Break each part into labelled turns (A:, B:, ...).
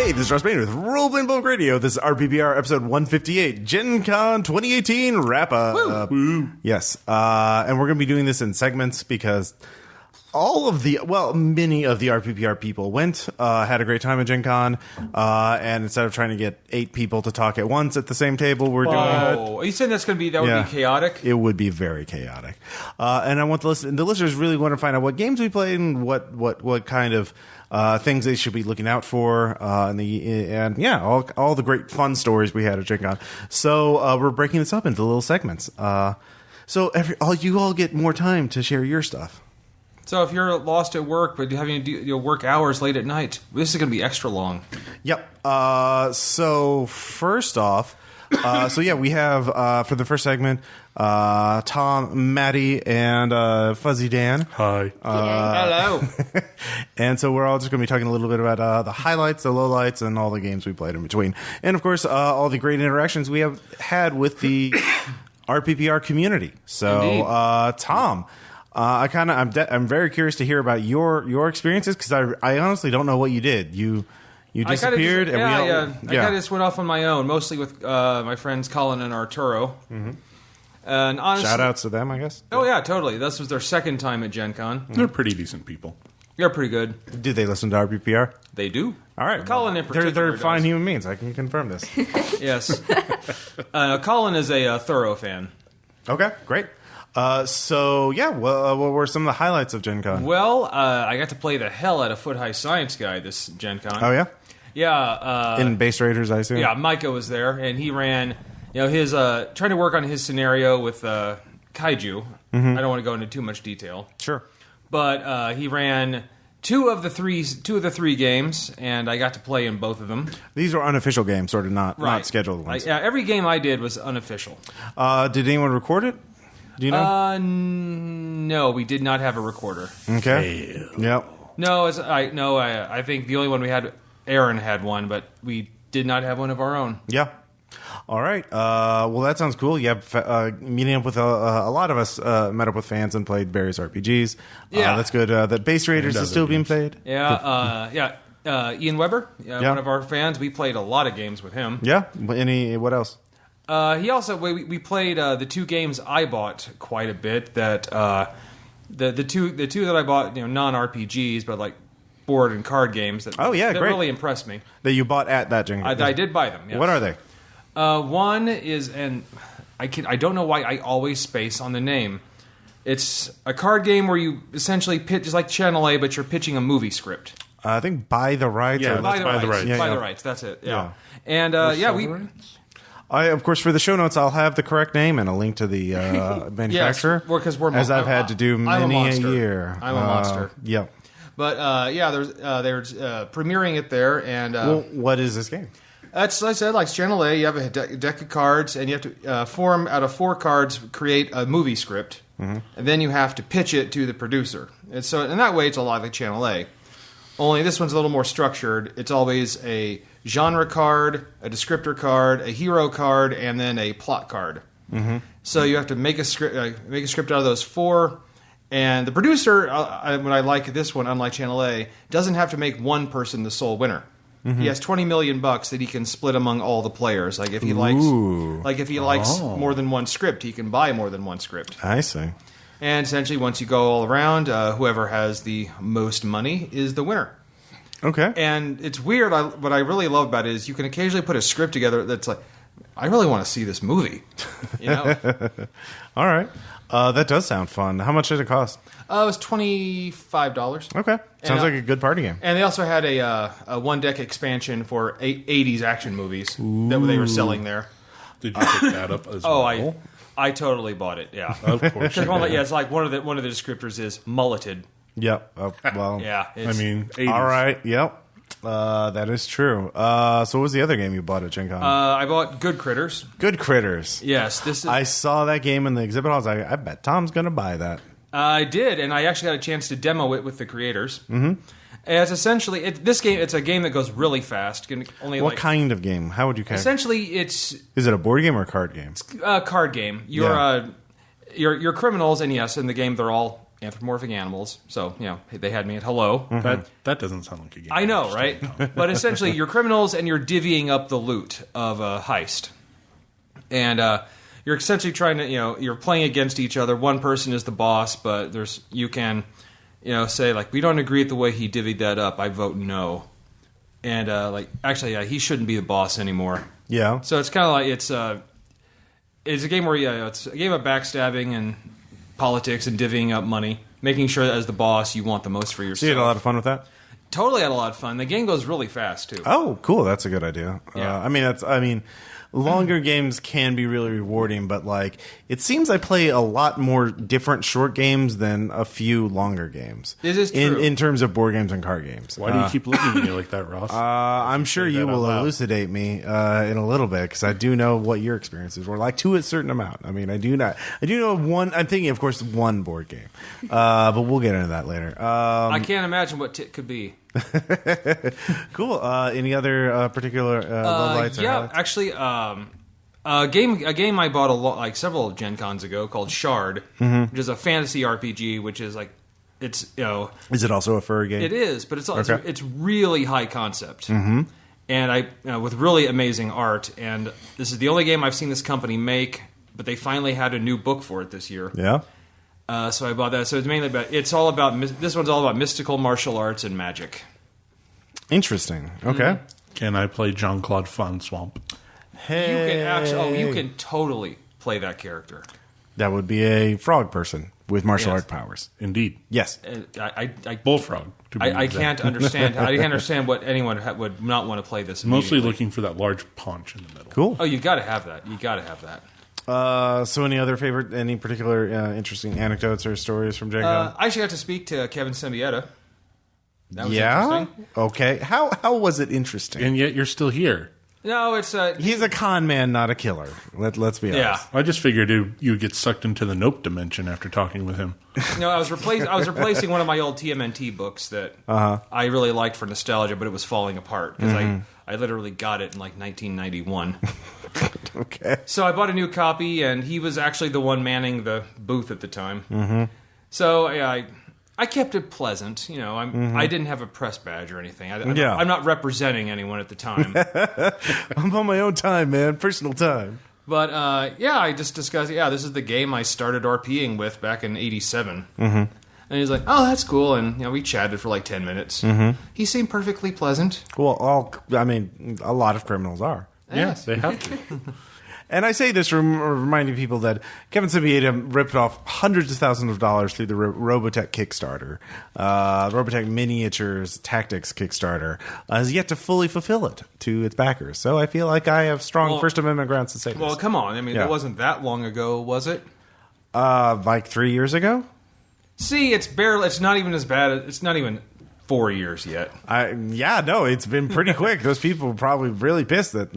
A: Hey, this is Ross Payne with Roleplaying Bulk Radio. This is RPPR episode 158, Gen Con 2018 wrap-up. Yes, and we're going to be doing this in segments because many of the RPPR people went, had a great time at Gen Con, and instead of trying to get 8 people to talk at once at the same table, we're doing...
B: Are you saying that would be chaotic?
A: It would be very chaotic. And I want the listeners really want to find out what games we played and what kind of things they should be looking out for, all the great fun stories we had at Gen Con. So we're breaking this up into little segments. So you all get more time to share your stuff.
B: So if you're lost at work, but having to do work hours late at night, this is going to be extra long.
A: Yep. So first off, we have for the first segment, Tom, Maddie, and Fuzzy Dan.
C: Hi.
B: Hello.
A: And so we're all just going to be talking a little bit about the highlights, the lowlights, and all the games we played in between. And, of course, all the great interactions we have had with the RPPR community. So, Tom... I'm very curious to hear about your experiences because I honestly don't know what you did. You disappeared.
B: I kind of just went off on my own, mostly with my friends Colin and Arturo. Mm-hmm. And honestly,
A: shout outs to them, I guess.
B: Oh yeah, totally. This was their second time at Gen Con.
C: They're pretty decent people.
B: They're pretty good.
A: Do they listen to RPPR?
B: They do.
A: All right.
B: Colin in particular.
A: They're fine human beings. I can confirm this.
B: Yes. Colin is a thorough fan.
A: Okay, great. What were some of the highlights of Gen Con?
B: Well, I got to play the hell out of Foot High Science Guy this Gen Con.
A: Oh, yeah?
B: Yeah.
A: In Base Raiders, I assume?
B: Yeah, Micah was there, and he ran, his, trying to work on his scenario with Kaiju. Mm-hmm. I don't want to go into too much detail.
A: Sure.
B: But he ran two of the three games, and I got to play in both of them.
A: These were unofficial games, sort of not scheduled ones.
B: Every game I did was unofficial.
A: Did anyone record it? Do you know?
B: No, we did not have a recorder.
A: Okay. Yep.
B: No, I think the only one we had, Aaron had one, but we did not have one of our own.
A: Yeah. All right. Well, that sounds cool. You have meeting up with a lot of us met up with fans and played various RPGs. Yeah, that's good. The Base Raiders is still being played.
B: Yeah. Ian Weber, one of our fans. We played a lot of games with him.
A: Yeah. What else?
B: He also we played the two games I bought quite a bit. That the two that I bought, non RPGs, but like board and card games. That
A: great.
B: Really impressed me.
A: That you bought at that Gen Con.
B: I did buy them. Yes.
A: What are they?
B: One is, and I don't know why I always space on the name. It's a card game where you essentially pitch, just like Channel A, but you're pitching a movie script.
A: I think Buy the Rights.
C: Yeah,
B: Buy the Rights.
C: Yeah,
B: Buy the Rights. That's it. Yeah. And of
A: course, for the show notes, I'll have the correct name and a link to the manufacturer.
B: Yes,
A: as I've had to do many a year.
B: I'm a monster.
A: Yeah.
B: But they're premiering it there, and
A: what is this game?
B: That's, like I said, like Channel A. You have a deck of cards, and you have to form out of 4 cards, create a movie script, and then you have to pitch it to the producer. And so, in that way, it's a lot like Channel A. Only this one's a little more structured. It's always a genre card, a descriptor card, a hero card, and then a plot card. Mm-hmm. So you have to make a script out of those 4. And the producer, what I like this one, unlike Channel A, doesn't have to make one person the sole winner. Mm-hmm. He has $20 million that he can split among all the players. Like if he likes more than one script, he can buy more than one script.
A: I see.
B: And essentially, once you go all around, whoever has the most money is the winner.
A: Okay.
B: And it's weird. What I really love about it is you can occasionally put a script together that's like, I really want to see this movie.
A: All right. That does sound fun. How much did it cost?
B: It was $25.
A: Okay. Sounds like a good party game.
B: And they also had a one-deck expansion for 80s action movies that they were selling there.
C: Did you pick that up as well?
B: I totally bought it, yeah.
C: Of course you did.
B: It's like one of the descriptors is mulleted.
A: Yep. Well,
B: yeah.
C: 80s.
A: All right. Yep. That is true. So what was the other game you bought at Gen Con?
B: I bought Good Critters.
A: Good Critters.
B: Yes. This is. I
A: saw that game in the exhibit hall. I bet Tom's going to buy that.
B: I did, and I actually got a chance to demo it with the creators. Mm-hmm. It's essentially it's a game that goes really fast.
A: What kind of game? How would you characterize?
B: Essentially,
A: is it a board game or a card game?
B: It's a card game. You're criminals, and yes, in the game they're all anthropomorphic animals. So, they had me at hello.
C: That doesn't sound like a game.
B: I know, right? But essentially, you're criminals and you're divvying up the loot of a heist. And you're essentially trying to, you're playing against each other. One person is the boss, but you can, say, like, we don't agree with the way he divvied that up. I vote no. And, he shouldn't be the boss anymore.
A: Yeah.
B: So it's kind of like, it's a game where, it's a game of backstabbing and politics and divvying up money, making sure that as the boss, you want the most for yourself.
A: So you had a lot of fun with that?
B: Totally had a lot of fun. The game goes really fast, too.
A: Oh, cool. That's a good idea.
B: Yeah.
A: Longer games can be really rewarding, but it seems I play a lot more different short games than a few longer games.
B: This is true.
A: In terms of board games and card games.
C: Why do you keep looking at me like that, Ross?
A: I'm sure you will elucidate me in a little bit, because I do know what your experiences were to a certain amount. I do know one. I'm thinking, of course, one board game, but we'll get into that later.
B: I can't imagine what Tit could be.
A: Cool. Any other particular lowlights? Or
B: highlights? Actually, a game I bought several Gen Cons ago called Shard, which is a fantasy RPG, which is it's
A: Is it also a furry game?
B: It is, but it's really high concept, and with really amazing art. And this is the only game I've seen this company make, but they finally had a new book for it this year.
A: Yeah.
B: So I bought that. So it's mainly about. This one's all about mystical martial arts and magic.
A: Interesting. Okay.
C: Can I play Jean-Claude Van Swamp?
A: Hey.
B: You can totally play that character.
A: That would be a frog person with martial art powers.
C: Indeed.
A: Yes.
C: Bullfrog.
B: I can't understand. I can't understand what anyone would not want to play this.
C: Mostly looking for that large paunch in the middle.
A: Cool.
B: Oh, you got to have that. You got to have that.
A: So any particular interesting anecdotes or stories from Gen Con?
B: I actually got to speak to Kevin Symbieta. That was interesting.
A: Okay. How was it interesting?
C: And yet you're still here.
B: No, it's
A: he's a con man, not a killer. Let's be honest.
B: Yeah.
C: I just figured you would get sucked into the Nope dimension after talking with him.
B: No, I was replacing one of my old TMNT books that I really liked for nostalgia, but it was falling apart because I literally got it in 1991.
A: Okay.
B: So I bought a new copy, and he was actually the one manning the booth at the time. Mm-hmm. So I kept it pleasant. I didn't have a press badge or anything. I'm not representing anyone at the time.
A: I'm on my own time, man. Personal time.
B: But I just discussed. Yeah, this is the game I started RPing with back in '87. Mm-hmm. And he's like, "Oh, that's cool." And we chatted for 10 minutes. Mm-hmm. He seemed perfectly pleasant.
A: Well, a lot of criminals are.
C: Yes, they have to.
A: And I say this reminding people that Kevin Symbieta ripped off hundreds of thousands of dollars through the Robotech Kickstarter. Robotech Miniatures Tactics Kickstarter has yet to fully fulfill it to its backers. So I feel like I have strong First Amendment grounds to say this.
B: Well, come on. It wasn't that long ago, was it?
A: 3 years ago?
B: See, it's not even as bad. It's not even 4 years yet.
A: It's been pretty quick. Those people were probably really pissed that,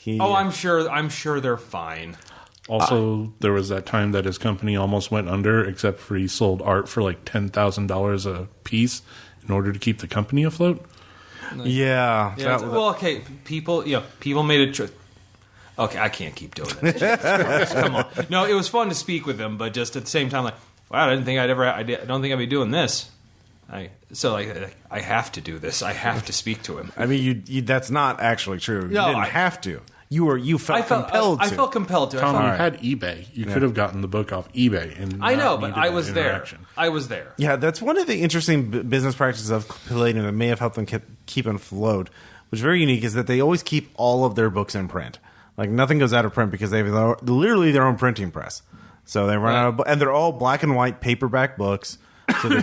B: I'm sure they're fine.
C: Also, there was that time that his company almost went under, except for he sold art for $10,000 a piece in order to keep the company afloat.
A: Yeah.
B: Okay. People made a choice. Okay, I can't keep doing this. Come on. No, it was fun to speak with him, but just at the same time, wow, I don't think I'd be doing this. I have to do this. I have to speak to him.
A: You that's not actually true. You didn't have to. You felt compelled to.
B: I felt compelled to.
C: Tom, you had eBay. You could have gotten the book off eBay. And
B: I know, but I was there. I was there.
A: Yeah, that's one of the interesting business practices of Palladium that may have helped them keep afloat, which is very unique, is that they always keep all of their books in print. Nothing goes out of print because they have literally their own printing press. So they run out of, and they're all black and white paperback books. So they're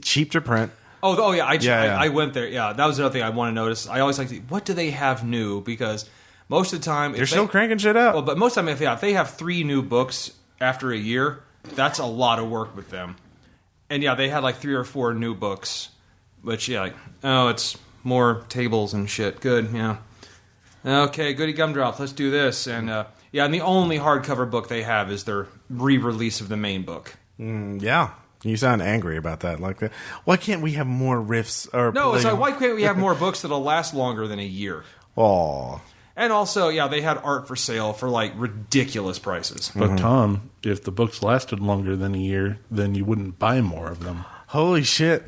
A: cheap to print.
B: Oh yeah, I went there. Yeah, that was another thing I want to notice. I always like to see, what do they have new? Because most of the time,
A: they're still cranking shit out.
B: Well, but most of the time, if they have 3 new books after a year, that's a lot of work with them. And they had 3 or 4 new books, which it's more tables and shit. Good, yeah. Okay, goody gumdrops. Let's do this. And and the only hardcover book they have is their re-release of the main book.
A: Yeah. You sound angry about that. Why can't we have more riffs?
B: No, it's why can't we have more books that'll last longer than a year?
A: Oh,
B: And also, yeah, they had art for sale for like ridiculous prices.
C: But Tom, if the books lasted longer than a year, then you wouldn't buy more of them.
A: Holy shit.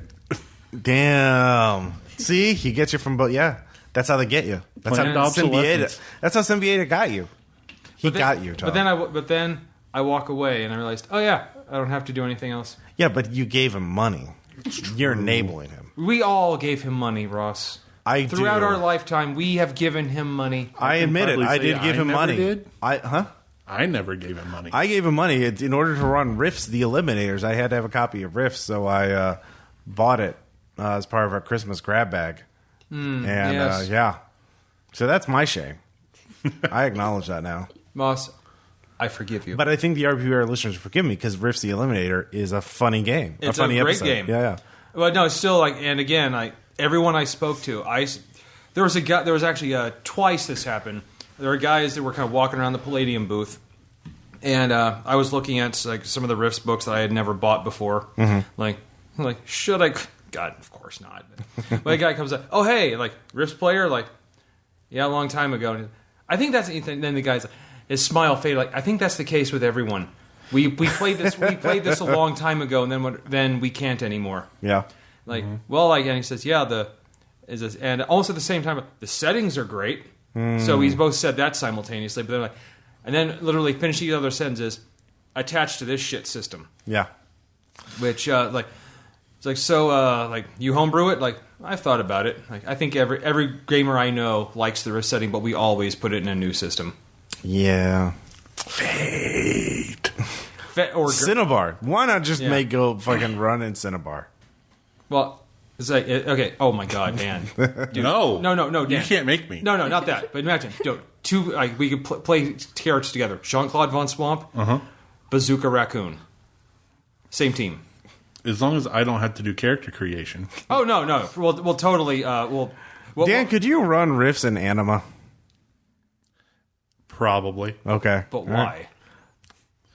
A: Damn. See? He gets you from both. Yeah. That's how they get you. That's how
C: Planned
A: Symbiote.
C: obsolescence.
A: That's how Symbiote got you. He got you, Tom.
B: But then I walk away and I realized, oh yeah, I don't have to do anything else.
A: Yeah, but you gave him money. You're enabling him.
B: We all gave him money, Ross. Throughout
A: do.
B: our lifetime, we have given him money.
A: I admit it.
C: probably
A: I
C: say
A: did give
C: I
A: him
C: never
A: money.
C: did.
A: I
C: never gave him money.
A: I gave him money. In order to run Rifts the Eliminators, I had to have a copy of Rifts, so I bought it as part of our Christmas grab bag.
B: Yes.
A: Yeah. So that's my shame. I acknowledge that now.
B: Moss, I forgive you.
A: But I think the RPPR listeners forgive me because Rifts the Eliminator is a funny game.
B: It's
A: funny
B: a great
A: episode.
B: game.
A: Yeah.
B: Well, no, it's still like, and again, everyone I spoke to, there was a guy. There was actually twice this happened. There were guys that were kind of walking around the Palladium booth, and I was looking at like some of the Rifts books that I had never bought before. Like should I? God, of course not. But a guy comes up, oh hey, like Rifts player, like yeah, a long time ago. And I think that's then the guy's his smile faded. Like I think that's the case with everyone. We played this a long time ago, and then we can't anymore.
A: Yeah.
B: Like well, like and he says yeah and almost at the same time the settings are great. So he's both said that simultaneously, but they're like, and then literally finishing the other sentences attached to this shit system.
A: Yeah.
B: Which like it's like so like you homebrew it. Like I've thought about it. Like I think every gamer I know likes the Rift setting, but we always put it in a new system.
A: Yeah.
C: Fate.
B: Or
A: Cinnabar. Why not just make go fucking run in Cinnabar?
B: well, it's like okay. Oh my god, Dan. Dude,
C: No,
B: Dan.
C: you can't make me.
B: No, not that. But imagine, dude, we could play characters together. Jean-Claude Von Swamp, Bazooka Raccoon, same team.
C: As long as I don't have to do character creation.
B: Oh no. We'll totally.
A: Dan, could you run Rifts in Anima?
C: Probably.
A: Okay.
B: But
A: All
B: why?
A: right.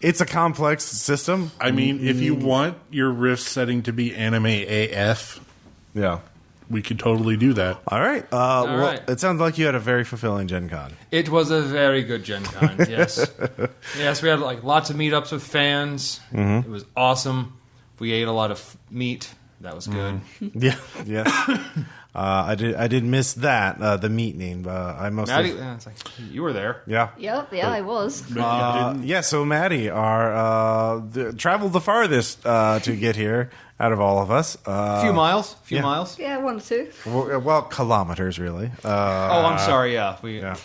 A: It's a complex system.
C: I mean, if you want your Rift setting to be anime AF,
A: Yeah.
C: we could totally do that.
A: All right.
B: right.
A: It sounds like you had a very fulfilling Gen Con.
B: It was a very good Gen Con. Yes, yes. We had like lots of meetups with fans. It was awesome. We ate a lot of meat. That was good.
A: Yeah. I did miss that the meat name. I mostly.
B: Maddie, it's like you were there.
A: Yeah.
D: Yep, yeah, I was.
A: Yeah. So Maddie, traveled the farthest to get here out of all of us.
B: A few miles.
A: yeah.
B: Miles.
D: Yeah, 1 or 2.
A: Well, kilometers really.
B: Oh, I'm sorry. Yeah.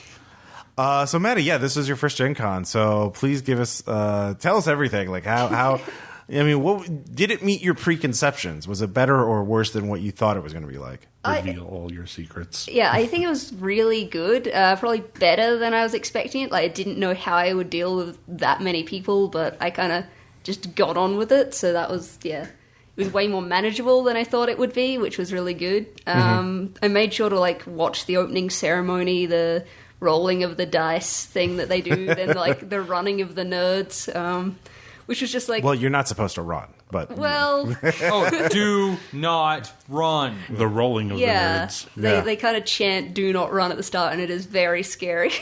A: So Maddie, this is your first Gen Con. So please give us, tell us everything. Like how. I mean, what did it meet your preconceptions? Was it better or worse than what you thought it was going to be like?
C: Reveal all your secrets.
D: Yeah, I think it was really good. Probably better than I was expecting it. Like, I didn't know how I would deal with that many people, but I kind of just got on with it. So that was, it was way more manageable than I thought it would be, which was really good. I made sure to, like, watch the opening ceremony, the rolling of the dice thing that they do, then, like, the running of the nerds, which was just like...
A: Well, you're not supposed to run, but...
D: Well...
B: Oh, do not run.
C: The rolling of the nerds.
D: They kind of chant "Do not run" at the start, and it is very scary.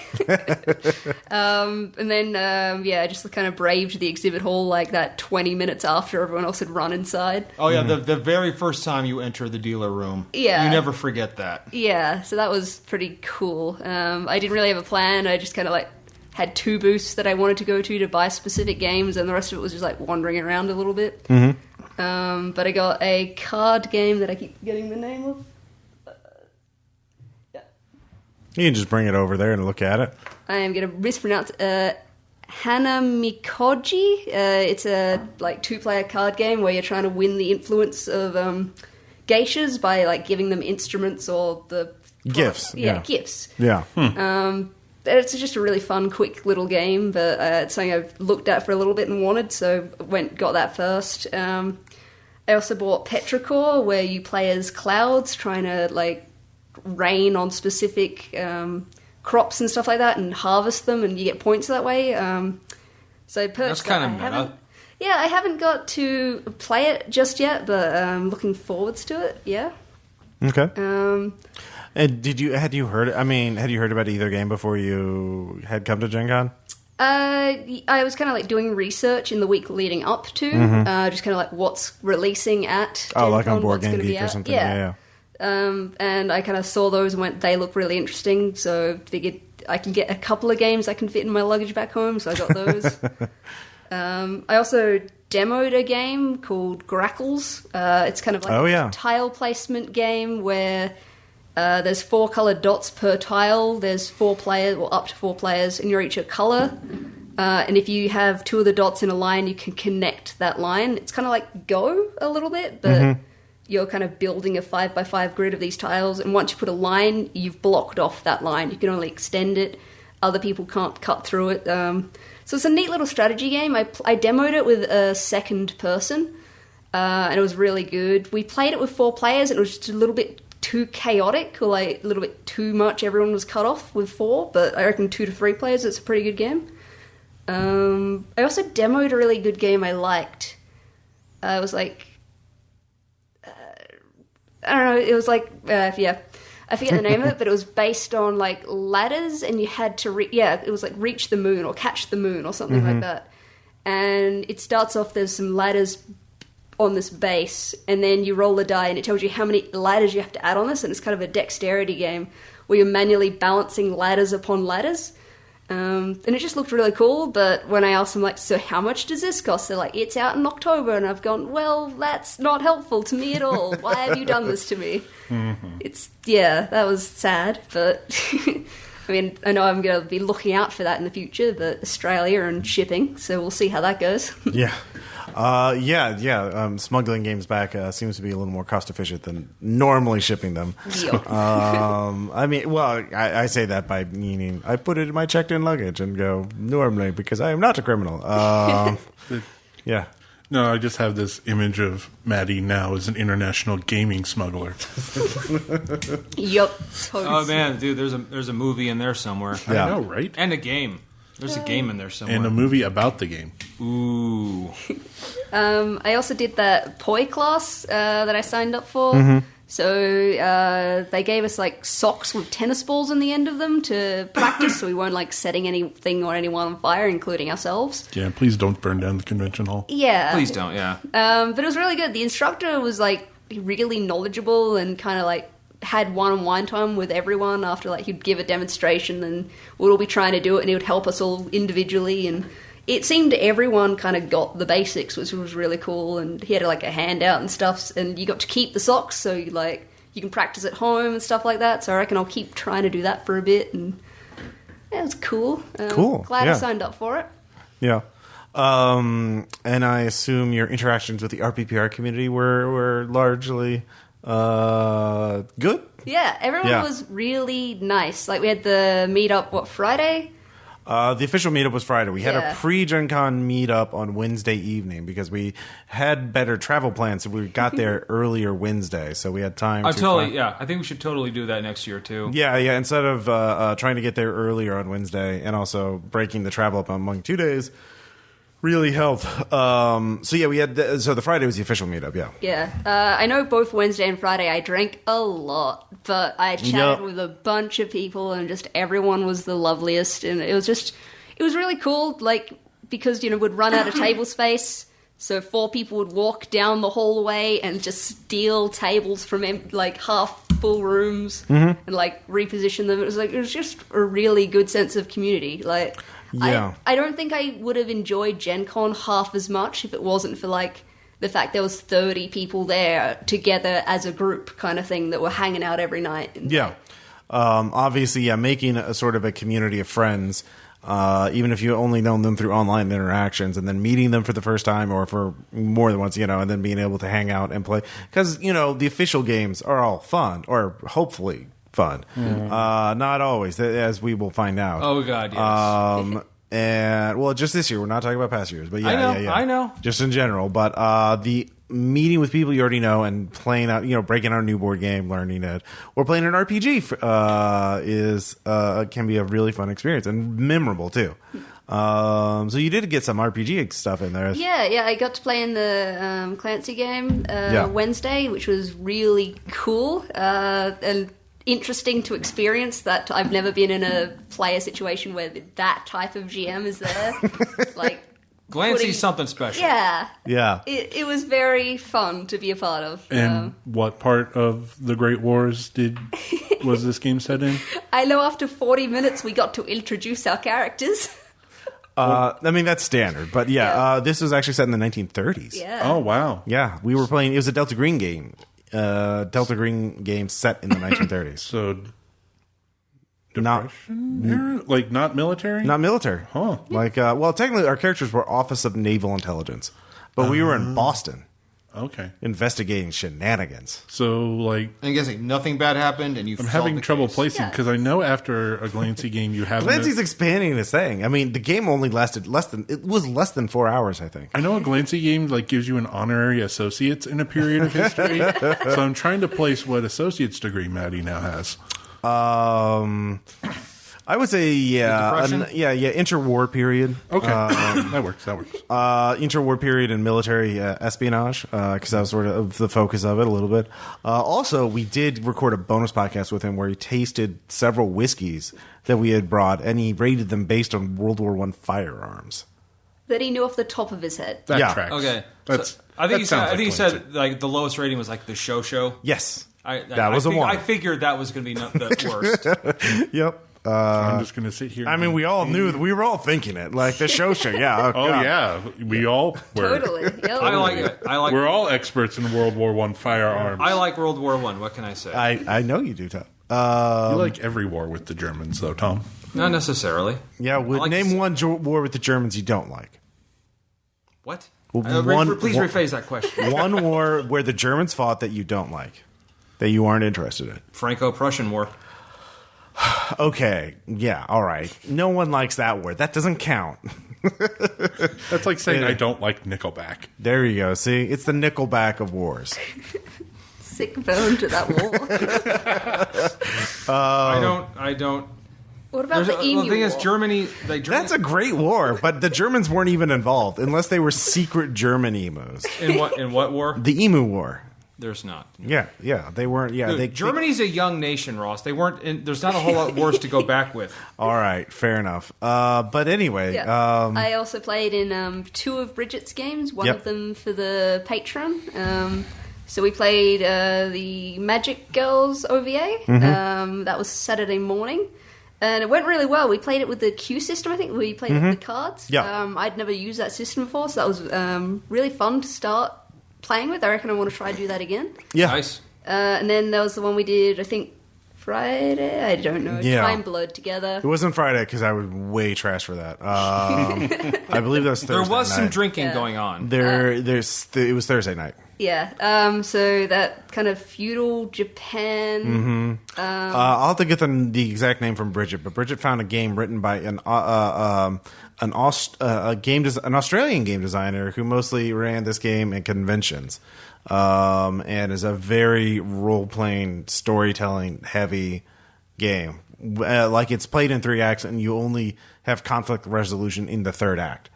D: And then I just kind of braved the exhibit hall like that 20 minutes after everyone else had run inside.
B: Oh yeah, the very first time you enter the dealer room.
D: Yeah.
B: You never forget that.
D: Yeah, so that was pretty cool. I didn't really have a plan. I just kind of had 2 booths that I wanted to go to buy specific games, and the rest of it was just like wandering around a little bit. But I got a card game that I keep getting the name of.
A: You can just bring it over there and look at it.
D: I am going to mispronounce Hanamikoji. It's a 2-player card game where you're trying to win the influence of geishas by giving them instruments or the
A: Gifts.
D: Gifts.
A: Yeah.
D: It's just a really fun, quick little game, but it's something I've looked at for a little bit and wanted, so got that first. I also bought Petrichor, where you play as clouds, trying to rain on specific crops and stuff like that, and harvest them, and you get points that way. So
B: That's kind of meta.
D: Yeah, I haven't got to play it just yet, but looking forwards to it. Yeah.
A: Okay. And had you heard about either game before you had come to Gen Con?
D: I was kind of like doing research in the week leading up to, just kind of like what's releasing at Gen
A: like on
D: Con,
A: Board
D: what's
A: Game
D: gonna be
A: Geek or
D: out.
A: something. Yeah.
D: And I kind of saw those and went, they look really interesting, so figured I can get a couple of games I can fit in my luggage back home, so I got those. I also demoed a game called Grackles. It's kind of like a tile placement game where there's 4 colored dots per tile. There's 4 players, or up to 4 players, and you're each a color. And if you have 2 of the dots in a line, you can connect that line. It's kind of like Go a little bit, but you're kind of building a 5x5 grid of these tiles. And once you put a line, you've blocked off that line. You can only extend it. Other people can't cut through it. So it's a neat little strategy game. I demoed it with a second person, and it was really good. We played it with 4 players, and it was just a little bit too chaotic, or like a little bit too much. Everyone was cut off with 4, but I reckon 2 to 3 players, it's a pretty good game. I also demoed a really good game I liked. It was like, I don't know, it was like, I forget the name of it, but it was based on like ladders, and you had to, it was like reach the moon or catch the moon or something like that. And it starts off, there's some ladders on this base, and then you roll the die, and it tells you how many ladders you have to add on this, and it's kind of a dexterity game where you're manually balancing ladders upon ladders. And it just looked really cool, but when I asked them, like, so how much does this cost? They're like, it's out in October, and I've gone, well, that's not helpful to me at all. Why have you done this to me? That was sad, but I mean, I know I'm going to be looking out for that in the future, but Australia and shipping, so we'll see how that goes.
A: Smuggling games back seems to be a little more cost efficient than normally shipping them.
D: Yep.
A: I mean, well, I say that by meaning I put it in my checked-in luggage and go normally because I am not a criminal. Yeah.
C: No, I just have this image of Maddie now as an international gaming smuggler.
D: Yup.
B: Oh man, dude, there's a movie in there somewhere.
A: Yeah.
C: I know, right?
B: And a game. There's a game in there somewhere.
C: And a movie about the game.
B: Ooh.
D: I also did that poi class that I signed up for. So they gave us like socks with tennis balls in the end of them to practice, so we weren't like setting anything or anyone on fire, including ourselves.
C: Yeah, please don't burn down the convention hall.
D: Yeah.
B: Please don't, yeah.
D: But it was really good. The instructor was like really knowledgeable and kind of like had one-on-one time with everyone after like he'd give a demonstration, and we'd all be trying to do it, and he would help us all individually, and it seemed everyone kind of got the basics, which was really cool. And he had like a handout and stuff, and you got to keep the socks, so you can practice at home and stuff like that. So I reckon I'll keep trying to do that for a bit, and it was cool.
A: Cool.
D: Glad I signed up for it.
A: Yeah. And I assume your interactions with the RPPR community were largely good?
D: Yeah, everyone was really nice. Like, we had the meetup, Friday?
A: The official meetup was Friday. We had a pre-Gen Con meetup on Wednesday evening because we had better travel plans, so we got there earlier Wednesday, so we had time
B: I think we should totally do that next year, too.
A: Yeah, instead of trying to get there earlier on Wednesday and also breaking the travel up among 2 days, really helped. We had the Friday was the official meetup.
D: Yeah. I know both Wednesday and Friday I drank a lot, but I chatted with a bunch of people, and just everyone was the loveliest, and it was really cool. Like, because we'd run out of table space, so 4 people would walk down the hallway and just steal tables from like half full rooms and like reposition them. It was just a really good sense of community. Like.
A: Yeah.
D: I don't think I would have enjoyed Gen Con half as much if it wasn't for, like, the fact there was 30 people there together as a group kind of thing that were hanging out every night.
A: Yeah. Obviously, making a sort of a community of friends, even if you only known them through online interactions, and then meeting them for the first time or for more than once, and then being able to hang out and play. Because, the official games are all fun, or hopefully fun. Not always, as we will find out.
B: Oh God, yes.
A: And well, just this year, we're not talking about past years, but
B: I know.
A: Just in general, but the meeting with people you already know and playing out, breaking out a new board game, learning it, or playing an RPG can be a really fun experience and memorable too. So you did get some RPG stuff in there.
D: Yeah, I got to play in the Clancy game Wednesday, which was really cool. And interesting to experience. That I've never been in a player situation where that type of GM is there. Like
B: Glancy's something special.
D: Yeah.
A: Yeah.
D: It was very fun to be a part of.
C: And what part of the Great Wars was this game set in?
D: I know after 40 minutes we got to introduce our characters.
A: I mean, that's standard. But this was actually set in the 1930s.
D: Yeah.
C: Oh, wow.
A: Yeah, we were playing. It was a Delta Green game. Delta Green game set in the 1930s.
C: So,
A: Not
C: Depression era? Like, not military?
A: not military.
C: Huh.
A: Like, well, technically, our characters were Office of Naval Intelligence, but we were in Boston
C: Okay.
A: investigating shenanigans.
C: So, like,
B: I'm guessing nothing bad happened, and you.
C: I'm having trouble placing
D: Yeah.
C: because I know after a Glancy game you have.
A: Clancy's expanding his thing. I mean, the game only lasted less than 4 hours, I think.
C: I know a Glancy game like gives you an honorary associates in a period of history. So I'm trying to place what associate's degree Maddie now has.
A: I would say,
B: Depression?
A: interwar period.
C: Okay, that works.
A: Interwar period and military espionage, because that was sort of the focus of it a little bit. Also, we did record a bonus podcast with him where he tasted several whiskeys that we had brought, and he rated them based on World War I firearms.
D: That he knew off the top of his head.
C: That
A: Yeah.
C: tracks.
B: Okay.
C: That's.
B: I think
C: that
B: you
C: sounds
B: said. I think you
C: Glancy.
B: said like the lowest rating was like the show.
A: Yes. That
B: I
A: was a one.
B: I figured that was going to be the worst.
A: Yep.
C: I'm just going to sit here.
A: I mean, we all knew, we were all thinking it. Like the show, yeah.
C: Oh yeah, we all were.
D: Totally. Yep.
B: I like it.
C: We're all experts in World War I firearms.
B: I like World War One. What can I say?
A: I know you do, Tom.
C: You like every war with the Germans, though, Tom.
B: Not necessarily.
A: Yeah,
B: like
A: name one war with the Germans you don't like.
B: What?
A: Well,
B: Please rephrase that question.
A: One war where the Germans fought that you don't like, that you aren't interested in.
B: Franco-Prussian War.
A: Okay, yeah, all right. No one likes that war. That doesn't count.
C: That's like saying I don't like Nickelback.
A: There you go. See, it's the Nickelback of wars.
D: Sick bone to that war.
B: I don't.
D: What about the Emu
B: The thing is,
D: War?
B: Germany.
A: That's a great war, but the Germans weren't even involved unless they were secret German emus.
B: In what war?
A: The Emu War.
B: There's not.
A: Yeah, they weren't. Yeah,
B: Dude, Germany's a young nation, Ross. They weren't. There's not a whole lot wars to go back with.
A: All right, fair enough. But anyway,
D: Yeah. I also played in 2 of Bridget's games, one
A: Yep.
D: of them for the Patreon. So we played the Magic Girls OVA. That was Saturday morning. And it went really well. We played it with the Q system, I think. We played it with the cards.
A: Yeah.
D: I'd never used that system before, so that was really fun to start playing with. I reckon I want to try and do that again.
A: yeah.
B: Nice.
D: And then there was the one we did, I think, Friday? I don't know.
A: Yeah.
D: Time blurred together.
A: It wasn't Friday because I was way trash for that. I believe that was Thursday.
B: There was some
A: night.
B: drinking
D: Yeah.
B: going on.
A: It was Thursday night.
D: Yeah. So that kind of feudal Japan.
A: I'll have to get the exact name from Bridget, but Bridget found a game written by an Australian game designer who mostly ran this game at conventions, and is a very role playing, storytelling heavy game. Like it's played in 3 acts, and you only have conflict resolution in the 3rd act.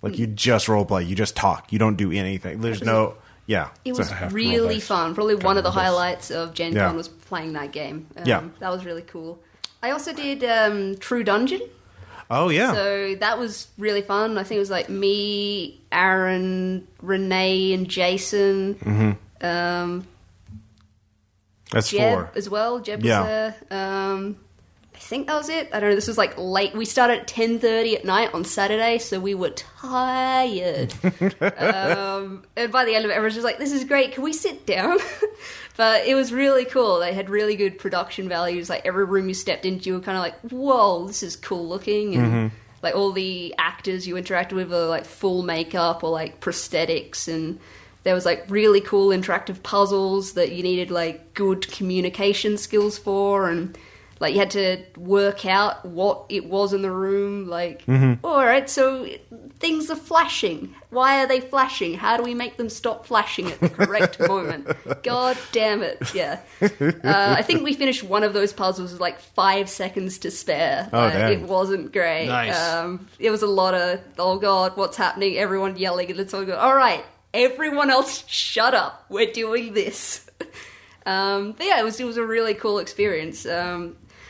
A: Like you just role play, you just talk, you don't do anything. There's no. Yeah.
D: It
C: It's
D: was
C: a half
D: really
C: role-based
D: fun. Probably one of the
C: kind of
D: highlights of Gen
A: Yeah.
D: Con was playing that game.
A: Yeah.
D: That was really cool. I also did True Dungeon.
A: Oh yeah.
D: So that was really fun. I think it was like me, Aaron, Renee, and Jason.
A: That's
D: Jeb
A: 4.
D: as well. Jeb was
A: Yeah.
D: there. I think that was it. I don't know. This was like late. We started at 10:30 at night on Saturday, so we were tired. And by the end of it, everyone was just like, "This is great. Can we sit down?" But it was really cool. They had really good production values. Like every room you stepped into, you were kind of like, "Whoa, this is cool looking." And like all the actors you interacted with were like full makeup or like prosthetics, and there was like really cool interactive puzzles that you needed like good communication skills for, and like you had to work out what it was in the room. Like, all right, so things are flashing. Why are they flashing? How do we make them stop flashing at the correct moment? God damn it! Yeah, I think we finished one of those puzzles with like 5 seconds to spare.
A: Oh, damn.
D: It wasn't great.
B: Nice.
D: It was a lot of oh god, what's happening? Everyone yelling, and then someone go, all right, everyone else, shut up. We're doing this. But yeah, it was a really cool experience.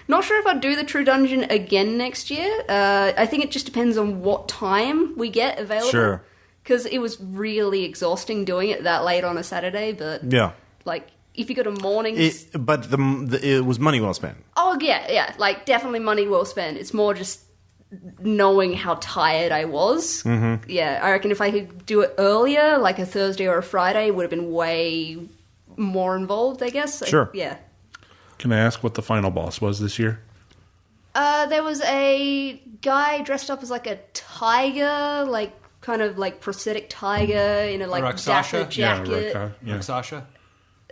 D: Not sure if I'd do the True Dungeon again next year. I think it just depends on what time we get available.
A: Sure.
D: Because it was really exhausting doing it that late on a Saturday, but
A: Yeah.
D: like if you go to mornings,
A: But it was money well spent.
D: oh yeah, like definitely money well spent. It's more just knowing how tired I was. Mm-hmm. Yeah, I reckon if I could do it earlier, like a Thursday or a Friday, would have been way more involved, I guess.
A: Sure.
D: Yeah.
C: Can I ask what the final boss was this year?
D: There was a guy dressed up as like a tiger, like kind of like prosthetic tiger in a like
B: Rakshasa?
D: dapper jacket.
C: Yeah.
B: Sasha?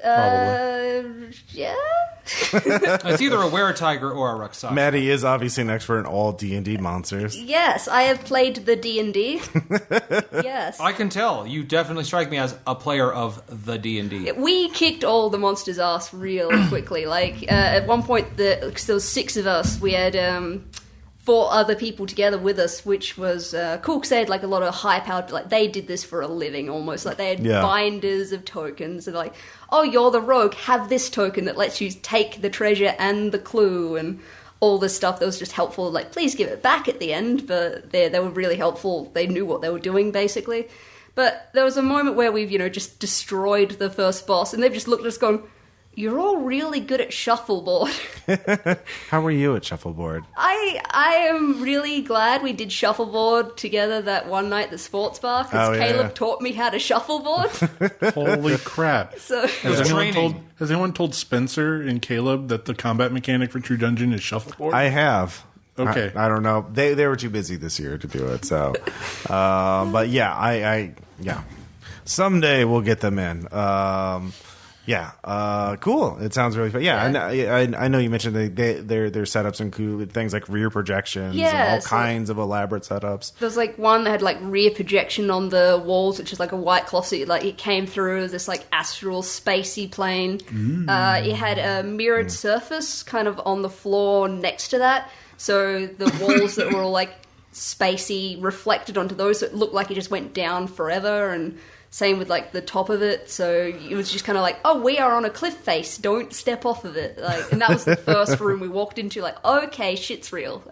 C: Probably.
D: Yeah.
B: It's either a were-tiger or a Rakshasa.
A: Maddie is obviously an expert in all D&D monsters.
D: Yes, I have played the D&D. Yes.
B: I can tell. You definitely strike me as a player of the D&D.
D: We kicked all the monsters' ass real quickly. Like, at one point, cause there was 6 of us, we had 4 other people together with us, which was cool because they had like a lot of high-powered, like they did this for a living almost. Like they had binders of tokens and like, oh, you're the rogue, have this token that lets you take the treasure and the clue and all this stuff that was just helpful. Like, please give it back at the end, but they were really helpful. They knew what they were doing, basically. But there was a moment where we've, just destroyed the first boss, and they've just looked at us going, you're all really good at shuffleboard.
A: How were you at shuffleboard?
D: I am really glad we did shuffleboard together that one night at the sports bar, because Caleb taught me how to shuffleboard.
C: Holy crap.
D: So
C: Has anyone told Spencer and Caleb that the combat mechanic for True Dungeon is shuffleboard?
A: I have.
C: Okay.
A: I don't know. They were too busy this year to do it. So, but yeah, I someday we'll get them in. Cool. It sounds really fun. Yeah. I know you mentioned their setups include things like rear projections and all kinds of elaborate setups.
D: There's like one that had like rear projection on the walls, which is like a white cloth, so it came through this like astral spacey plane. It had a mirrored surface kind of on the floor next to that, so the walls that were all like spacey reflected onto those, so it looked like it just went down forever. And same with like the top of it, so it was just kind of like, oh, we are on a cliff face, don't step off of it. Like, and that was the first room we walked into. Like, okay, shit's real.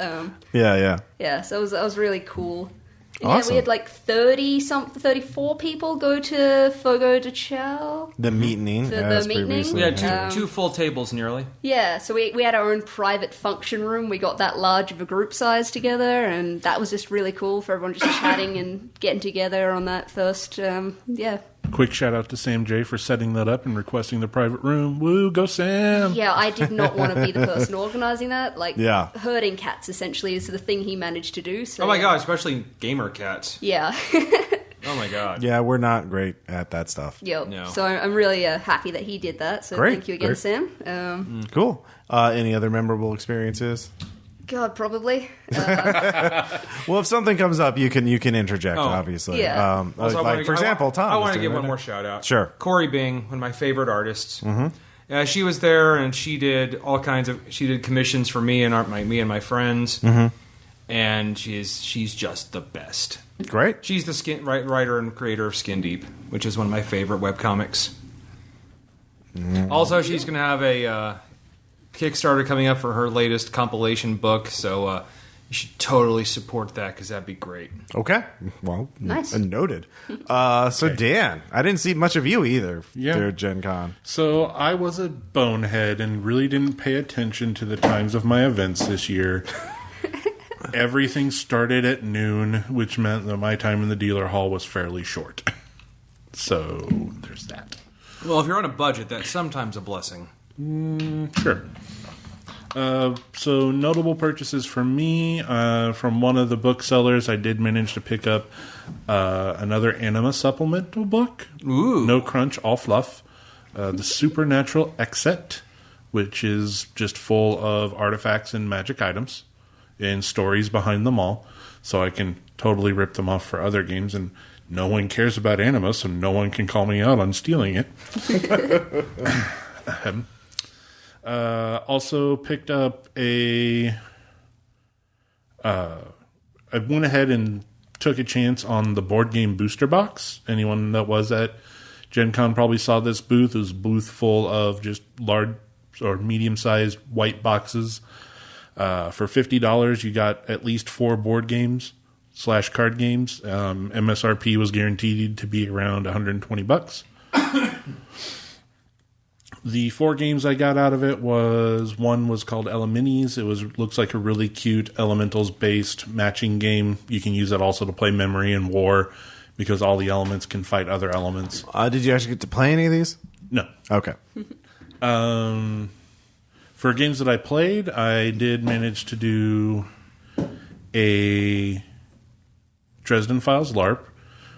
D: Yeah. So that was really cool. And
A: awesome.
D: Yeah, we had like 34 people go to Fogo de Chao.
A: The meeting.
D: The meeting.
B: We had two full tables nearly.
D: Yeah, so we had our own private function room. We got that large of a group size together, and that was just really cool for everyone just chatting and getting together on that first,
C: Quick shout out to Sam J for setting that up and requesting the private room. Woo, go Sam!
D: Yeah, I did not want to be the person organising that. Like,
A: herding
D: cats essentially is the thing he managed to do. So,
B: oh my god, especially gamer cats.
D: Yeah.
B: Oh my god.
A: Yeah, we're not great at that stuff.
D: Yep.
B: No.
D: So I'm really happy that he did that. So
A: Great,
D: thank you again,
A: great.
D: Sam.
A: Cool. Any other memorable experiences?
D: God, probably.
A: Well, if something comes up, you can interject. Obviously,
D: Yeah.
B: Also,
A: like for example, Tom.
B: I
A: was
B: want to
A: doing
B: give one
A: that.
B: more shout out.
A: Sure.
B: Corey Bing, one of my favorite artists. Mm-hmm. She was there, and she did all kinds of. She did commissions for me and my friends, and she's just the best.
A: Great.
B: She's the writer and creator of Skin Deep, which is one of my favorite webcomics. Also, she's going to have a Kickstarter coming up for her latest compilation book, so you should totally support that because that'd be great.
A: Okay. Well,
D: Nice.
A: Noted. So Dan, I didn't see much of you either through Gen Con.
C: So I was a bonehead and really didn't pay attention to the times of my events this year. Everything started at noon, which meant that my time in the dealer hall was fairly short. So there's that.
B: Well, if you're on a budget, that's sometimes a blessing.
C: Sure. So notable purchases for me, from one of the booksellers, I did manage to pick up another Anima supplemental book.
B: Ooh.
C: No crunch, all fluff. The Supernatural Exet, which is just full of artifacts and magic items and stories behind them all. So I can totally rip them off for other games, and no one cares about Anima, so no one can call me out on stealing it. Also picked up I went ahead and took a chance on the board game booster box. Anyone that was at Gen Con probably saw this booth. It was a booth full of just large or medium-sized white boxes. For $50, you got at least 4 board games / card games. MSRP was guaranteed to be around $120. The 4 games I got out of it one was called Eleminis. It looks like a really cute elementals-based matching game. You can use it also to play Memory and War because all the elements can fight other elements.
A: Did you actually get to play any of these?
C: No.
A: Okay.
C: For games that I played, I did manage to do a Dresden Files LARP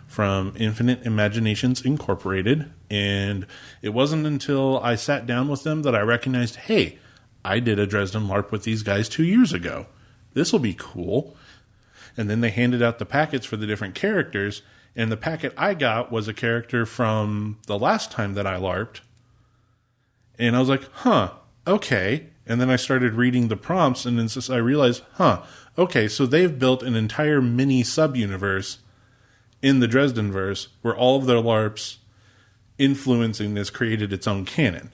C: from Infinite Imaginations Incorporated, and it wasn't until I sat down with them that I recognized, hey, I did a Dresden LARP with these guys 2 years ago. This will be cool. And then they handed out the packets for the different characters, and the packet I got was a character from the last time that I LARPed. And I was like, okay. And then I started reading the prompts, and then I realized, okay, so they've built an entire mini sub-universe in the Dresdenverse where all of their LARPs influencing this created its own canon.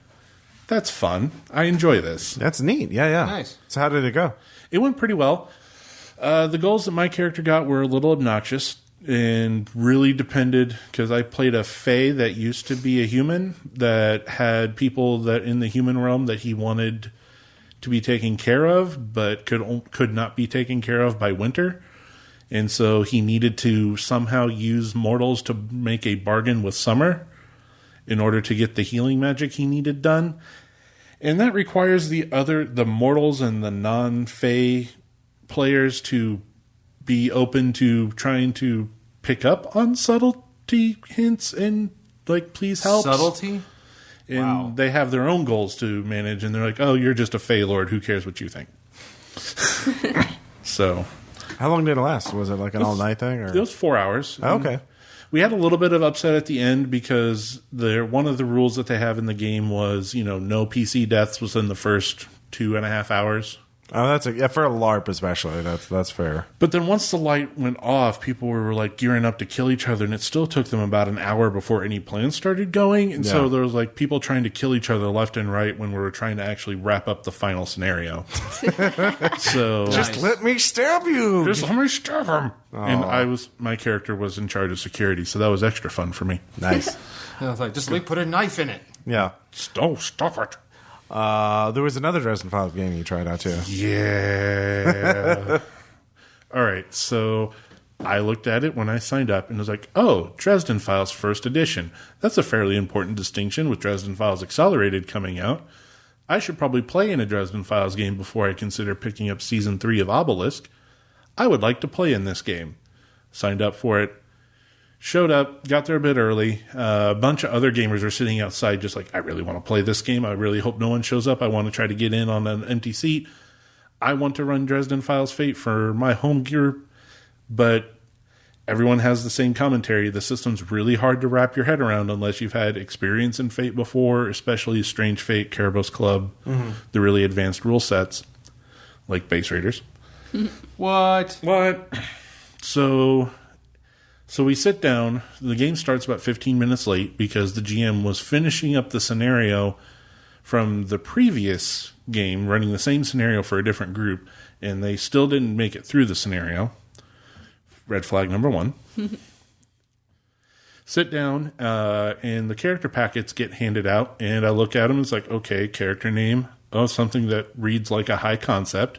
C: That's fun. I enjoy this.
A: That's neat. Yeah.
B: Nice.
A: So how did it go?
C: It went pretty well. The goals that my character got were a little obnoxious and really depended, because I played a fae that used to be a human that had people that in the human realm that he wanted to be taken care of, but could not be taken care of by winter. And so he needed to somehow use mortals to make a bargain with summer in order to get the healing magic he needed done. And that requires the mortals and the non-fae players to be open to trying to pick up on subtlety hints and, like, please help.
B: Subtlety?
C: And
B: Wow.
C: they have their own goals to manage, and they're like, oh, you're just a fae lord. Who cares what you think? So...
A: How long did it last? Was it like an all-night thing? Or?
C: It was 4 hours.
A: Oh, okay.
C: We had a little bit of upset at the end because one of the rules that they have in the game was, no PC deaths within the first 2.5 hours.
A: Oh, for a LARP especially. That's fair.
C: But then once the light went off, people were like gearing up to kill each other, and it still took them about an hour before any plans started going. And so there was like people trying to kill each other left and right when we were trying to actually wrap up the final scenario. So
A: Just let me stab you.
C: just let me stab him. And my character was in charge of security, so that was extra fun for me.
A: Nice.
B: I was like, just put a knife in it.
A: Yeah.
C: Oh, stop it.
A: There was another Dresden Files game you tried out too.
C: Yeah. All right. So I looked at it when I signed up and was like, oh, Dresden Files First Edition. That's a fairly important distinction with Dresden Files Accelerated coming out. I should probably play in a Dresden Files game before I consider picking up Season 3 of Obelisk. I would like to play in this game. Signed up for it. Showed up, got there a bit early. A bunch of other gamers are sitting outside just like, I really want to play this game. I really hope no one shows up. I want to try to get in on an empty seat. I want to run Dresden Files Fate for my home gear, but everyone has the same commentary. The system's really hard to wrap your head around unless you've had experience in Fate before, especially Strange Fate, Kerbos Club, the really advanced rule sets, like Base Raiders.
B: What?
C: So we sit down. The game starts about 15 minutes late because the GM was finishing up the scenario from the previous game, running the same scenario for a different group, and they still didn't make it through the scenario. Red flag number 1. Sit down, and the character packets get handed out, and I look at them, it's like, okay, character name, something that reads like a high concept.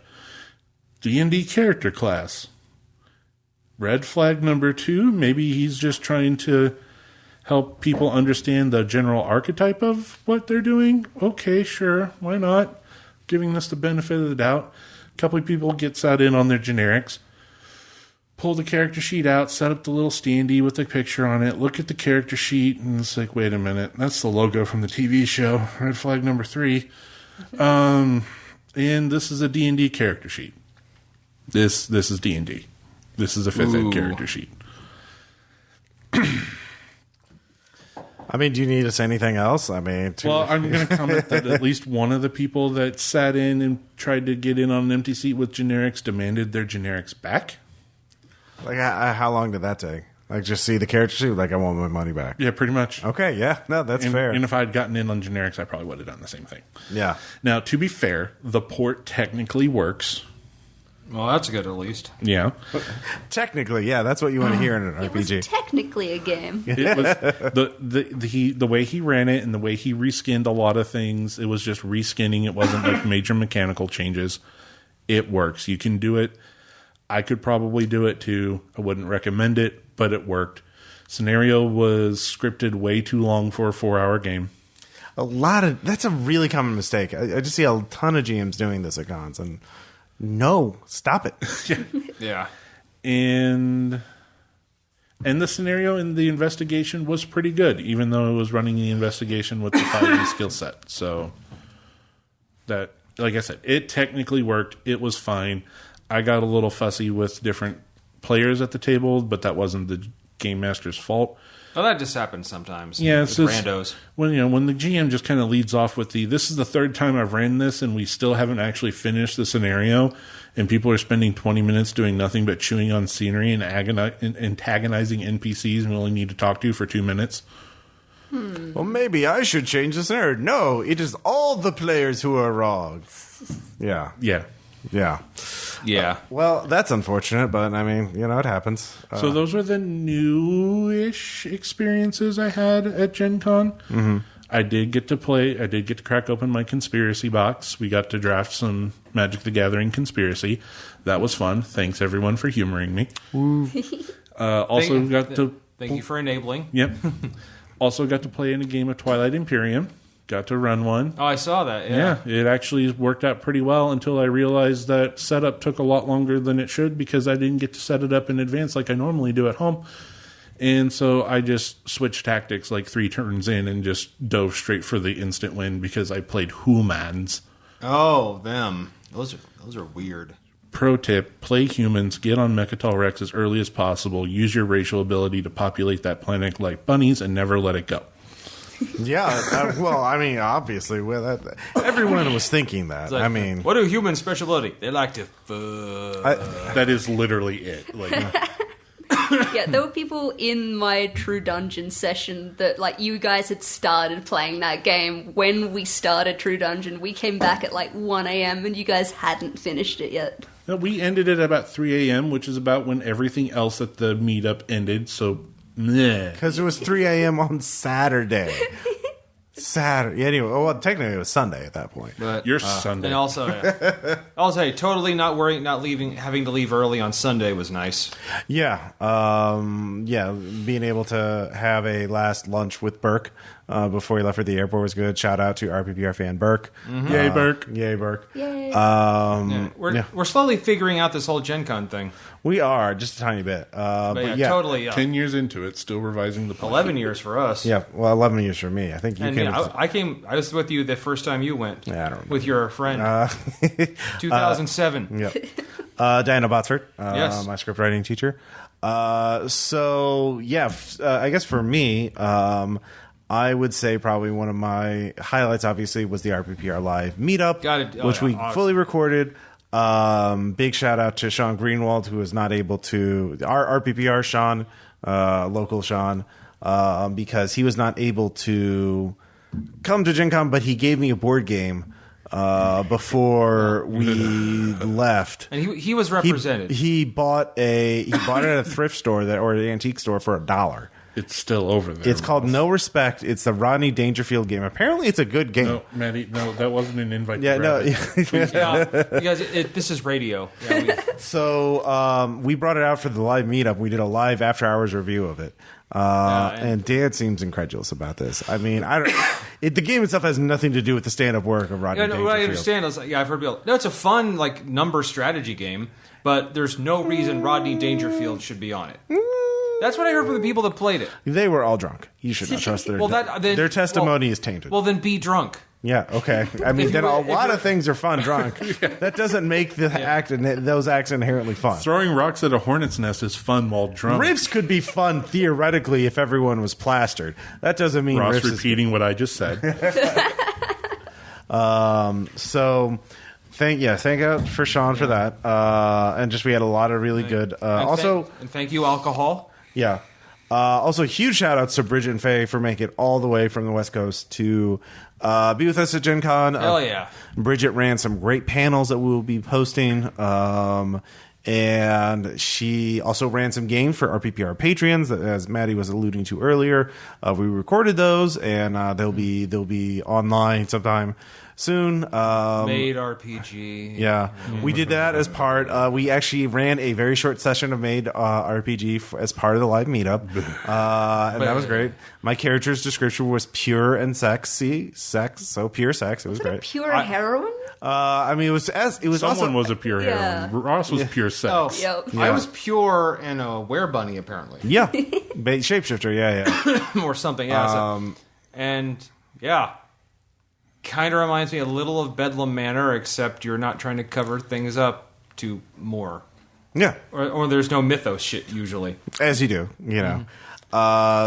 C: D&D character class. Red flag number 2, maybe he's just trying to help people understand the general archetype of what they're doing. Okay, sure, why not? Giving this the benefit of the doubt. A couple of people get sat in on their generics. Pull the character sheet out, set up the little standee with the picture on it, look at the character sheet, and it's like, wait a minute, that's the logo from the TV show. Red flag number 3. And this is a D&D character sheet. This is D&D. This is a 5th ed character sheet.
A: I mean, do you need to say anything else? I mean,
C: Well, I'm going to comment that at least one of the people that sat in and tried to get in on an empty seat with generics demanded their generics back.
A: like how long did that take? Like, just see the character sheet, like, I want my money back.
C: Yeah, pretty much.
A: Okay, yeah. No, that's fair.
C: And if I'd gotten in on generics, I probably would have done the same thing.
A: Yeah.
C: Now, to be fair, the port technically works.
B: Well, that's good at least.
C: Yeah.
A: Technically, yeah, that's what you want to hear in an
D: It was
A: RPG.
D: technically a game.
C: It was the way he ran it and the way he reskinned a lot of things. It was just reskinning. It wasn't like major mechanical changes. It works. You can do it. I could probably do it too. I wouldn't recommend it, but it worked. Scenario was scripted way too long for a 4-hour game.
A: That's a really common mistake. I just see a ton of GMs doing this at cons, and no, stop it.
B: Yeah.
C: And the scenario in the investigation was pretty good, even though it was running the investigation with the 5e skill set. So that, like I said, it technically worked. It was fine. I got a little fussy with different players at the table, but that wasn't the game master's fault.
B: Well, that just happens sometimes.
C: Yeah,
B: with randos.
C: When the GM just kind of leads off with this is the third time I've ran this and we still haven't actually finished the scenario, and people are spending 20 minutes doing nothing but chewing on scenery and antagonizing NPCs we only need to talk to for 2 minutes.
A: Well, maybe I should change the scenario. No, it is all the players who are wrong. Yeah.
C: Yeah.
A: Yeah.
B: Yeah.
A: Well, that's unfortunate, but I mean, it happens.
C: So those were the newish experiences I had at Gen Con. Mm-hmm. I did get to crack open my conspiracy box. We got to draft some Magic the Gathering conspiracy. That was fun. Thanks everyone for humoring me.
B: Thank you for enabling.
C: Yep. Also got to play in a game of Twilight Imperium. Got to run one.
B: Oh, I saw that.
C: Yeah, it actually worked out pretty well until I realized that setup took a lot longer than it should because I didn't get to set it up in advance like I normally do at home. And so I just switched tactics like 3 turns in and just dove straight for the instant win because I played humans.
B: Oh, them. Those are weird.
C: Pro tip, play humans, get on Mechatol Rex as early as possible, use your racial ability to populate that planet like bunnies, and never let it go.
A: Yeah, well, I mean, obviously, everyone was thinking that.
B: Like,
A: I mean,
B: what do humans' specialty? They like to fuck.
C: That is literally it. Like,
D: Yeah, there were people in my True Dungeon session that, like, you guys had started playing that game when we started True Dungeon. We came back at, like, 1 a.m. and you guys hadn't finished it yet.
C: we ended it at about 3 a.m., which is about when everything else at the meetup ended, so...
A: because it was 3 a.m. on Saturday. Anyway, well, technically it was Sunday at that point.
B: But,
C: You're Sunday.
B: And also, hey, totally not worrying, not leaving, having to leave early on Sunday was nice.
A: Yeah, being able to have a last lunch with Burke before he left for the airport was good. Shout out to RPPR fan Burke.
B: Mm-hmm.
C: Yay, Burke.
A: Yay, Burke.
D: Yay.
B: We're slowly figuring out this whole Gen Con thing.
A: We are, just a tiny bit.
B: But yeah, totally.
C: 10 years into it, still revising the plan.
B: 11 years for us.
A: Yeah, well, 11 years for me. I think you
B: And
A: came...
B: I was with you the first time you went.
A: Yeah, I don't remember.
B: With your friend. 2007.
A: Yep. Diana Botsford,
B: Yes.
A: my script writing teacher. I guess for me, I would say probably one of my highlights, obviously, was the RPPR Live meetup, which we fully recorded. Big shout out to Sean Greenwald, who was not able to... Our RPPR Sean, local Sean, because he was not able to come to Gen Con, but he gave me a board game before we left,
B: And he was represented.
A: He bought it at a thrift store or an antique store for $1.
C: It's still over there.
A: It's called No Respect. It's the Rodney Dangerfield game. Apparently, it's a good game.
C: No, Maddie, that wasn't an invite.
A: Yeah,
C: to
A: no.
B: Yeah, because this is radio. Yeah,
A: So we brought it out for the live meetup. We did a live after-hours review of it. And Dan seems incredulous about this. I mean, the game itself has nothing to do with the stand-up work of Rodney Dangerfield.
B: What I understand is, I've heard people. No, it's a fun number strategy game, but there's no reason Rodney Dangerfield should be on it. That's what I heard from the people that played it.
A: They were all drunk. You should not trust their testimony is tainted.
B: Well, then be drunk.
A: Yeah, okay. I mean, then a lot of things are fun drunk. That doesn't make the those acts inherently fun.
C: Throwing rocks at a hornet's nest is fun while drunk.
A: Riffs could be fun theoretically if everyone was plastered. That doesn't mean
C: Ross
A: riffs
C: repeating what I just said.
A: So thank out for Sean for that. And just we had a lot of really good.
B: And thank you, alcohol.
A: Yeah. Also, huge shout outs to Bridget and Faye for making it all the way from the West Coast to be with us at Gen Con.
B: Hell yeah.
A: Bridget ran some great panels that we will be posting. And she also ran some games for RPPR Patreons, as Maddie was alluding to earlier. We recorded those, and they'll be online sometime soon.
B: Made RPG.
A: Yeah, we did that as part. We actually ran a very short session of Made RPG as part of the live meetup, and that was great. My character's description was pure and sexy, so pure sex. It was great.
D: Pure heroin?
A: I mean, it was
C: Someone
A: also,
C: was a pure heroine. Ross was pure sex.
B: Oh,
D: Yep.
B: I was pure and a were-bunny, apparently.
A: yeah, shapeshifter. Yeah.
B: Or something, yeah. And, yeah, kind of reminds me a little of Bedlam Manor, except you're not trying to cover things up to more.
A: Yeah.
B: Or there's no mythos shit, usually.
A: As you do, you know.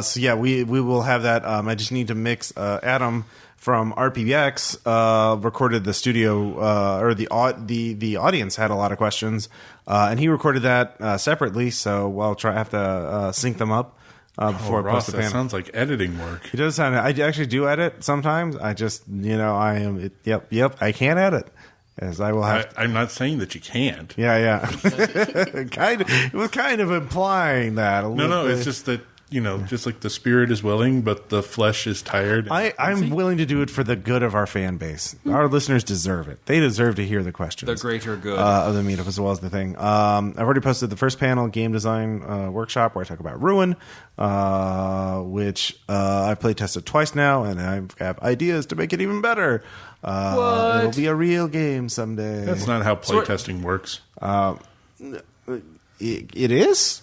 A: So yeah, we will have that. I just need to mix. Adam from RPX recorded the studio, or the audience had a lot of questions, and he recorded that separately. So I'll have to sync them up before I
C: Ross,
A: post the
C: that
A: panel.
C: sounds like editing work.
A: It does sound. I actually do edit sometimes. I just, I am. Yep. I can't edit, as I will have.
C: I'm not saying that you can't.
A: Yeah. It was kind of implying that.
C: No, it's just that, just like the spirit is willing, but the flesh is tired.
A: I'm willing to do it for the good of our fan base. Our listeners deserve it. They deserve to hear the questions.
B: The greater good.
A: Of the meetup, as well as the thing. I've already posted the first panel, game design workshop, where I talk about Ruin, which I've play tested twice now, and I have ideas to make it even better. It'll be a real game someday.
C: That's not how playtesting works.
A: It is?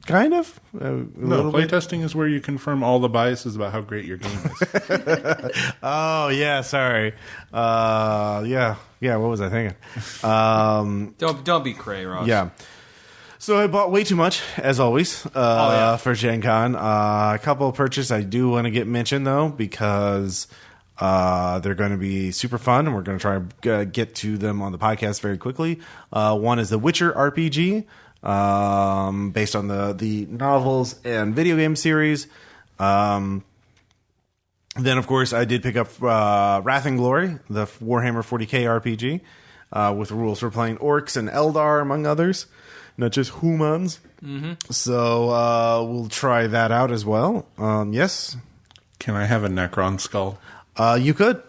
A: Kind of.
C: No, playtesting is where you confirm all the biases about how great your game is.
A: Oh, yeah, sorry. Yeah, what was I thinking?
B: Don't be cray, Ross.
A: Yeah. So I bought way too much, as always, for Gen Con. A couple of purchases I do want to get mentioned, though, because they're going to be super fun, and we're going to try to get to them on the podcast very quickly. One is the Witcher RPG, based on the novels and video game series. Then, of course, I did pick up Wrath and Glory, the Warhammer 40k RPG, with rules for playing orcs and Eldar, among others, not just humans. Mm-hmm. So we'll try that out as well. Yes?
C: Can I have a Necron skull?
A: You could.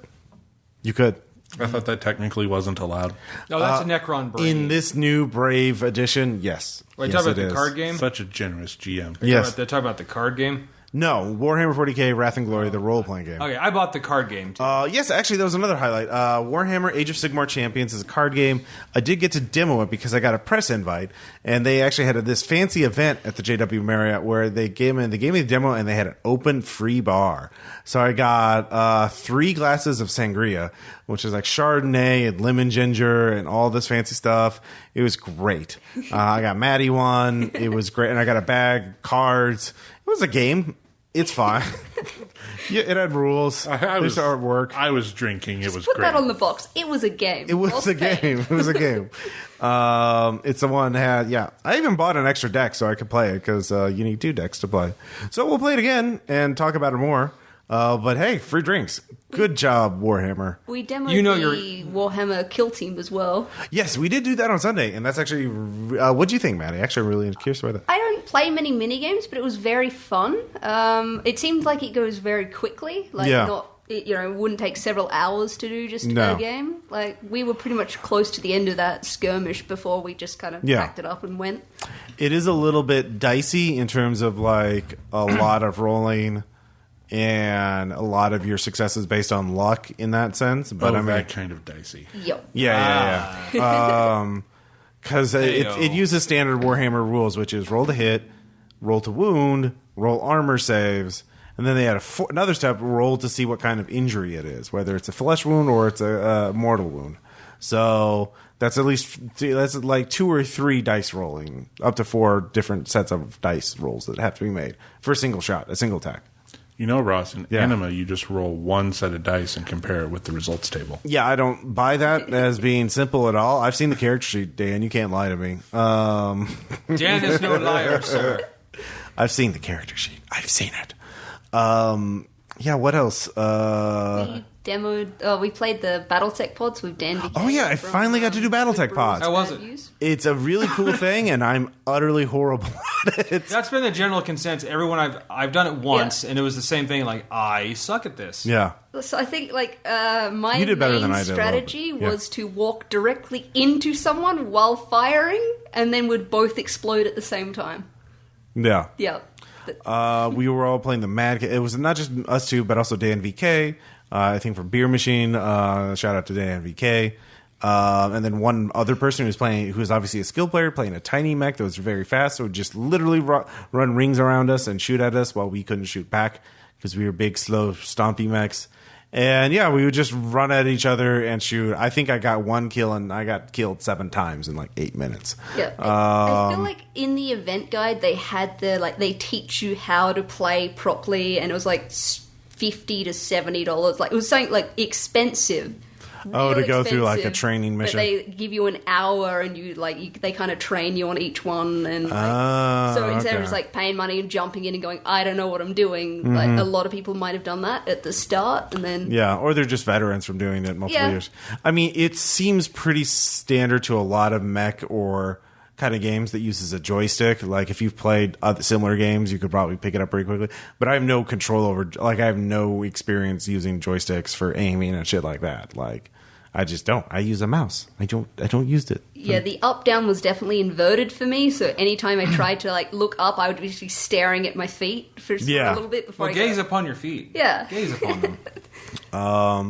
C: I thought that technically wasn't allowed.
B: No, that's a Necron brain.
A: In this new Brave edition, yes.
B: Wait,
A: yes,
B: talk about
A: it
B: the
A: is.
B: card game?
C: Such a generous GM.
A: Yes.
B: They're talking about the card game?
A: No, Warhammer 40k, Wrath and Glory, the role-playing game.
B: Okay, I bought the card game, too.
A: Yes, actually, that was another highlight. Warhammer Age of Sigmar Champions is a card game. I did get to demo it because I got a press invite, and they actually had this fancy event at the JW Marriott where they gave me the demo, and they had an open free bar. So I got 3 glasses of sangria, which is like Chardonnay and lemon ginger and all this fancy stuff. It was great. I got Maddie one. It was great, and I got a bag, cards. It was a game. It's fine. Yeah, it had rules. There's artwork.
C: I was drinking. It was
D: Put
C: great.
D: that on the box. It was a game.
A: It was a game. It was a game. It's the one that had, yeah. I even bought an extra deck so I could play it because you need 2 decks to play. So we'll play it again and talk about it more. But hey, free drinks. Good job, Warhammer.
D: We demoed the Warhammer Kill Team as well.
A: Yes, we did do that on Sunday, and that's actually... what do you think, Maddie? Actually, I'm really curious about that.
D: I don't play many minigames, but it was very fun. It seemed like it goes very quickly. Like, it wouldn't take several hours to do just a game. Like, we were pretty much close to the end of that skirmish before we just kind of packed it up and went.
A: It is a little bit dicey in terms of, like, a lot of rolling... and a lot of your success is based on luck in that sense. But I mean,
C: that kind of dicey.
D: Yep.
A: Yeah. Because it uses standard Warhammer rules, which is roll to hit, roll to wound, roll armor saves, and then they add another step, roll to see what kind of injury it is, whether it's a flesh wound or it's a mortal wound. So that's like 2 or 3 dice rolling, up to 4 different sets of dice rolls that have to be made for a single shot, a single attack.
C: You know, Ross, in Anima, you just roll 1 set of dice and compare it with the results table.
A: Yeah, I don't buy that as being simple at all. I've seen the character sheet, Dan. You can't lie to me.
B: Dan is no liar, sir.
A: I've seen the character sheet. I've seen it. Yeah, what else?
D: We played the BattleTech pods with Dan.
A: Oh yeah, I finally got to do BattleTech pods.
B: How was it?
A: It's a really cool thing, and I'm utterly horrible at it.
B: That's been the general consensus. Everyone I've done it once, and it was the same thing. Like, I suck at this.
A: Yeah.
D: So I think my
A: You did better than
D: main
A: I did a little
D: strategy
A: bit. Yeah.
D: was to walk directly into someone while firing, and then would both explode at the same time.
A: Yeah.
D: Yeah.
A: We were all playing the Mad. It was not just us two, but also Dan VK. I think from Beer Machine. Shout out to Dan VK. And then one other person who was obviously a skill player, playing a tiny mech that was very fast, so would just literally run rings around us and shoot at us while we couldn't shoot back because we were big, slow, stompy mechs. And yeah, we would just run at each other and shoot. I think I got one kill, and I got killed 7 times in like 8 minutes.
D: Yeah, I feel like in the event guide they had they teach you how to play properly, and it was like $50 to $70. Like, it was something like expensive.
A: To go through like a training mission.
D: But they give you an hour, and they kind of train you on each one, and so instead of just like paying money and jumping in and going, I don't know what I'm doing. Like, a lot of people might have done that at the start, and then
A: or they're just veterans from doing it multiple
D: Yeah.
A: years. I mean, it seems pretty standard to a lot of mech or kind of games that uses a joystick. Like, if you've played other similar games, you could probably pick it up pretty quickly. But I have no control over, like, I have no experience using joysticks for aiming and shit like that. Like, I just don't. I use a mouse. I don't use it.
D: Yeah, the up down was definitely inverted for me. So anytime I tried to like look up, I would be staring at my feet for just a little bit before
B: Well,
D: I
B: gaze upon your feet.
D: Yeah.
B: Gaze upon them.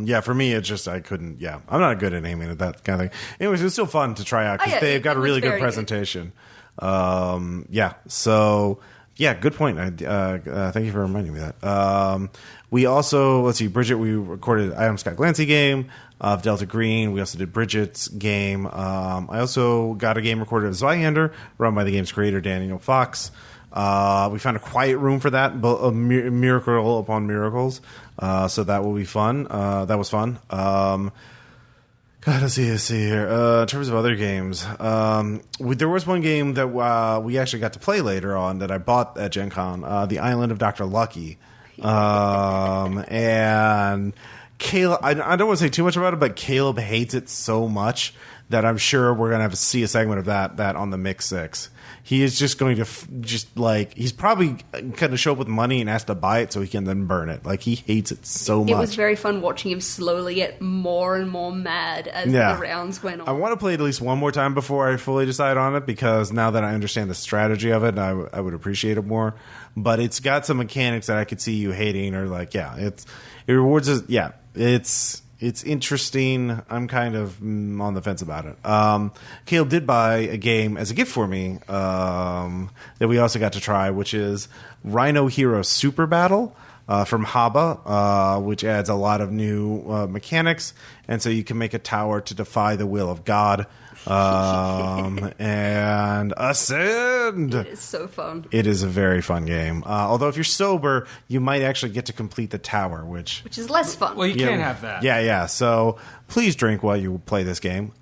A: Yeah, for me, it's just I couldn't. Yeah, I'm not good at aiming at that kind of thing. Anyways, it was still fun to try out because they've got a really good presentation. Yeah, so yeah, good point. Thank you for reminding me of that. We also, let's see, Bridget. We recorded Adam Scott Glancy game of Delta Green. We also did Bridget's game. I also got a game recorded of Zweihander, run by the game's creator Daniel Fox. We found a quiet room for that, a miracle upon miracles. So that will be fun. That was fun. God, let's see here. In terms of other games, there was one game that we actually got to play later on that I bought at Gen Con, The Island of Dr. Lucky. And Caleb, I don't want to say too much about it, but Caleb hates it so much that I'm sure we're going to have to see a segment of that on the Mix 6. He is just going to he's probably going to show up with money and ask to buy it so he can then burn it. Like, he hates it so much.
D: It was very fun watching him slowly get more and more mad as the rounds went on.
A: I want to play it at least one more time before I fully decide on it, because now that I understand the strategy of it, I would appreciate it more. But it's got some mechanics that I could see you hating, or like, it rewards us. Yeah, it's interesting. I'm kind of on the fence about it. Caleb did buy a game as a gift for me that we also got to try, which is Rhino Hero Super Battle from Haba, which adds a lot of new mechanics. And so you can make a tower to defy the will of God and ascend.
D: It is so fun.
A: It is a very fun game. Although if you're sober, you might actually get to complete the tower, which
D: is less fun.
B: Well, you can't have that.
A: Yeah. So please drink while you play this game.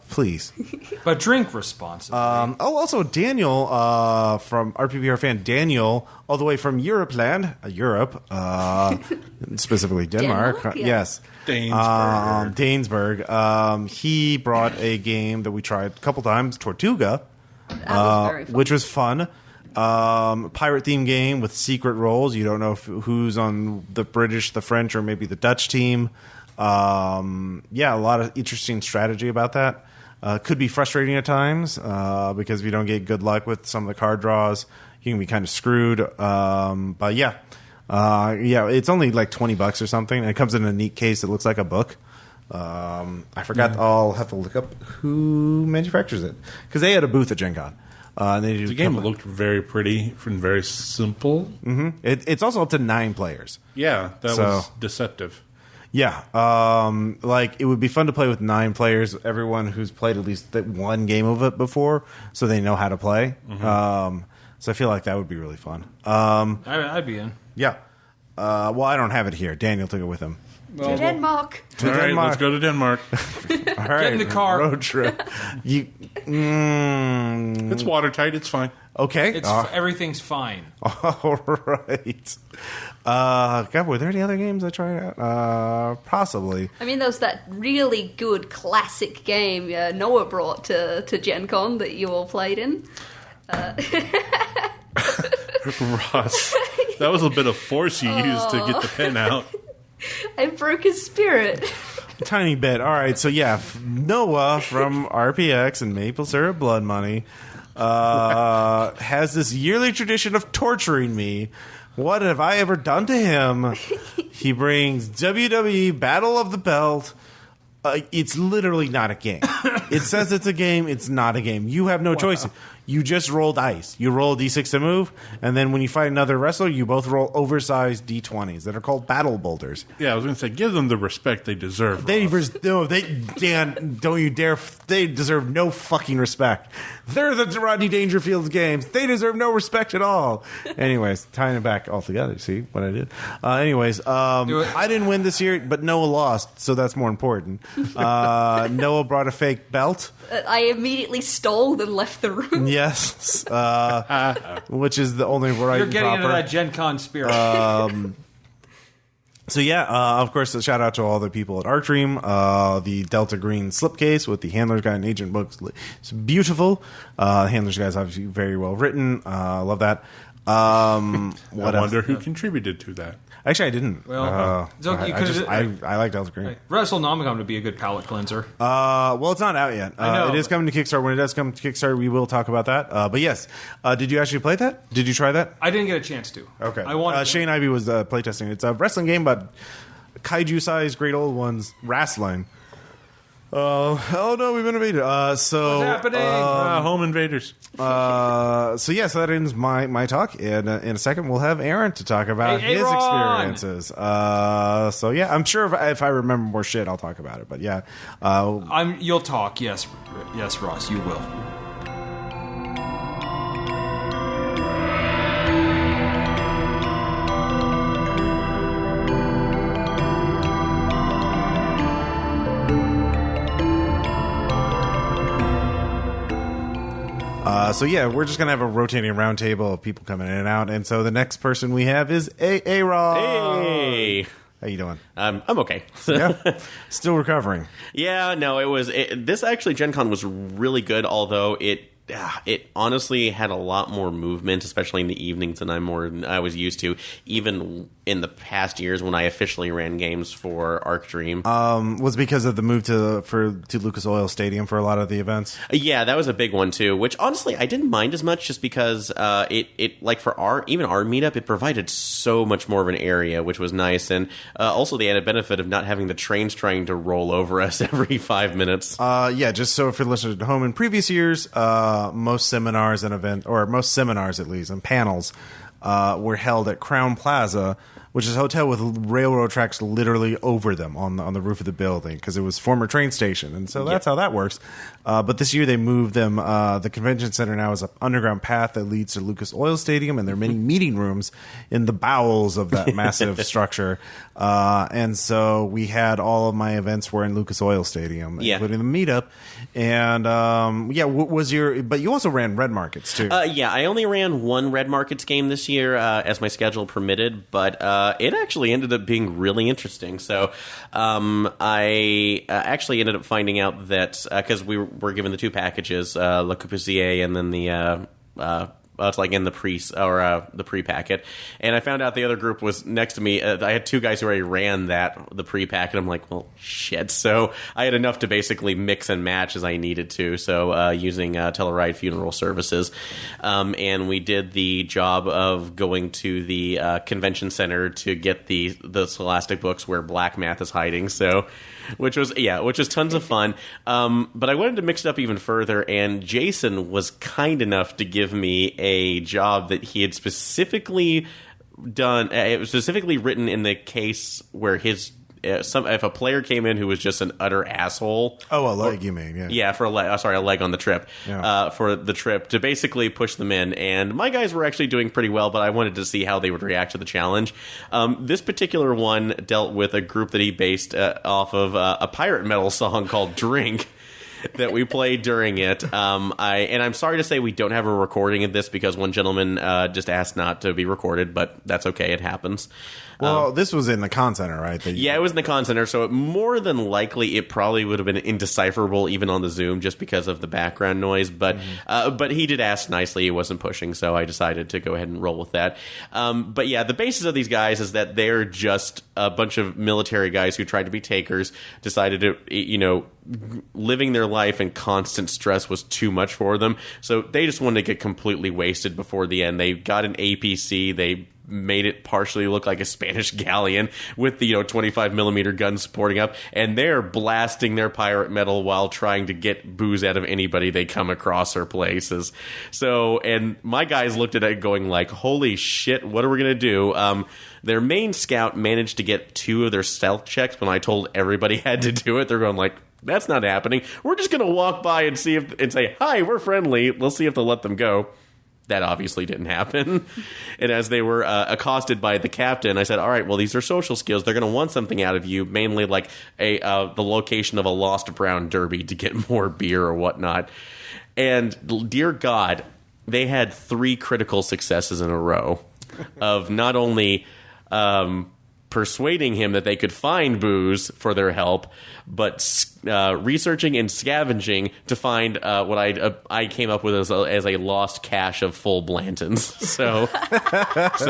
A: Please.
B: But drink responsibly.
A: Also Daniel from RPPR fan Daniel, all the way from Europe, specifically Denmark.
D: Denmark? Yeah.
A: Yes. Danesburg. He brought a game that we tried a couple times, Tortuga,
D: That was very fun.
A: which was fun. Pirate theme game with secret roles. You don't know who's on the British, the French, or maybe the Dutch team. A lot of interesting strategy about that. Could be frustrating at times because if you don't get good luck with some of the card draws, you can be kind of screwed. It's only like $20 or something. And it comes in a neat case that looks like a book. I forgot. Yeah. I'll have to look up who manufactures it, because they had a booth at Gen Con.
C: The game looked very pretty and very simple.
A: Mm-hmm. It's also up to 9 players.
C: Yeah, that was deceptive.
A: Yeah, it would be fun to play with 9 players, everyone who's played at least one game of it before, so they know how to play. Mm-hmm. So I feel like that would be really fun.
B: I'd be in.
A: Yeah. I don't have it here. Daniel took it with him.
D: To Denmark.
C: All right, let's go to Denmark.
A: All right,
B: get in the car.
A: Road trip.
C: It's watertight. It's fine.
A: Okay.
B: Everything's fine.
A: All right. God, were there any other games I tried out? Possibly.
D: I mean, there was that really good classic game Noah brought to Gen Con that you all played in.
C: Ross, that was a bit of force you used to get the pen out.
D: I broke his spirit.
A: A tiny bit. All right. So, yeah, Noah from RPX and Maple Syrup Blood Money has this yearly tradition of torturing me. What have I ever done to him? He brings WWE Battle of the Belt. It's literally not a game. It says it's a game. It's not a game. You have no choice. You just roll dice. You roll a d6 to move, and then when you fight another wrestler, you both roll oversized d20s that are called battle boulders.
C: Yeah, I was going to say, give them the respect they deserve.
A: Dan, don't you dare. They deserve no fucking respect. They're the Rodney Dangerfield's games. They deserve no respect at all. Anyways, tying it back all together. See what I did? I didn't win this year, but Noah lost, so that's more important. Noah brought a fake belt.
D: I immediately stole and left the room.
A: Yes, which is the only right.
B: You're getting
A: proper.
B: into that Gen Con spirit.
A: So yeah, of course, a shout out to all the people at Art Dream. The Delta Green slipcase with the Handler's Guide and Agent books. It's beautiful. The Handler's Guide is obviously very well written. Love that.
C: I wonder who contributed to that.
A: Actually, I didn't.
B: Well,
A: I like Delta Green.
B: WrestleNomicon would be a good palate cleanser.
A: Well, it's not out yet.
B: I know.
A: It is coming to Kickstarter. When it does come to Kickstarter, we will talk about that. But yes, did you actually play that? Did you try that?
B: I didn't get a chance to.
A: Okay.
B: I wanted.
A: Shane Ivey was playtesting. It's a wrestling game, but kaiju-sized great old ones wrestling. Oh no, we've been invaded. So
B: what's happening?
C: Home invaders.
A: So that ends my talk. And in a second, we'll have Aaron to talk about his experiences. So yeah, I'm sure if I remember more shit, I'll talk about it. But yeah,
B: You'll talk. Yes, Ross, you will.
A: So yeah, we're just gonna have a rotating round table of people coming in and out, and so the next person we have is A-Rod.
E: Hey,
A: how you doing?
E: I'm okay.
A: Yeah, still recovering.
E: Yeah, no, this actually Gen Con was really good, although it honestly had a lot more movement, especially in the evenings than I was used to, even in the past years when I officially ran games for Arc Dream.
A: Was because of the move to Lucas Oil Stadium for a lot of the events?
E: Yeah, that was a big one too, which honestly I didn't mind as much just because it like for our meetup, it provided so much more of an area, which was nice, and also the added benefit of not having the trains trying to roll over us every 5 minutes.
A: Yeah, just so for listeners at home, in previous years, most seminars at least, and panels were held at Crown Plaza, which is a hotel with railroad tracks literally over them on the roof of the building, because it was former train station, and so that's how that works. But this year they moved them. The convention center now is an underground path that leads to Lucas Oil Stadium, and there are many meeting rooms in the bowels of that massive structure. And so we had all of my events were in Lucas Oil Stadium, including the meetup. And but you also ran Red Markets too.
E: Yeah, I only ran one Red Markets game this year as my schedule permitted, but it actually ended up being really interesting. So I actually ended up finding out that because we were given the two packages, Le Coupusier and then the it's like in the the pre-packet, and I found out the other group was next to me. I had two guys who already ran the pre-packet. I'm like, well, shit. So I had enough to basically mix and match as I needed to. So using Telluride Funeral Services, and we did the job of going to the convention center to get the Scholastic books where Black Math is hiding. So. Which was tons of fun. But I wanted to mix it up even further, and Jason was kind enough to give me a job that he had specifically done. It was specifically written in the case where if a player came in who was just an utter asshole.
A: Oh, a leg, you mean? Yeah.
E: Yeah, for a leg. A leg on the trip.
A: Yeah.
E: For the trip to basically push them in, and my guys were actually doing pretty well, but I wanted to see how they would react to the challenge. This particular one dealt with a group that he based off of a pirate metal song called "Drink." that we played during it. I'm sorry to say we don't have a recording of this because one gentleman just asked not to be recorded, but that's okay. It happens.
A: Well, this was in the con center, right?
E: Yeah, it was in the con center, so more than likely it probably would have been indecipherable even on the Zoom just because of the background noise. But but he did ask nicely. He wasn't pushing, so I decided to go ahead and roll with that. But yeah, the basis of these guys is that they're just a bunch of military guys who tried to be takers, decided to, living their life in constant stress was too much for them. So they just wanted to get completely wasted before the end. They got an APC. They made it partially look like a Spanish galleon with the 25 millimeter guns supporting up, and they're blasting their pirate metal while trying to get booze out of anybody they come across or places. So, and my guys looked at it going like, holy shit, what are we gonna do? Their main scout managed to get 2 of their stealth checks when I told everybody had to do it. They're going like, that's not happening. We're just gonna walk by and see and say, hi, we're friendly. We'll see if they'll let them go. That obviously didn't happen. And as they were accosted by the captain, I said, all right, well, these are social skills. They're going to want something out of you, mainly like the location of a lost brown derby to get more beer or whatnot. And dear God, they had 3 critical successes in a row of not only persuading him that they could find booze for their help, but researching and scavenging to find what I came up with as a lost cache of full Blantons. So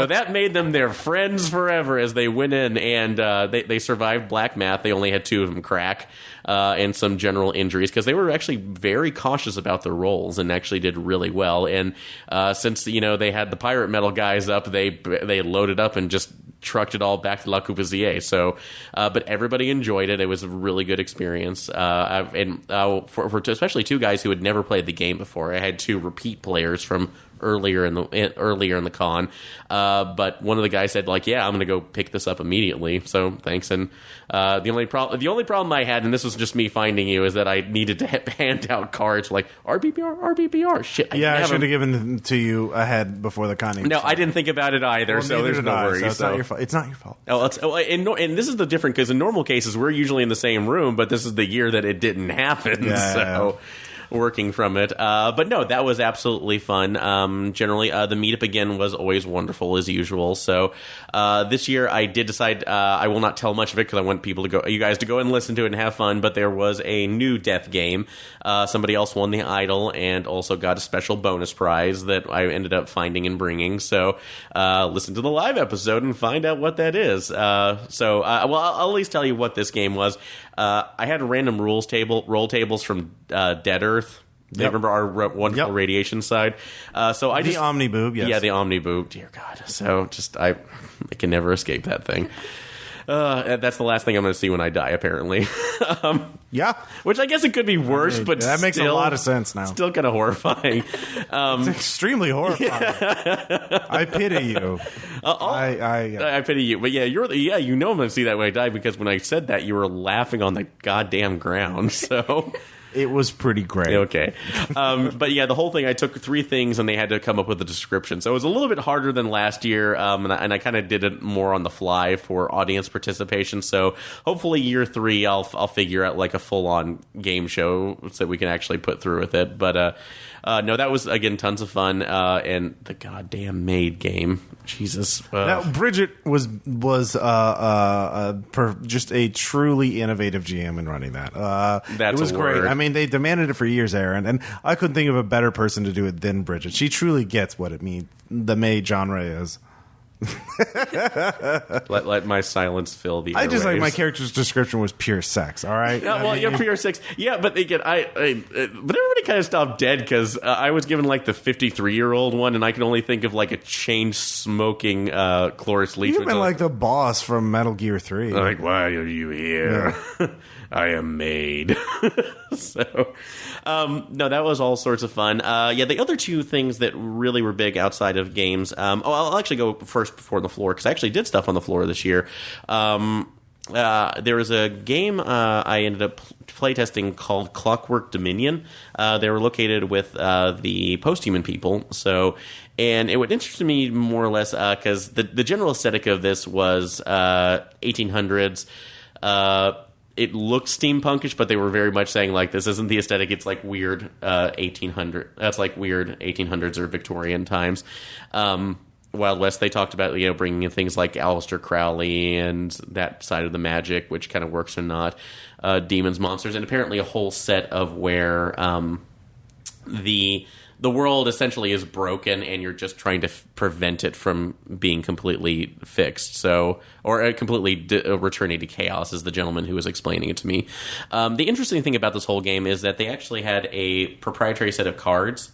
E: that made them their friends forever as they went in, and they survived black math. They only had 2 of them crack and some general injuries because they were actually very cautious about their rolls and actually did really well. And since they had the pirate metal guys up, they loaded up and just trucked it all back to La Coupasier. So, but everybody enjoyed it. It was a really good experience. For especially 2 guys who had never played the game before, I had 2 repeat players from earlier in the con. But one of the guys said, like, yeah, I'm going to go pick this up immediately. So thanks. And the only problem I had, and this was just me finding you, is that I needed to hand out cards like RPPR. Shit.
A: I should have given them to you ahead before the con.
E: No, I didn't think about it either.
A: Well,
E: so there's no worries.
A: So it's not your fault. It's not your fault.
E: And this is the different because in normal cases we're usually in the same room, but this is the year that it didn't happen.
A: Yeah.
E: So. Working from it. But no, that was absolutely fun. Generally, the meetup again was always wonderful as usual. So this year I did decide I will not tell much of it because I want you guys to go and listen to it and have fun. But there was a new death game. Somebody else won the idol and also got a special bonus prize that I ended up finding and bringing. So listen to the live episode and find out what that is. I'll at least tell you what this game was. I had random roll tables from Dead Earth. They remember our wonderful radiation side. So I
A: the Omniboob, yes.
E: Yeah, the Omniboob. Dear God. So I can never escape that thing. That's the last thing I'm going to see when I die, apparently.
A: Yeah.
E: Which I guess it could be worse, but
A: that makes a lot of sense now.
E: Still kind of horrifying.
A: It's extremely horrifying. I pity you.
E: I pity you. But yeah, I'm going to see that when I die because when I said that, you were laughing on the goddamn ground. So...
A: It was pretty great.
E: Okay. But yeah, the whole thing, I took 3 things and they had to come up with a description. So it was a little bit harder than last year, and I kind of did it more on the fly for audience participation. So hopefully year 3, I'll figure out like a full-on game show so that we can actually put through with it. But no, that was, again, tons of fun. And the goddamn maid game. Jesus.
A: Now, Bridget was just a truly innovative GM in running that.
E: That's
A: it was
E: a
A: great.
E: word.
A: I mean, they demanded it for years, Aaron, and I couldn't think of a better person to do it than Bridget. She truly gets what it means. The maid genre is.
E: let my silence fill the airwaves.
A: I just like my character's description was pure sex. All right.
E: Yeah, pure sex. Yeah, but again, but everybody kind of stopped dead because I was given like the 53-year-old one, and I can only think of like a chain smoking Cloris Leachman.
A: You've been like the boss from Metal Gear 3.
E: Like, why are you here? Yeah. I am made. So, no, that was all sorts of fun. The other 2 things that really were big outside of games. I'll actually go first before the floor because I actually did stuff on the floor this year. There was a game I ended up playtesting called Clockwork Dominion. They were located with the post-human people. So, and it would interest me more or less because the general aesthetic of this was 1800s. it looked steampunkish, but they were very much saying like this isn't the aesthetic. It's like weird 1800. That's like weird 1800s or Victorian times. Wild West, they talked about bringing in things like Aleister Crowley and that side of the magic, which kind of works or not. Demons, monsters, and apparently a whole set of where the world essentially is broken and you're just trying to prevent it from being completely fixed. Or completely returning to chaos, is the gentleman who was explaining it to me. The interesting thing about this whole game is that they actually had a proprietary set of cards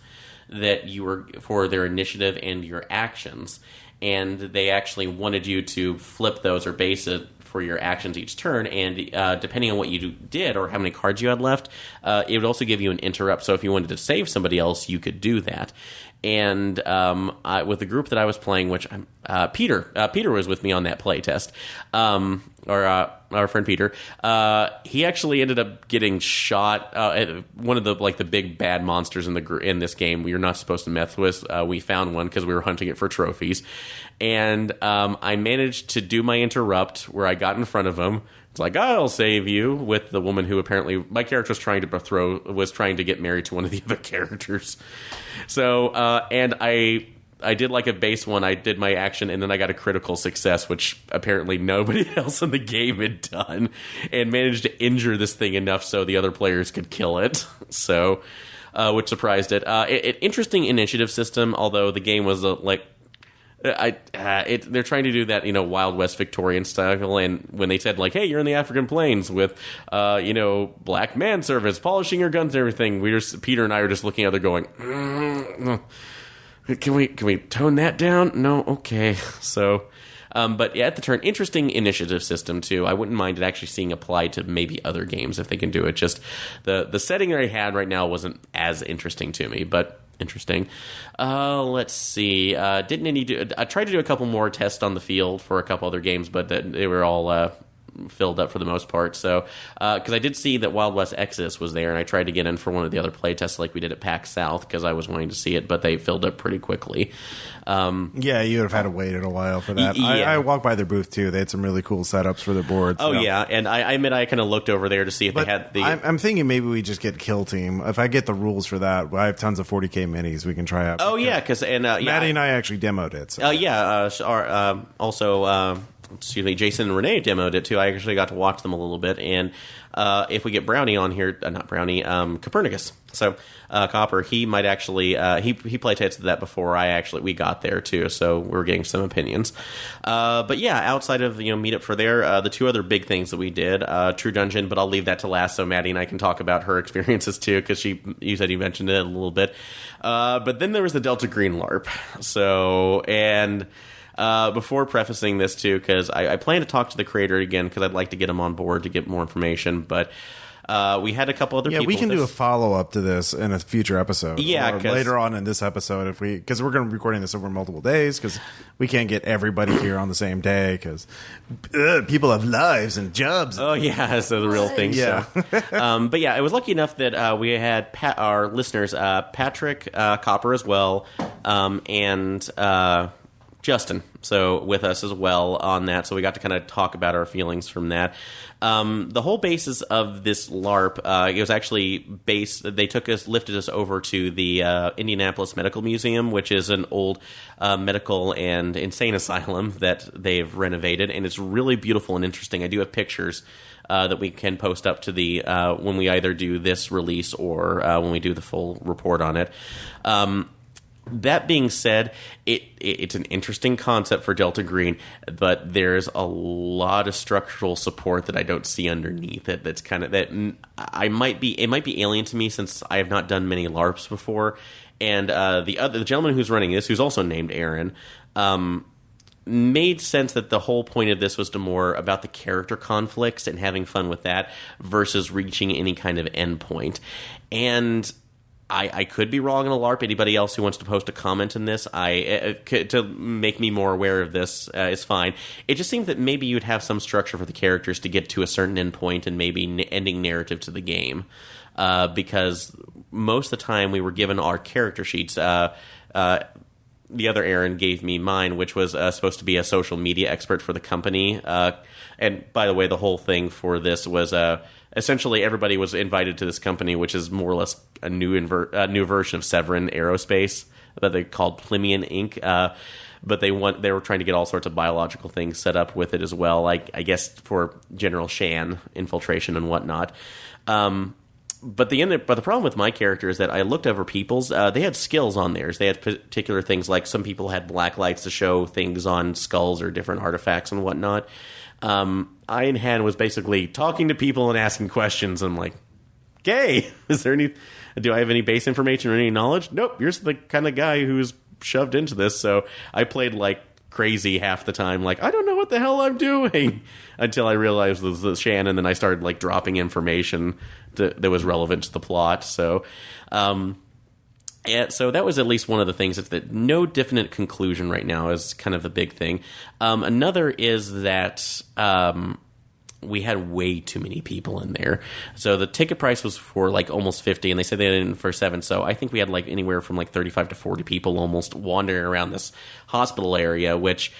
E: that you were for their initiative and your actions, and they actually wanted you to flip those or base it for your actions each turn, and depending on what you did or how many cards you had left, it would also give you an interrupt. So if you wanted to save somebody else, you could do that. And with the group that I was playing, which Peter was with me on that play test, our friend Peter, he actually ended up getting shot. One of the big bad monsters in this game we were not supposed to mess with. We found one because we were hunting it for trophies, and I managed to do my interrupt where I got in front of him. It's like, I'll save you, with the woman who apparently my character was trying to get married to one of the other characters. So, and I did like a base one. I did my action, and then I got a critical success, which apparently nobody else in the game had done, and managed to injure this thing enough so the other players could kill it. So, which surprised it. Interesting initiative system, although the game was they're trying to do that, Wild West Victorian style, and when they said hey, you're in the African plains with black man servants polishing your guns and everything, Peter and I are just looking at it going, can we tone that down? No, okay. So, but at the turn, interesting initiative system too. I wouldn't mind it actually seeing applied to maybe other games if they can do it. Just the setting that I had right now wasn't as interesting to me, but interesting. Let's see. I tried to do a couple more tests on the field for a couple other games, but they were all filled up for the most part. So, because I did see that Wild West Exodus was there, and I tried to get in for one of the other play tests like we did at PAX South because I was wanting to see it, but they filled up pretty quickly.
A: Yeah, you would have had to wait a while for that.
E: Yeah.
A: I walked by their booth too. They had some really cool setups for their boards.
E: Oh, yeah, and I admit I kind of looked over there to see if they had the...
A: I'm thinking maybe we just get Kill Team. If I get the rules for that, I have tons of 40K minis we can try out.
E: Oh, yeah, because...
A: Maddie and I actually demoed it. So.
E: Also... excuse me, Jason and Renee demoed it too. I actually got to watch them a little bit, and if we get Brownie on here, not Brownie, Copernicus. So Copper, he might actually he play tested that before we got there too. So we're getting some opinions. But yeah, outside of meetup for there, the two other big things that we did, True Dungeon, but I'll leave that to last so Maddie and I can talk about her experiences too, because you said you mentioned it a little bit. But then there was the Delta Green LARP. So and. Before prefacing this too, because I plan to talk to the creator again because I'd like to get him on board to get more information, but we had a couple other people.
A: Yeah, we can do a follow-up to this in a future episode.
E: Yeah,
A: or later on in this episode, because we're going to be recording this over multiple days, because we can't get everybody here on the same day, because people have lives and jobs.
E: Oh, yeah, so the real thing.
A: Yeah.
E: So. But yeah, I was lucky enough that we had our listeners, Patrick Copper as well, and... Justin, so with us as well on that, so we got to kind of talk about our feelings from that. The whole basis of this LARP, it was actually based. They lifted us over to the Indianapolis Medical Museum, which is an old medical and insane asylum that they've renovated, and it's really beautiful and interesting. I do have pictures that we can post up to the when we either do this release or when we do the full report on it. That being said, it's an interesting concept for Delta Green, but there's a lot of structural support that I don't see underneath it. That's kind of that it might be alien to me since I have not done many LARPs before. And the gentleman who's running this, who's also named Aaron, made sense that the whole point of this was to more about the character conflicts and having fun with that versus reaching any kind of endpoint. And I could be wrong in a LARP. Anybody else who wants to post a comment in this, to make me more aware of this is fine. It just seems that maybe you'd have some structure for the characters to get to a certain endpoint and maybe ending narrative to the game. Because most of the time we were given our character sheets. the other Aaron gave me mine, which was supposed to be a social media expert for the company. And by the way, the whole thing for this was essentially everybody was invited to this company, which is more or less a new version of Severin Aerospace that they called Plimian Inc. But they were trying to get all sorts of biological things set up with it as well, like I guess for general Shan infiltration and whatnot. But the problem with my character is that I looked over people's. They had skills on theirs. They had particular things, like some people had black lights to show things on skulls or different artifacts and whatnot. Iron Hand was basically talking to people and asking questions. I'm like, okay, do I have any base information or any knowledge? Nope, you're the kind of guy who's shoved into this. So I played like crazy half the time, like I don't know what the hell I'm doing, until I realized it was the Shan, and then I started like dropping information that was relevant to the plot. So so that was at least one of the things. It's that no definite conclusion right now is kind of the big thing. Another is that we had way too many people in there. So the ticket price was for like almost 50, and they said they had it in for 7. So I think we had like anywhere from like 35 to 40 people almost wandering around this hospital area, which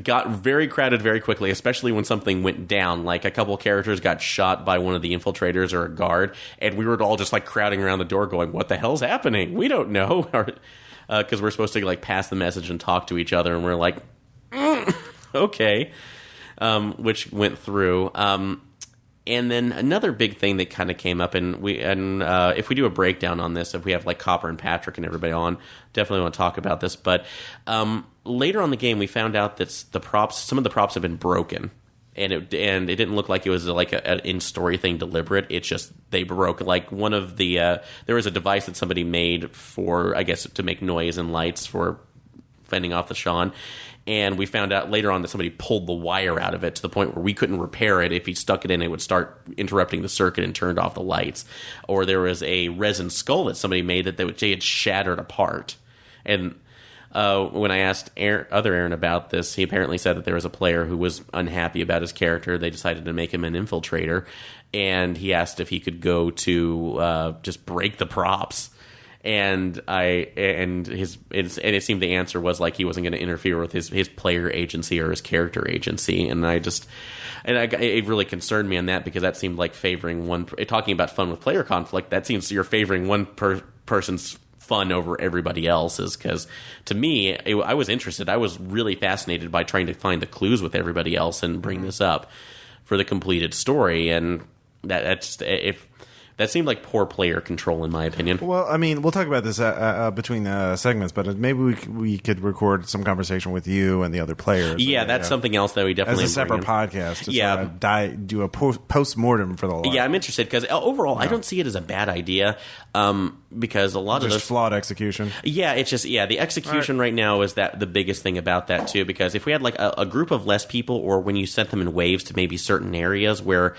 E: got very crowded very quickly, especially when something went down. Like a couple of characters got shot by one of the infiltrators or a guard, and we were all just like crowding around the door going, what the hell's happening? We don't know. Because we're supposed to like pass the message and talk to each other, and we're like, okay. Which went through. And then another big thing that kind of came up, and if we do a breakdown on this, if we have like Copper and Patrick and everybody on, definitely want to talk about this. But later on in the game, we found out that some of the props have been broken, and it didn't look like it was like an in-story thing deliberate. It's just they broke. Like one of the there was a device that somebody made for, I guess, to make noise and lights for fending off the Shan. And we found out later on that somebody pulled the wire out of it to the point where we couldn't repair it. If he stuck it in, it would start interrupting the circuit and turned off the lights. Or there was a resin skull that somebody made that they had shattered apart. And when I asked other Aaron about this, he apparently said that there was a player who was unhappy about his character. They decided to make him an infiltrator. And he asked if he could go to just break the props. And it seemed the answer was like he wasn't going to interfere with his player agency or his character agency, and it really concerned me on that, because that seemed like favoring talking about fun with player conflict. That seems you're favoring one person's fun over everybody else's. Because to me, I was interested. I was really fascinated by trying to find the clues with everybody else and bring this up for the completed story, and that seemed like poor player control, in my opinion.
A: Well, I mean, we'll talk about this between segments, but maybe we could record some conversation with you and the other players.
E: Yeah, that's something else that we definitely
A: as a separate podcast. To sort of do a post-mortem for the lot.
E: Yeah, I'm interested, because overall, I don't see it as a bad idea, because a lot of those
A: flawed execution.
E: Yeah, it's just the execution right now is the biggest thing about that too. Because if we had like a group of less people, or when you sent them in waves to maybe certain areas where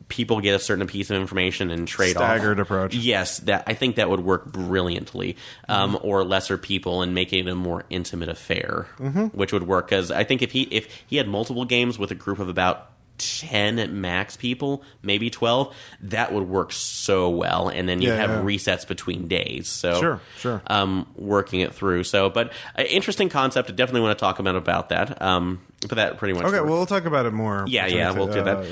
E: people get a certain piece of information and trade
A: staggered
E: off.
A: approach.
E: Yes, I think that would work brilliantly. Or lesser people and making it a more intimate affair, which would work. Because I think if he had multiple games with a group of about 10 at max people, maybe 12, that would work so well. And then you have resets between days. So
A: sure.
E: Working it through. So, but interesting concept. I definitely want to talk about that. But that pretty much
A: okay.
E: works.
A: Well, we'll talk about it more.
E: Yeah, we'll do that.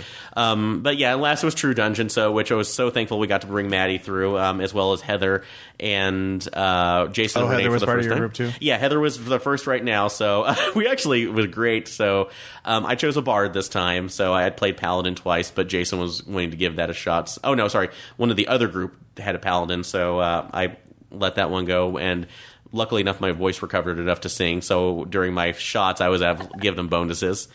E: But yeah, last was True Dungeon, which I was so thankful we got to bring Maddie through, as well as Heather and Jason.
A: Heather was part of your group too.
E: Yeah, Heather was the first right now. So we actually was great. So I chose a bard this time. So I had played Paladin twice, but Jason was willing to give that a shot. Oh no, sorry, one of the other group had a Paladin, so I let that one go. And luckily enough, my voice recovered enough to sing. So during my shots, I was able to give them bonuses.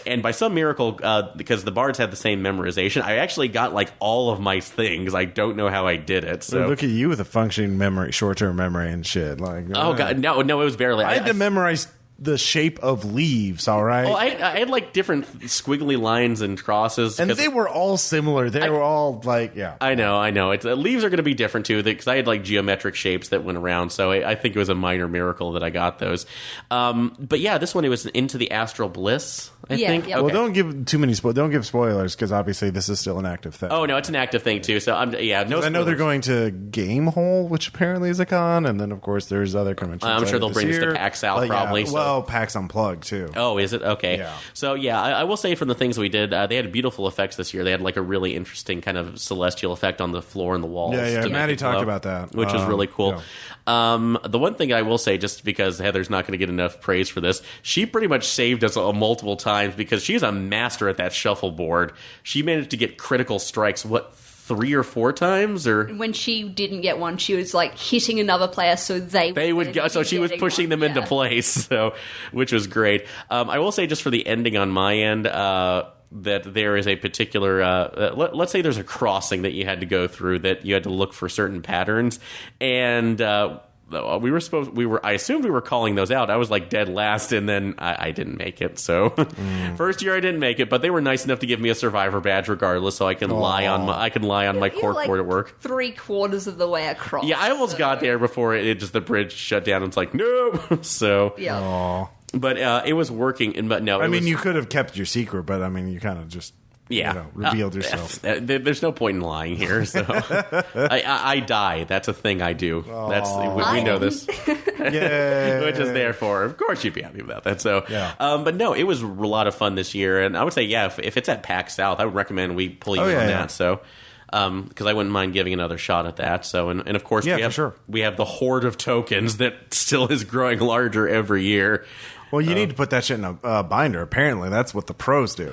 E: And by some miracle, because the bards had the same memorization, I actually got like all of my things. I don't know how I did it. So
A: look at you with a functioning memory, short-term memory and shit. Like,
E: oh god, no, it was barely.
A: I had to memorize the shape of leaves, all right?
E: Oh, I had like different squiggly lines and crosses.
A: And they were all similar. They were all like, yeah.
E: I know. It's, leaves are going to be different too, because I had like geometric shapes that went around. So I think it was a minor miracle that I got those. But yeah, this one, it was Into the Astral Bliss, I think.
D: Yeah.
E: Okay.
A: Well, don't give too many don't give spoilers, because obviously this is still an active thing.
E: Oh no, it's an active thing too. So no.
A: I know
E: spoilers.
A: they're going to Gamehole, which apparently is a con, and then of course there's other conventions.
E: I'm sure they'll bring this to PAX South probably.
A: Yeah.
E: So.
A: Well, PAX Unplugged too.
E: Oh, is it? Okay.
A: Yeah.
E: So, yeah, I will say from the things we did, they had beautiful effects this year. They had, like, a really interesting kind of celestial effect on the floor and the walls.
A: Yeah.
E: to make
A: Maddie
E: it
A: talked
E: glow,
A: about that.
E: which was really cool.
A: Yeah.
E: The one thing I will say, just because Heather's not going to get enough praise for this, she pretty much saved us multiple times because she's a master at that shuffleboard. She managed to get critical strikes, 3 or 4 times, or
D: When she didn't get one, she was like hitting another player so they
E: would go. So she was pushing them into place, so which was great. I will say, just for the ending on my end, that there is a particular. Let's say there's a crossing that you had to go through that you had to look for certain patterns, and I assumed we were calling those out. I was like dead last, and then I didn't make it. So first year I didn't make it, but they were nice enough to give me a survivor badge regardless, so I can lie on my
D: You're
E: cork board at work.
D: 3/4 of the way across.
E: Yeah, I almost got there before the bridge shut down. And it's like no, so
D: Yeah.
A: Aw.
E: but it was working. But no,
A: I mean, you could have kept your secret, but I mean, you kind of just revealed yourself.
E: There's no point in lying here. So I die. That's a thing I do. That's we know this.
A: Yeah,
E: Which is therefore, of course, you'd be happy about that. So,
A: Yeah.
E: But no, it was a lot of fun this year, and I would say, if it's at PAX South, I would recommend we pull you on that. So, because I wouldn't mind giving another shot at that. So, and of course, we have the horde of tokens that still is growing larger every year.
A: Well, you need to put that shit in a binder. Apparently, that's what the pros do.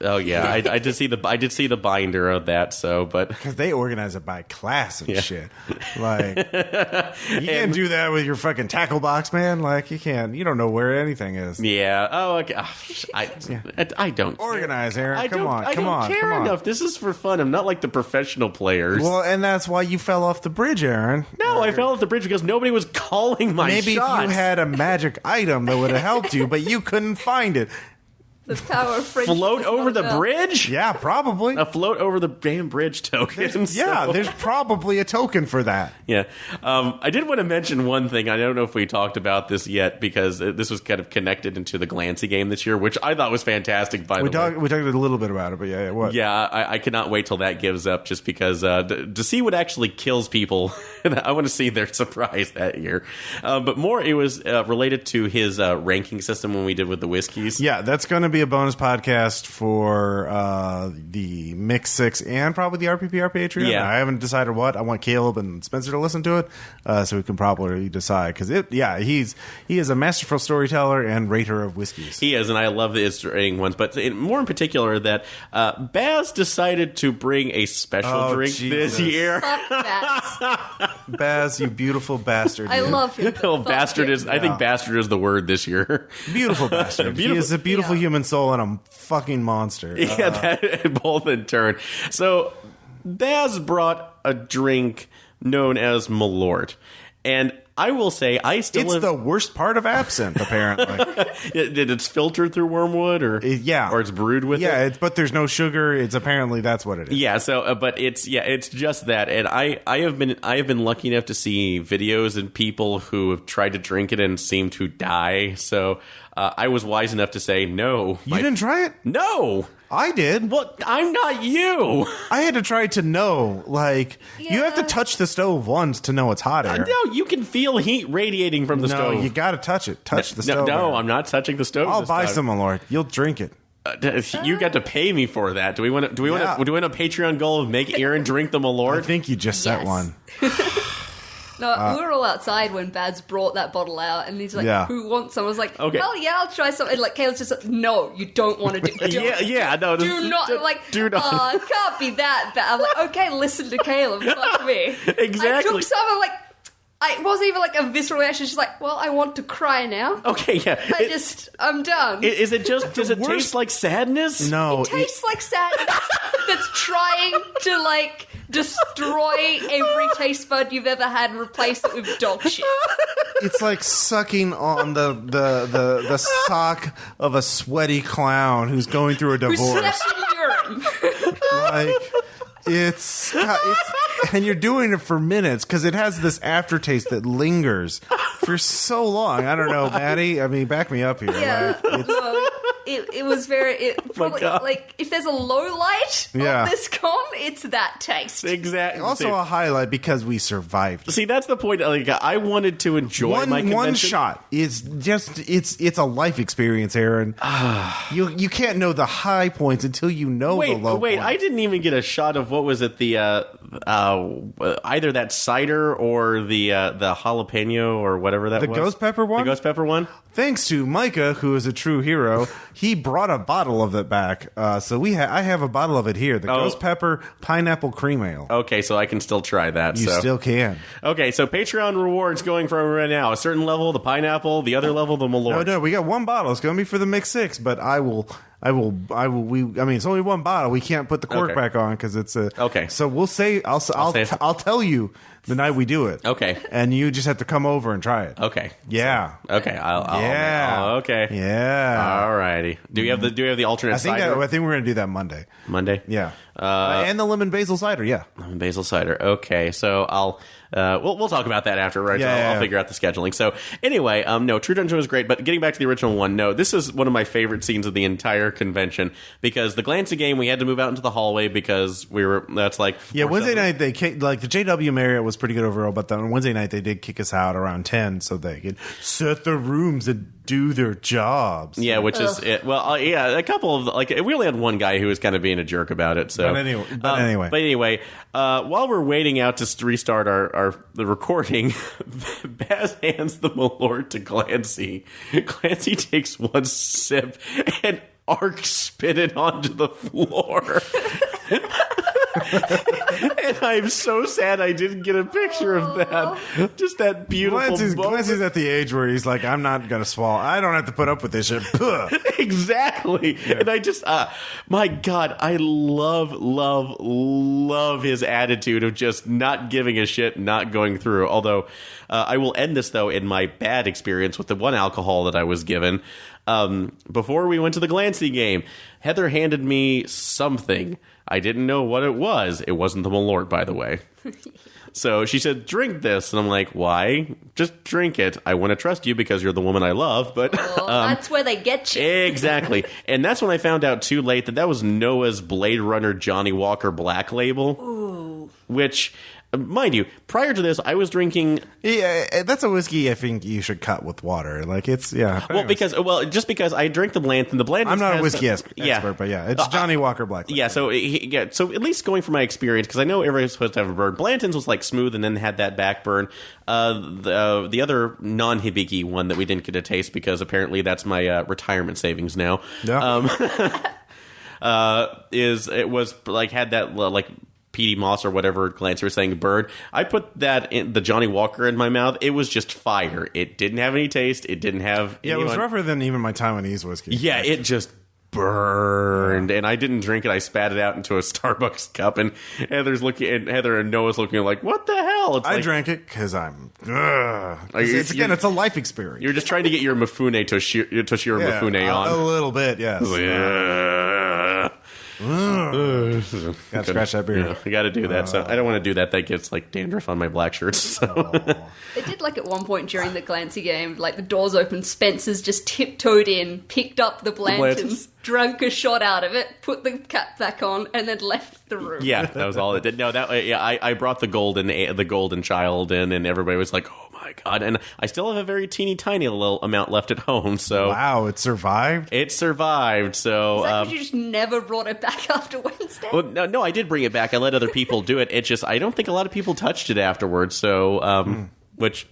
E: Oh yeah, I did see the binder of that. So, but
A: Because they organize it by class and shit. Like, you can't do that with your fucking tackle box, man. Like, you can't. You don't know where anything is.
E: yeah. Oh, okay. I don't
A: Organize, Aaron.
E: I
A: Come on.
E: I don't care enough. This is for fun. I'm not like the professional players.
A: Well, and that's why you fell off the bridge, Aaron.
E: No, I fell off the bridge because nobody was calling my
A: Maybe
E: shots.
A: if you had a magic item that would have helped you, but you couldn't find it.
D: The power of friendship.
E: float
D: is
E: over
D: not
E: the
D: enough.
E: bridge.
A: Yeah, probably.
E: A float over the damn bridge tokens.
A: Yeah,
E: So-
A: there's probably a token for that.
E: Yeah. I did want to mention one thing. I don't know if we talked about this yet because this was kind of connected into the Glancy game this year, which I thought was fantastic, by
A: We
E: the way.
A: talked a little bit about it, but yeah, what?
E: Yeah, I cannot wait till that gives up just because to see what actually kills people. I want to see their surprise that year. But more, it was related to his ranking system when we did with the whiskeys.
A: Yeah, that's going to be a bonus podcast for the Mix 6 and probably the RPPR Patreon.
E: Yeah.
A: I haven't decided what. I want Caleb and Spencer to listen to it so we can probably decide. Because, he is a masterful storyteller and rater of whiskeys.
E: He is, and I love the illustrating ones. But more in particular, that Baz decided to bring a special drink
A: Jesus.
E: this year.
D: Fuck that.
A: Baz, you beautiful bastard.
D: I
A: you.
D: love him.
E: Oh,
D: Fuck
E: bastard
D: him.
E: is. I think bastard is the word this year.
A: Beautiful bastard. He is a beautiful human soul and a fucking monster.
E: Yeah, that both in turn. So Baz brought a drink known as Malort, and I will say
A: It's the worst part of absinthe, apparently.
E: it's filtered through wormwood, or or it's brewed with it.
A: but there's no sugar. It's apparently that's what it is.
E: Yeah, so but it's just that, and I have been lucky enough to see videos and people who have tried to drink it and seem to die. So I was wise enough to say no.
A: You didn't try it?
E: No,
A: I did.
E: well, I'm not you.
A: I had to try to know. Like, you have to
D: Yeah.
A: touch the stove once to know it's hot air.
E: No, you can feel heat radiating from the
A: No,
E: stove.
A: you got to touch it. Touch the stove.
E: No,
A: air.
E: I'm not touching the stove.
A: I'll
E: this
A: buy
E: time.
A: some, my lord. You'll drink it.
E: You got to pay me for that. Do we want to?
A: Yeah.
E: Do we want a Patreon goal of make Aaron drink the
A: I
E: Malort?
A: think you just set
D: Yes.
A: one.
D: No, we were all outside when Baz brought that bottle out, and he's like,
A: Yeah.
D: "Who wants some?" I was like,
E: Okay.
D: "Well, yeah, I'll try some." And like, Caleb's just like, "No, you don't want to do.
E: No,
D: Do not
E: do not.
D: Oh, it can't be that bad. I'm like, okay, listen to Caleb. Fuck me. I
E: Exactly.
D: took some. I'm like, it wasn't even like a visceral reaction. She's like, well, I want to cry now.
E: Okay, yeah.
D: I'm done.
E: Is it just? Does it
A: worst-
E: taste like sadness?
A: No.
D: It tastes like sadness that's trying to like destroy every taste bud you've ever had and replace it with dog shit.
A: It's like sucking on the sock of a sweaty clown who's going through a
D: Who
A: divorce.
D: slept in urine?
A: Like it's and you're doing it for minutes because it has this aftertaste that lingers for so long. I don't know, Maddie. I mean, back me up here.
D: Yeah.
A: Like,
D: No, it was very... It probably,
E: God.
D: like, if there's a low light
A: Yeah.
D: of this con, it's that taste.
E: Exactly.
A: also a highlight because we survived.
E: See, that's the point. Like, I wanted to enjoy my convention.
A: One shot is just it's a life experience, Aaron. you can't know the high points until you know the low
E: Wait!
A: points.
E: I didn't even get a shot of what was it? The either that cider or the jalapeno or whatever that
A: The
E: was.
A: ghost pepper one?
E: The ghost pepper one.
A: Thanks to Micah, who is a true hero, he brought a bottle of it back. So I have a bottle of it here. The ghost pepper pineapple cream ale.
E: Okay, so I can still try that.
A: You
E: so.
A: still can.
E: Okay, so Patreon rewards going from right now. A certain level, the pineapple. The other level, the Malort.
A: No, we got one bottle. It's going to be for the mix 6, but I mean, it's only one bottle. We can't put the cork
E: Okay.
A: back on because it's a.
E: Okay.
A: So we'll say I'll tell you the night we do it.
E: Okay.
A: And you just have to come over and try it.
E: Okay.
A: Yeah.
E: Okay.
A: Yeah.
E: Okay.
A: Yeah.
E: Alrighty. Do we have the alternate
A: I think
E: cider?
A: we're going to do that Monday.
E: Monday.
A: Yeah. And the lemon basil cider. Yeah.
E: Basil cider. Okay, so I'll we'll talk about that after, right?
A: Yeah,
E: I'll figure out the scheduling. So anyway, no, True Dungeon was great, but getting back to the original one, no, this is one of my favorite scenes of the entire convention because the Glancy game we had to move out into the hallway because that's like
A: Yeah, Wednesday night they kicked, like the JW Marriott was pretty good overall, but then on Wednesday night they did kick us out around 10 so they could set the rooms and do their jobs.
E: Yeah, which is it. Well, yeah, a couple of we only had one guy who was kind of being a jerk about it. So,
A: But anyway,
E: while we're waiting out to restart the recording, Baz hands the Malort to Clancy. Clancy takes one sip and arc spit it onto the floor. And I'm so sad I didn't get a picture of that. Just that beautiful moment.
A: Clancy's at the age where he's like, I'm not going to swallow. I don't have to put up with this shit.
E: Exactly. Yeah. And I just, my God, I love his attitude of just not giving a shit, not going through. Although, I will end this, though, in my bad experience with the one alcohol that I was given. Before we went to the Glancy game, Heather handed me something. I didn't know what it was. It wasn't the Malort, by the way. So she said, drink this. And I'm like, why? Just drink it. I want to trust you because you're the woman I love. But
D: that's where they get you.
E: Exactly. And that's when I found out too late that was Noah's Blade Runner Johnny Walker Black Label.
D: Ooh.
E: Which, mind you, prior to this, I was drinking...
A: Yeah, that's a whiskey I think you should cut with water. Like, it's, yeah.
E: Well, just because I drink the Blanton. The Blanton.
A: I'm not a whiskey expert, but yeah, it's Johnny Walker Black.
E: Yeah, so so at least going from my experience, because I know everybody's supposed to have a burn. Blanton's was like smooth and then had that back burn. The other non-hibiki one that we didn't get to taste because apparently that's my retirement savings now.
A: Yeah.
E: It was like had that like Petey Moss or whatever Clancy was saying burn. I put that in the Johnny Walker in my mouth. It was just fire. It didn't have any taste. It didn't have.
A: Yeah, it was rougher than even my Taiwanese whiskey.
E: Yeah, it just burned, and I didn't drink it. I spat it out into a Starbucks cup, and Heather and Noah's looking like, "What the hell?"
A: I drank it because I'm. It's a life experience.
E: You're just trying to get your Mifune Toshiro Mifune on
A: a little bit, yes. Gotta scratch that beard.
E: Yeah, I gotta do that. So I don't want to do that. That gets like dandruff on my black shirts. So.
D: They did like at one point during the Glancy game, like the doors opened, Spencer's just tiptoed in, picked up the Blantons, drunk a shot out of it, put the cap back on, and then left the room.
E: Yeah, that was all it did. No, I brought the golden child in, and everybody was like, "Oh my God!" And I still have a very teeny tiny little amount left at home. So
A: wow, it survived.
E: It survived. So
D: is that 'cause you just never brought it back after Wednesday?
E: Well, no, I did bring it back. I let other people do it. It's just I don't think a lot of people touched it afterwards. So which.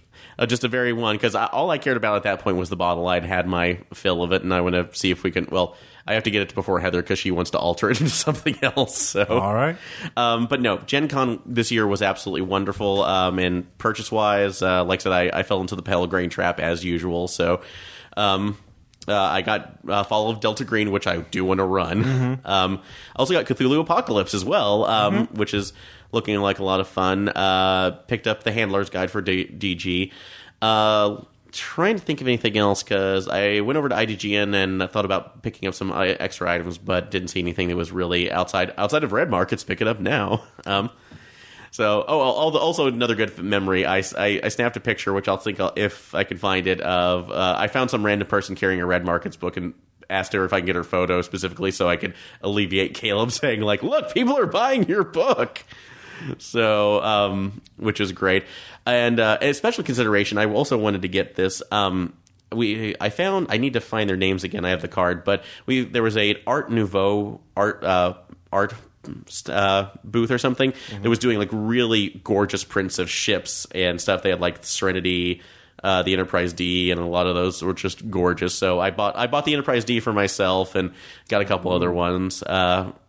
E: Just a very one, because all I cared about at that point was the bottle. I'd had my fill of it, and I want to see if we can. Well, I have to get it before Heather because she wants to alter it into something else. So.
A: All right.
E: But no, Gen Con this year was absolutely wonderful. And purchase-wise, like I said, I fell into the Pellegrine trap as usual. So I got Fall of Delta Green, which I do want to run. I also got Cthulhu Apocalypse as well, which is looking like a lot of fun. Picked up the Handler's Guide for DG. Trying to think of anything else because I went over to IGN and thought about picking up some extra items, but didn't see anything that was really outside of Red Markets. Pick it up now. Also another good memory. I snapped a picture, which I'll think if I can find it. Of I found some random person carrying a Red Markets book and asked her if I can get her photo specifically so I could alleviate Caleb saying like, "Look, people are buying your book." So, which is great. And a special consideration, I also wanted to get this. I need to find their names again. I have the card, but there was a Art Nouveau art booth or something that was doing like really gorgeous prints of ships and stuff. They had like Serenity, the Enterprise D, and a lot of those were just gorgeous. So I bought the Enterprise D for myself and got a couple other ones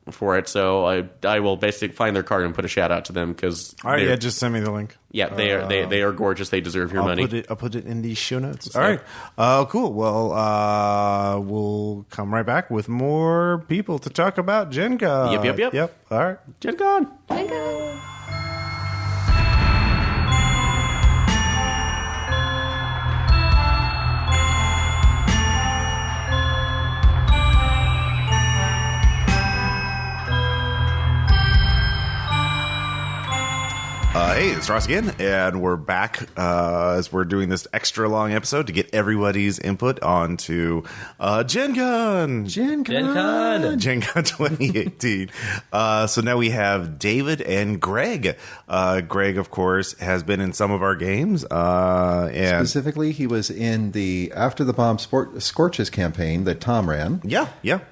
E: for it. So I will basically find their card and put a shout out to them because
A: all right, just send me the link.
E: Yeah, they are gorgeous. They deserve your money.
A: I'll put it in the show notes. All right, cool. Well, we'll come right back with more people to talk about Gen Con.
E: Yep.
A: All right,
E: Gen Con.
A: Hey, it's Ross again, and we're back as we're doing this extra long episode to get everybody's input onto Gen Con 2018. So now we have David and Greg. Greg, of course, has been in some of our games. And
F: specifically, he was in the After the Bomb Scorches campaign that Tom ran.
A: Yeah,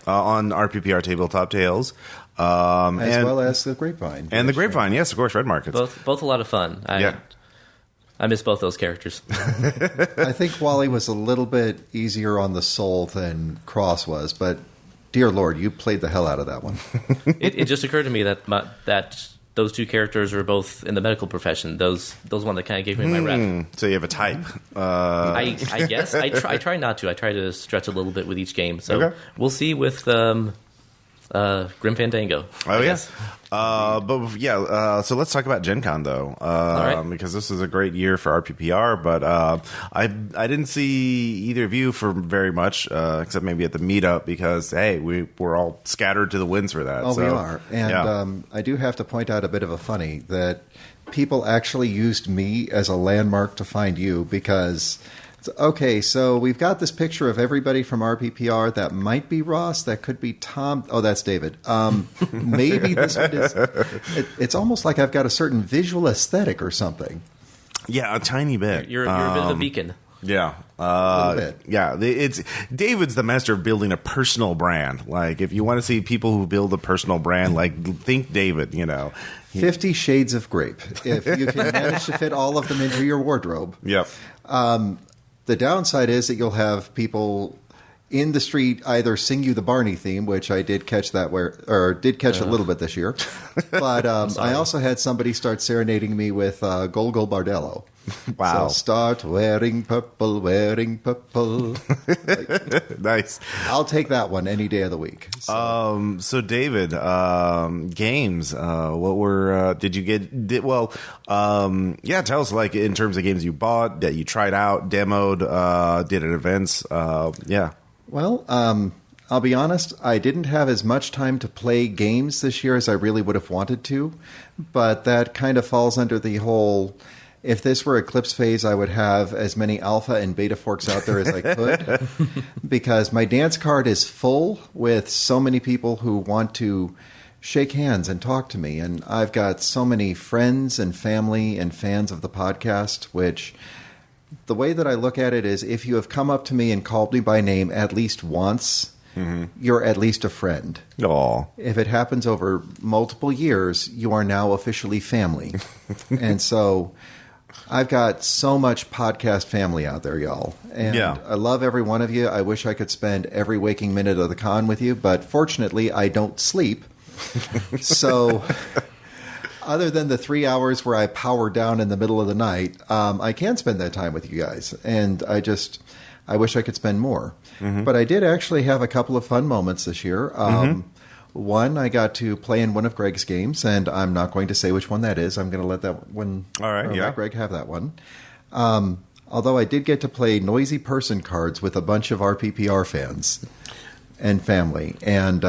A: on RPPR Tabletop Tales.
F: As well as the Grapevine.
A: And the Grapevine, yes, of course, Red Markets.
G: Both a lot of fun. I miss both those characters.
F: I think Wally was a little bit easier on the soul than Cross was, but dear Lord, you played the hell out of that one.
G: It just occurred to me that those two characters are both in the medical profession. Those one that kind of gave me my rep.
A: So you have a type.
G: I guess. I try not to. I try to stretch a little bit with each game. So
A: okay.
G: We'll see with Grim Fandango.
A: Oh, yes. So let's talk about Gen Con, though, because this is a great year for RPPR, but I didn't see either of you for very much, except maybe at the meetup, because, hey, we're all scattered to the winds for that.
F: Oh, so, we are. And I do have to point out a bit of a funny, that people actually used me as a landmark to find you, because... Okay, so we've got this picture of everybody from RPPR. That might be Ross. That could be Tom. Oh, that's David. Maybe this one is... It's almost like I've got a certain visual aesthetic or something.
A: Yeah, a tiny bit.
G: You're a bit of a beacon.
A: Yeah.
F: A little bit.
A: Yeah. David's the master of building a personal brand. Like, if you want to see people who build a personal brand, like, think David,
F: 50 Shades of Grape. If you can manage to fit all of them into your wardrobe.
A: Yep.
F: The downside is that you'll have people in the street either sing you the Barney theme, which I did catch a little bit this year. But I also had somebody start serenading me with Golgo Bardello.
A: Wow.
F: So start wearing purple.
A: Nice.
F: I'll take that one any day of the week.
A: So David, games, what were, did you get, tell us, like, in terms of games you bought, that you tried out, demoed, did at events,
F: Well, I'll be honest, I didn't have as much time to play games this year as I really would have wanted to, but that kind of falls under the whole... If this were Eclipse phase, I would have as many alpha and beta forks out there as I could, because my dance card is full with so many people who want to shake hands and talk to me. And I've got so many friends and family and fans of the podcast, which the way that I look at it is, if you have come up to me and called me by name at least once, you're at least a friend.
A: Aw.
F: If it happens over multiple years, you are now officially family. And so... I've got so much podcast family out there, y'all. And I love every one of you. I wish I could spend every waking minute of the con with you, but fortunately, I don't sleep. So other than the 3 hours where I power down in the middle of the night, I can spend that time with you guys. And I wish I could spend more. But I did actually have a couple of fun moments this year. One, I got to play in one of Greg's games, and I'm not going to say which one that is. I'm going to let that one.
A: All right, yeah.
F: Let Greg have that one. Although I did get to play Noisy Person cards with a bunch of RPPR fans and family, and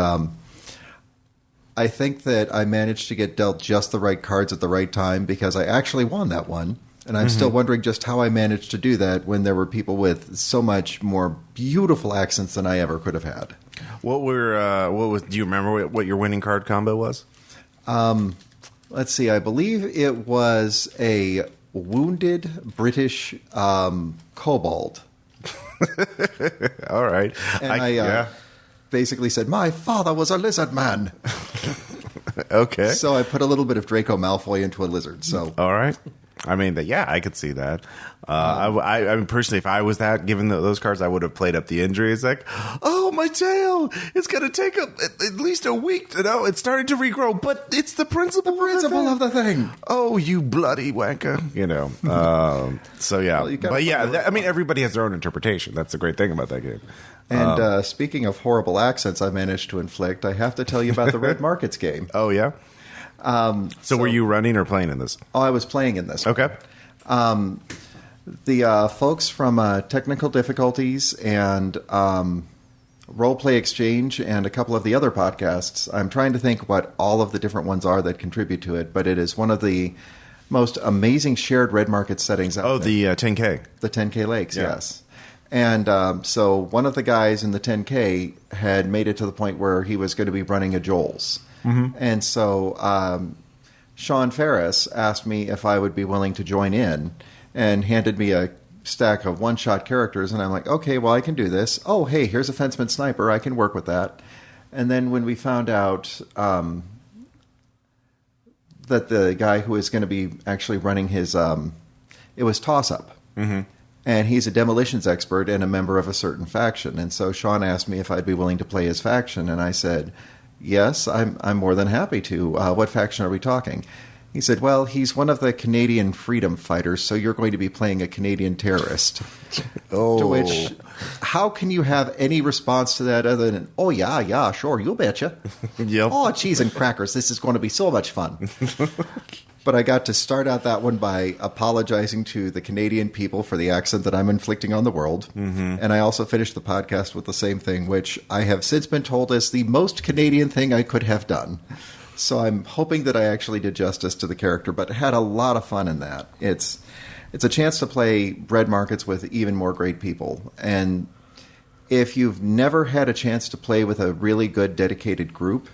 F: I think that I managed to get dealt just the right cards at the right time because I actually won that one. And I'm still wondering just how I managed to do that when there were people with so much more beautiful accents than I ever could have had.
A: What was? Do you remember what your winning card combo was?
F: Let's see. I believe it was a wounded British kobold.
A: All right.
F: And I basically said, my father was a lizard man.
A: Okay.
F: So I put a little bit of Draco Malfoy into a lizard. So
A: All right. I mean, I could see that. I mean, personally, if I was given those cards, I would have played up the injury. It's like, oh, my tail! It's going to take at least a week to know. It's starting to regrow, but it's the principle
F: of the thing.
A: Oh, you bloody wanker! So yeah,
F: Well,
A: but yeah, I mean, everybody has their own interpretation. That's the great thing about that game.
F: And speaking of horrible accents I managed to inflict, I have to tell you about the Red Markets game.
A: Oh yeah. So were you running or playing in this?
F: Oh, I was playing in this.
A: Okay.
F: The folks from Technical Difficulties and Roleplay Exchange and a couple of the other podcasts, I'm trying to think what all of the different ones are that contribute to it, but it is one of the most amazing shared Red Market settings out there.
A: Oh, the 10K.
F: The 10K Lakes,
A: Yeah.
F: yes. And so one of the guys in the 10K had made it to the point where he was going to be running a Joel's. Mm-hmm. And so Sean Ferris asked me if I would be willing to join in and handed me a stack of one-shot characters. And I'm like, okay, well, I can do this. Oh, hey, here's a Fenceman Sniper. I can work with that. And then when we found out that the guy who was going to be actually running his it was Toss-Up. Mm-hmm. And he's a demolitions expert and a member of a certain faction. And so Sean asked me if I'd be willing to play his faction. And I said, yes, I'm more than happy to. What faction are we talking? He said, well, he's one of the Canadian freedom fighters, so you're going to be playing a Canadian terrorist.
A: Oh.
F: To which, how can you have any response to that other than, oh, yeah, sure, you betcha.
A: Yep.
F: Oh, cheese and crackers, this is going to be so much fun. But I got to start out that one by apologizing to the Canadian people for the accent that I'm inflicting on the world. Mm-hmm. And I also finished the podcast with the same thing, which I have since been told is the most Canadian thing I could have done. So I'm hoping that I actually did justice to the character, but had a lot of fun in that. It's a chance to play Red Markets with even more great people. And if you've never had a chance to play with a really good dedicated group,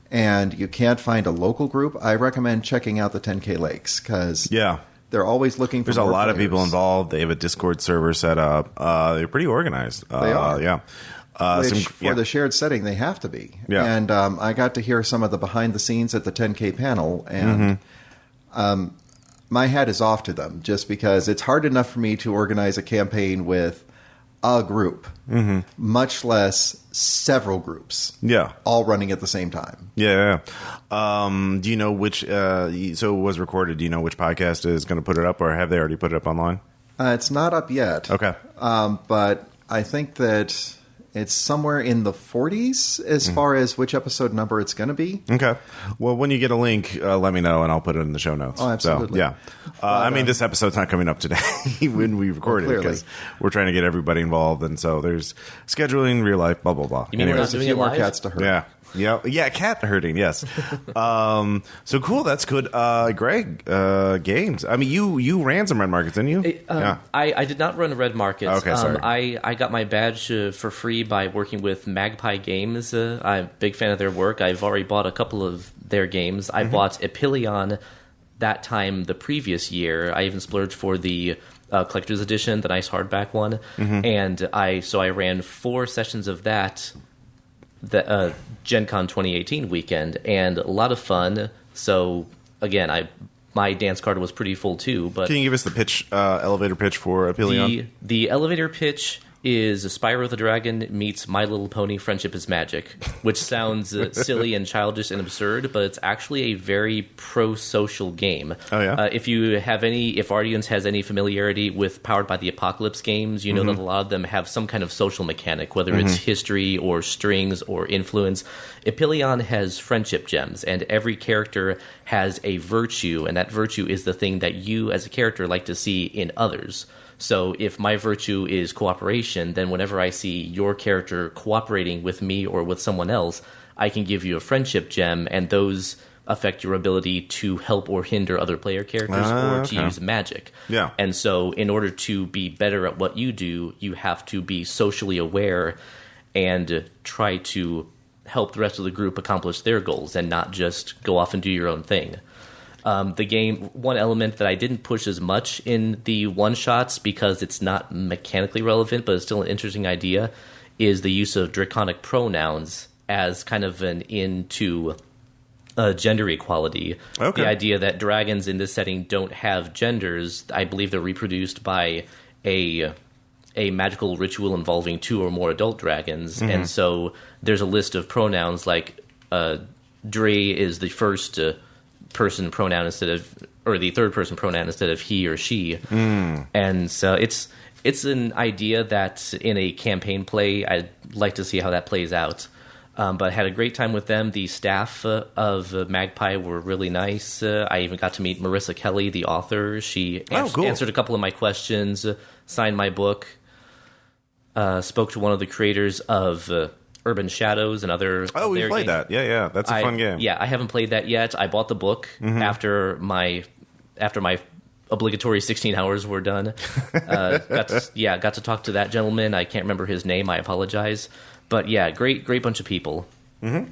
F: and you can't find a local group, I recommend checking out the 10K Lakes because they're always looking for
A: There's a
F: more
A: lot of
F: players.
A: people involved. They have a Discord server set up. They're pretty organized.
F: They are.
A: Yeah.
F: Which, for the shared setting, they have to be.
A: Yeah.
F: And I got to hear some of the behind the scenes at the 10K panel, and my hat is off to them just because it's hard enough for me to organize a campaign with a group, much less several groups.
A: Yeah.
F: All running at the same time.
A: Yeah. Do you know which, so it was recorded, do you know which podcast is going to put it up, or have they already put it up online?
F: It's not up yet.
A: Okay.
F: But I think that it's somewhere in the 40s as far as which episode number it's going to be.
A: Okay. Well, when you get a link, let me know, and I'll put it in the show notes.
F: Oh, absolutely.
A: So, yeah. I mean, this episode's not coming up today when we record it because we're trying to get everybody involved, and so there's scheduling, real life, blah, blah, blah.
G: You mean we're not
F: There's a
G: doing
F: few
G: it
F: more
G: live?
F: cats to hurt.
A: Yeah, cat herding, yes. So cool, that's good. Greg, games. I mean, you ran some Red Markets, didn't you?
G: I did not run Red Markets.
A: Okay, sorry.
G: I got my badge for free by working with Magpie Games. I'm a big fan of their work. I've already bought a couple of their games. I bought Epilion that time the previous year. I even splurged for the collector's edition, the nice hardback one. And I ran 4 sessions of that the Gen Con 2018 weekend, and a lot of fun. So again, my dance card was pretty full too. But
A: can you give us the pitch, elevator pitch for Epilion?
G: The elevator pitch is Spyro the Dragon meets My Little Pony Friendship is Magic, which sounds silly and childish and absurd, but it's actually a very pro-social game.
A: Oh, yeah?
G: If our audience has any familiarity with Powered by the Apocalypse games, you know that a lot of them have some kind of social mechanic, whether it's history or strings or influence. Epilion has friendship gems, and every character has a virtue, and that virtue is the thing that you as a character like to see in others. So if my virtue is cooperation, then whenever I see your character cooperating with me or with someone else, I can give you a friendship gem, and those affect your ability to help or hinder other player characters or to use magic.
A: Yeah.
G: And so in order to be better at what you do, you have to be socially aware and try to help the rest of the group accomplish their goals and not just go off and do your own thing. The game, one element that I didn't push as much in the one-shots because it's not mechanically relevant, but it's still an interesting idea, is the use of draconic pronouns as kind of an into gender equality.
A: Okay.
G: The idea that dragons in this setting don't have genders, I believe they're reproduced by a magical ritual involving 2 or more adult dragons, and so there's a list of pronouns like Dre is the first person pronoun or the third person pronoun instead of he or she. And so it's an idea that in a campaign play, I'd like to see how that plays out. But I had a great time with them. The staff of Magpie were really nice. I even got to meet Marissa Kelly, the author. She answered a couple of my questions, signed my book, spoke to one of the creators of Urban Shadows and other.
A: Oh, we played that. Yeah. That's a fun game.
G: Yeah, I haven't played that yet. I bought the book after my obligatory 16 hours were done. Got to talk to that gentleman. I can't remember his name. I apologize. But yeah, great bunch of people.
A: We've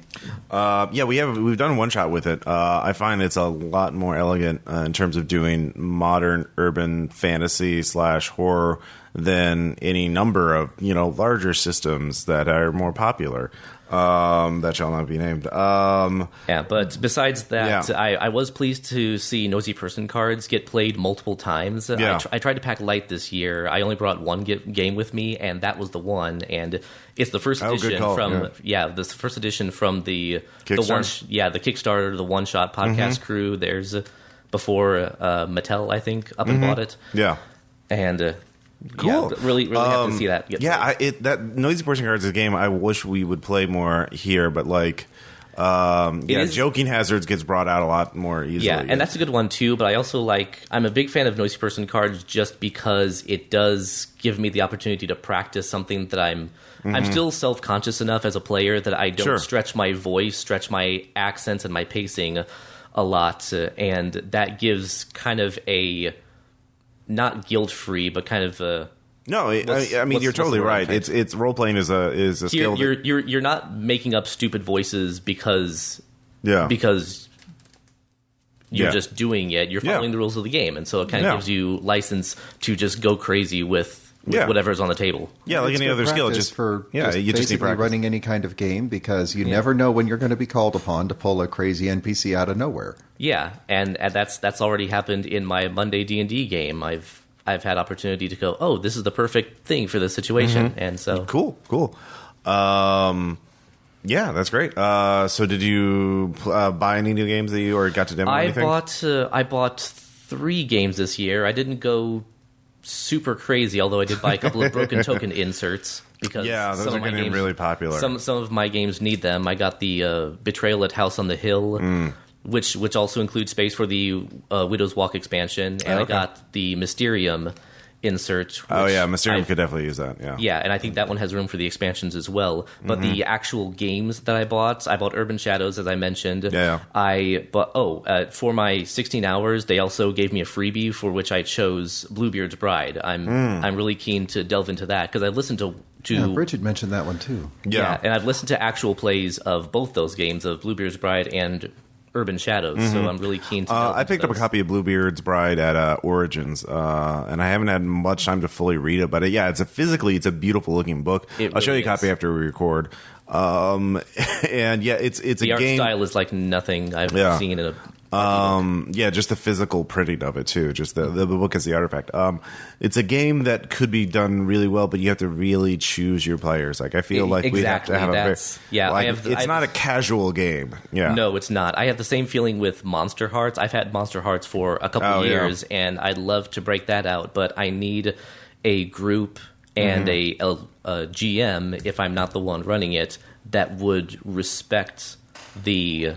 A: done one shot with it. I find it's a lot more elegant in terms of doing modern urban fantasy / horror than any number of larger systems that are more popular. That shall not be named.
G: But besides that,
A: Yeah.
G: I was pleased to see Nosy Person cards get played multiple times.
A: Yeah.
G: I tried to pack light this year. I only brought one game with me, and that was the one. And it's the first edition the first edition from the
A: Kickstarter?
G: the Kickstarter, the One Shot podcast crew. There's before Mattel, I think, up and bought it.
A: Yeah.
G: And
A: cool.
G: Yeah, really have to see that.
A: That Noisy Person Cards is a game I wish we would play more here, but Joking Hazards gets brought out a lot more easily.
G: Yeah, and that's a good one too, but I'm a big fan of Noisy Person Cards just because it does give me the opportunity to practice something that I'm still self-conscious enough as a player that I don't stretch my voice, stretch my accents and my pacing a lot, and that gives kind of a not guilt-free, but kind of
A: no. You're totally right. It's role playing is a skill.
G: You're not making up stupid voices because you're just doing it. You're following the rules of the game, and so it kind of gives you license to just go crazy with whatever's on the table.
A: Yeah, like any other skill, just
F: you just need practice. Running any kind of game because you never know when you're going to be called upon to pull a crazy NPC out of nowhere.
G: Yeah, and that's already happened in my Monday D&D game. I've had opportunity to go, oh, this is the perfect thing for this situation, and so
A: cool. Yeah, that's great. So did you buy any new games or got to demo anything?
G: I bought 3 games this year. I didn't go super crazy, although I did buy a couple of Broken Token inserts because
A: those are getting really popular.
G: Some of my games need them. I got the Betrayal at House on the Hill, which also includes space for the Widow's Walk expansion, and I got the Mysterium insert.
A: Mysterium could definitely use that.
G: Yeah, and I think that one has room for the expansions as well. But the actual games that I bought Urban Shadows, as I mentioned. I bought for my 16 hours, they also gave me a freebie for which I chose Bluebeard's Bride. I'm really keen to delve into that because I listened to
F: Bridget mentioned that one too.
G: Yeah, and I've listened to actual plays of both those games, of Bluebeard's Bride and Urban Shadows, so I'm really keen to
A: I picked up a copy of Bluebeard's Bride at Origins, and I haven't had much time to fully read it, but it's a beautiful looking book. I'll show you a copy after we record. It's a
G: art
A: game.
G: style is like nothing I've seen in
A: Yeah, just the physical printing of it too. Just the book as the artifact. It's a game that could be done really well, but you have to really choose your players. Like I feel like we have to have it's not a casual game. Yeah,
G: no, it's not. I have the same feeling with Monster Hearts. I've had Monster Hearts for a couple of years, and I'd love to break that out, but I need a group and a GM, if I'm not the one running it, that would respect the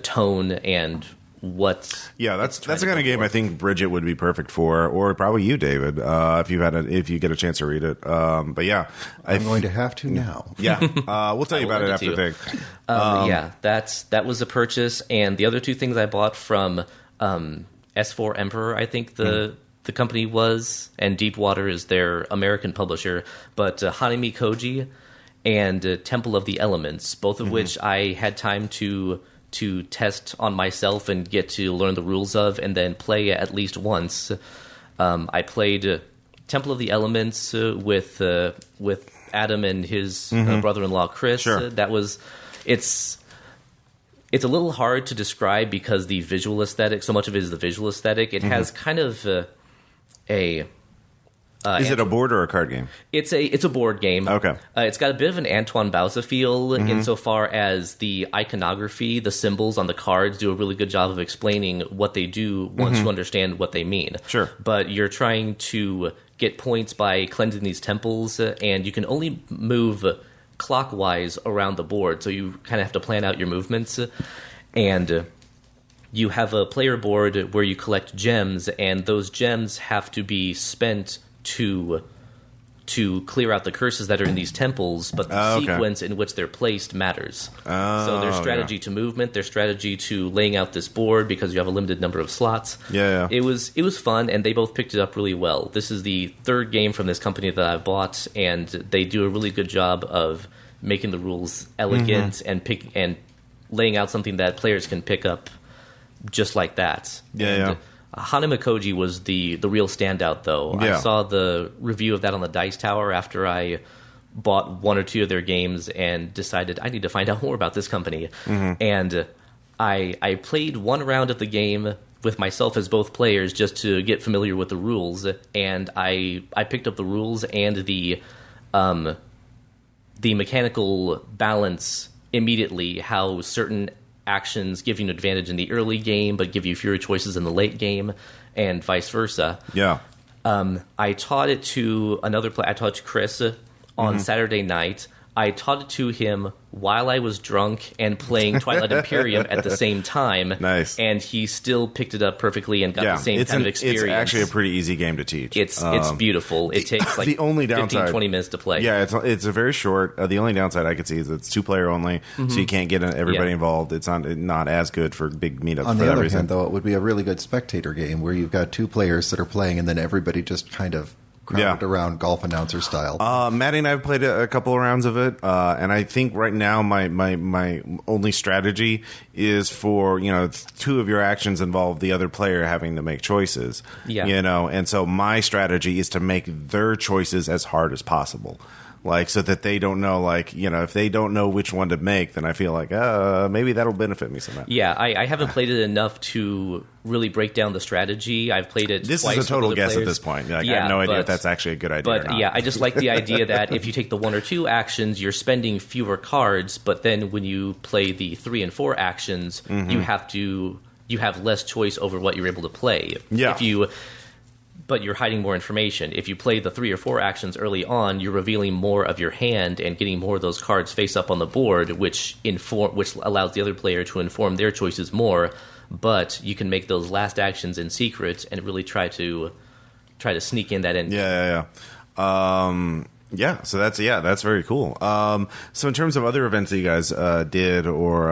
G: tone and what.
A: Yeah, that's the kind of game I think Bridget would be perfect for, or probably you, David, if you get a chance to read it. But yeah,
F: I'm going to have to now.
A: Yeah, we'll tell you about it after the thing.
G: That was a purchase, and the other two things I bought from S4 Emperor, I think the company was, and Deepwater is their American publisher, but Hanami Koji and Temple of the Elements, both of which I had time to test on myself and get to learn the rules of, and then play at least once. I played Temple of the Elements with Adam and his brother-in-law Chris.
A: Sure.
G: It's a little hard to describe because the visual aesthetic, so much of it is the visual aesthetic. It has kind of
A: is it a board or a card game?
G: It's a board game.
A: Okay.
G: It's got a bit of an Antoine Bauza feel insofar as the iconography, the symbols on the cards do a really good job of explaining what they do once you understand what they mean.
A: Sure.
G: But you're trying to get points by cleansing these temples, and you can only move clockwise around the board, so you kind of have to plan out your movements. And you have a player board where you collect gems, and those gems have to be spent to clear out the curses that are in these temples, but the sequence in which they're placed matters. So their strategy to movement, their strategy to laying out this board because you have a limited number of slots.
A: Yeah.
G: It was fun, and they both picked it up really well. This is the third game from this company that I've bought, and they do a really good job of making the rules elegant and laying out something that players can pick up just like that.
A: Yeah.
G: Hanami Koji was the real standout, though.
A: Yeah.
G: I saw the review of that on the Dice Tower after I bought one or two of their games and decided I need to find out more about this company. And I played one round of the game with myself as both players just to get familiar with the rules, and I picked up the rules and the mechanical balance immediately, how certain actions give you an advantage in the early game but give you fewer choices in the late game, and vice versa.
A: Yeah.
G: I taught it to another player. I taught it to Chris on Saturday night. I taught it to him while I was drunk and playing Twilight Imperium at the same time.
A: Nice.
G: And he still picked it up perfectly and got the same kind of experience.
A: It's actually a pretty easy game to teach.
G: It's beautiful. It takes like
A: the only downside,
G: 15, 20 minutes to play.
A: Yeah, it's a very short. The only downside I could see is it's 2-player only, so you can't get everybody involved. It's not as good for big meetups.
F: On the other hand, though, it would be a really good spectator game where you've got 2 players that are playing and then everybody just kind of crowded around golf announcer style.
A: Maddie and I have played a couple of rounds of it, and I think right now my only strategy is for 2 of your actions involve the other player having to make choices.
G: Yeah.
A: And so my strategy is to make their choices as hard as possible. Like, so that they don't know, if they don't know which one to make, then I feel like, maybe that'll benefit me somehow.
G: Yeah, I haven't played it enough to really break down the strategy. I've played it
A: This
G: twice
A: is a total
G: with
A: guess
G: players.
A: at this point. I have no idea if that's actually a good idea or not.
G: Yeah, I just like the idea that if you take the 1 or 2 actions, you're spending fewer cards, but then when you play the 3 and 4 actions, you have less choice over what you're able to play.
A: Yeah.
G: But you're hiding more information. If you play the 3 or 4 actions early on, you're revealing more of your hand and getting more of those cards face up on the board, which allows the other player to inform their choices more. But you can make those last actions in secret and really try to sneak in that end.
A: Yeah. So that's very cool. So in terms of other events that you guys did, or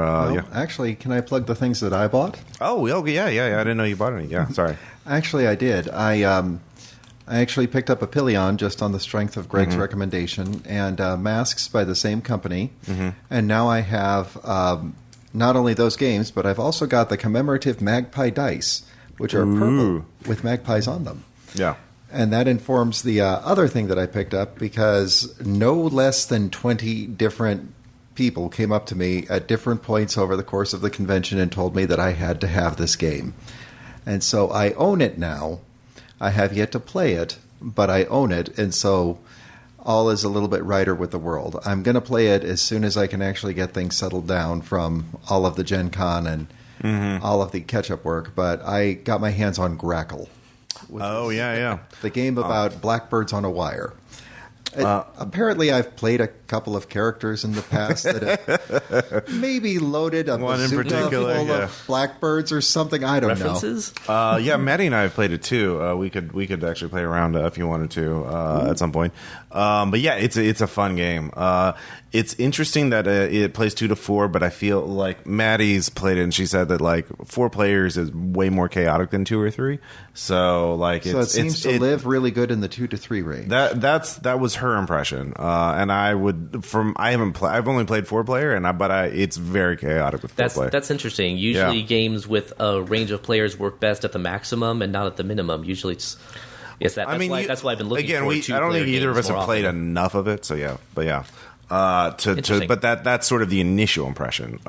F: actually, can I plug the things that I bought?
A: Oh, yeah. I didn't know you bought any. Yeah, sorry.
F: Actually, I did. I actually picked up a Pillion just on the strength of Greg's recommendation, and masks by the same company. And now I have not only those games, but I've also got the commemorative Magpie dice, which are purple with magpies on them.
A: Yeah.
F: And that informs the other thing that I picked up, because no less than 20 different people came up to me at different points over the course of the convention and told me that I had to have this game. And so I own it now. I have yet to play it, but I own it, and so all is a little bit righter with the world. I'm going to play it as soon as I can actually get things settled down from all of the Gen Con and all of the catch-up work, but I got my hands on Grackle. The game about blackbirds on a wire. Apparently, I've played a couple of characters in the past that have maybe loaded a
A: One in
F: bazooka
A: particular,
F: full of blackbirds or something. I don't
G: References?
F: know.
A: Maddie and I have played it too. We could actually play around if you wanted to at some point. But yeah, it's a fun game. It's interesting that it plays 2 to 4, but I feel like Maddie's played it and she said that like 4 players is way more chaotic than 2 or 3. So like,
F: it seems to live really good in the 2 to 3 range.
A: That was her impression, and I've only played 4-player, it's very chaotic with 4-player.
G: That's interesting. Usually, games with a range of players work best at the maximum and not at the minimum. Usually, that's why I've been looking for.
A: I don't think either of us have played enough of it. So but that's sort of the initial impression.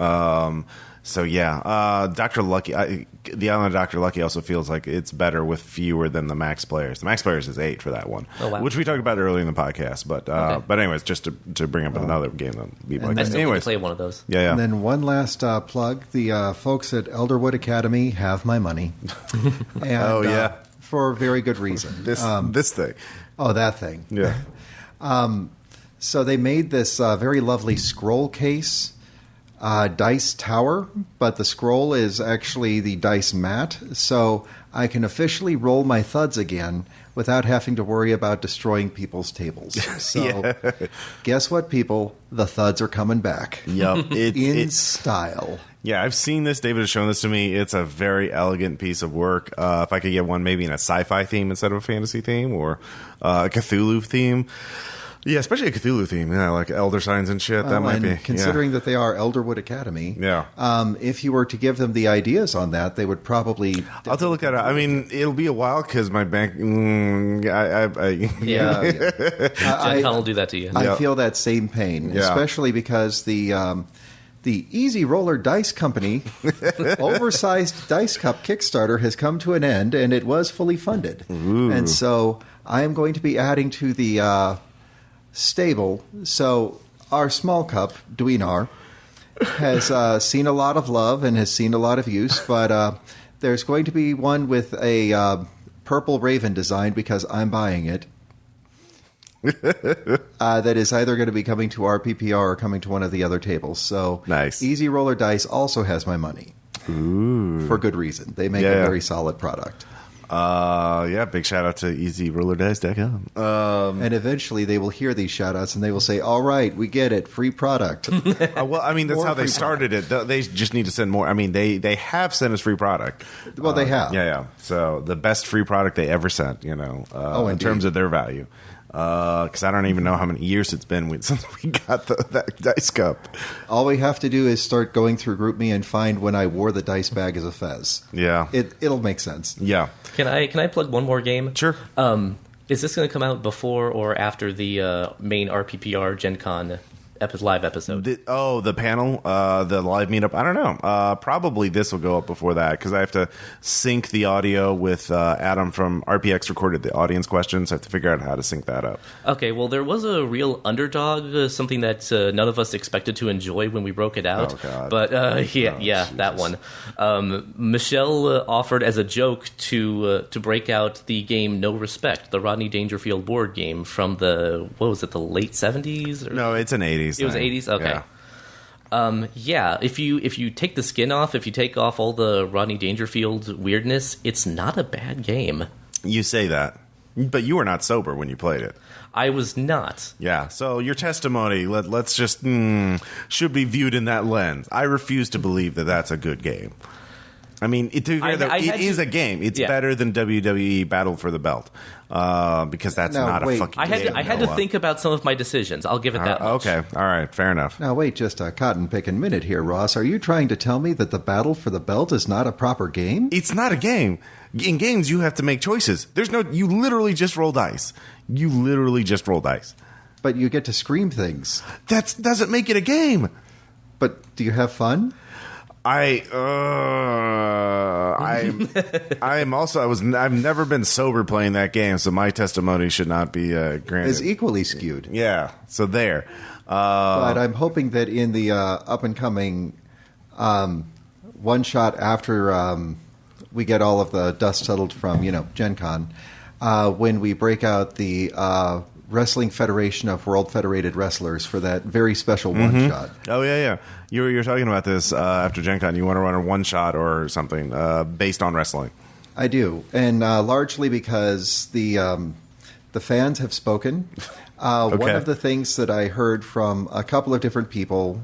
A: Dr. Lucky, the Island of Dr. Lucky also feels like it's better with fewer than the max players. The max players is 8 for that one, which we talked about earlier in the podcast. But anyways, just to bring up another game that we like.
G: I still need to play one of those.
F: And then one last plug: the folks at Elderwood Academy have my money, and, for very good reason.
A: This thing,
F: that thing, So they made this very lovely scroll case. Dice tower, but the scroll is actually the dice mat, so I can officially roll my thuds again without having to worry about destroying people's tables. So, guess what, people? The thuds are coming back.
A: Yep,
F: in style.
A: Yeah, I've seen this. David has shown this to me. It's a very elegant piece of work. If I could get one maybe in a sci-fi theme instead of a fantasy theme or a Cthulhu theme. Yeah, especially a Cthulhu theme, like Elder Signs and shit. That might be.
F: Considering that they are Elderwood Academy, if you were to give them the ideas on that, they would probably.
A: I'll have to look at it. I mean, it'll be a while because my bank.
G: Gen Con will do that to you.
F: I feel that same pain, especially because the Easy Roller Dice Company oversized dice cup Kickstarter has come to an end, and it was fully funded.
A: Ooh.
F: And so I am going to be adding to the. Stable. So our small cup, Dweenar, has seen a lot of love and has seen a lot of use, but there's going to be one with a purple raven design because I'm buying it. That is either going to be coming to RPPR or coming to one of the other tables. So
A: nice.
F: Easy Roller Dice also has my money.
A: Ooh.
F: For good reason. They make a very solid product.
A: Big shout out to EasyRollerDice.com.
F: And eventually they will hear these shout outs and they will say, all right, we get it, free product.
A: Well, I mean, that's how they started it. They just need to send more. I mean, they have sent us free product.
F: Well, they have.
A: Yeah. So the best free product they ever sent, in terms of their value. Because I don't even know how many years it's been since we got that dice cup.
F: All we have to do is start going through GroupMe and find when I wore the dice bag as a fez.
A: Yeah.
F: It'll make sense.
A: Yeah.
G: Can I plug one more game?
A: Sure.
G: Is this going to come out before or after the main RPPR Gen Con live episode?
A: The panel, the live meetup. I don't know. Probably this will go up before that because I have to sync the audio with Adam from RPX recorded the audience questions. I have to figure out how to sync that up.
G: Okay, well, there was a real underdog, something that none of us expected to enjoy when we broke it out.
A: Oh, God.
G: But that one. Michelle offered as a joke to break out the game No Respect, the Rodney Dangerfield board game from the late 70s?
A: No, it's an 80s.
G: It was 80s? Okay.
A: Yeah.
G: If you take the skin off, if you take off all the Rodney Dangerfield weirdness, it's not a bad game.
A: You say that, but you were not sober when you played it.
G: I was not.
A: Yeah, so your testimony, let's just, should be viewed in that lens. I refuse to believe that that's a good game. I mean, it is a game. It's better than WWE Battle for the Belt because that's not a fucking game.
G: I had to think about some of my decisions. I'll give it that much.
A: Okay, all right, fair enough.
F: Now, wait just a cotton-picking minute here, Ross. Are you trying to tell me that the Battle for the Belt is not a proper game?
A: It's not a game. In games, you have to make choices. You literally just roll dice.
F: But you get to scream things.
A: That doesn't make it a game.
F: But do you have fun?
A: I've never been sober playing that game, so my testimony should not be granted.
F: Is equally skewed.
A: Yeah, so there.
F: But I'm hoping that in the up and coming one shot after we get all of the dust settled from Gen Con, when we break out the Wrestling Federation of World Federated Wrestlers for that very special one shot.
A: Oh yeah. You're talking about this after Gen Con. You want to run a one shot or something based on wrestling.
F: I do, and largely because the fans have spoken.
A: Okay.
F: One of the things that I heard from a couple of different people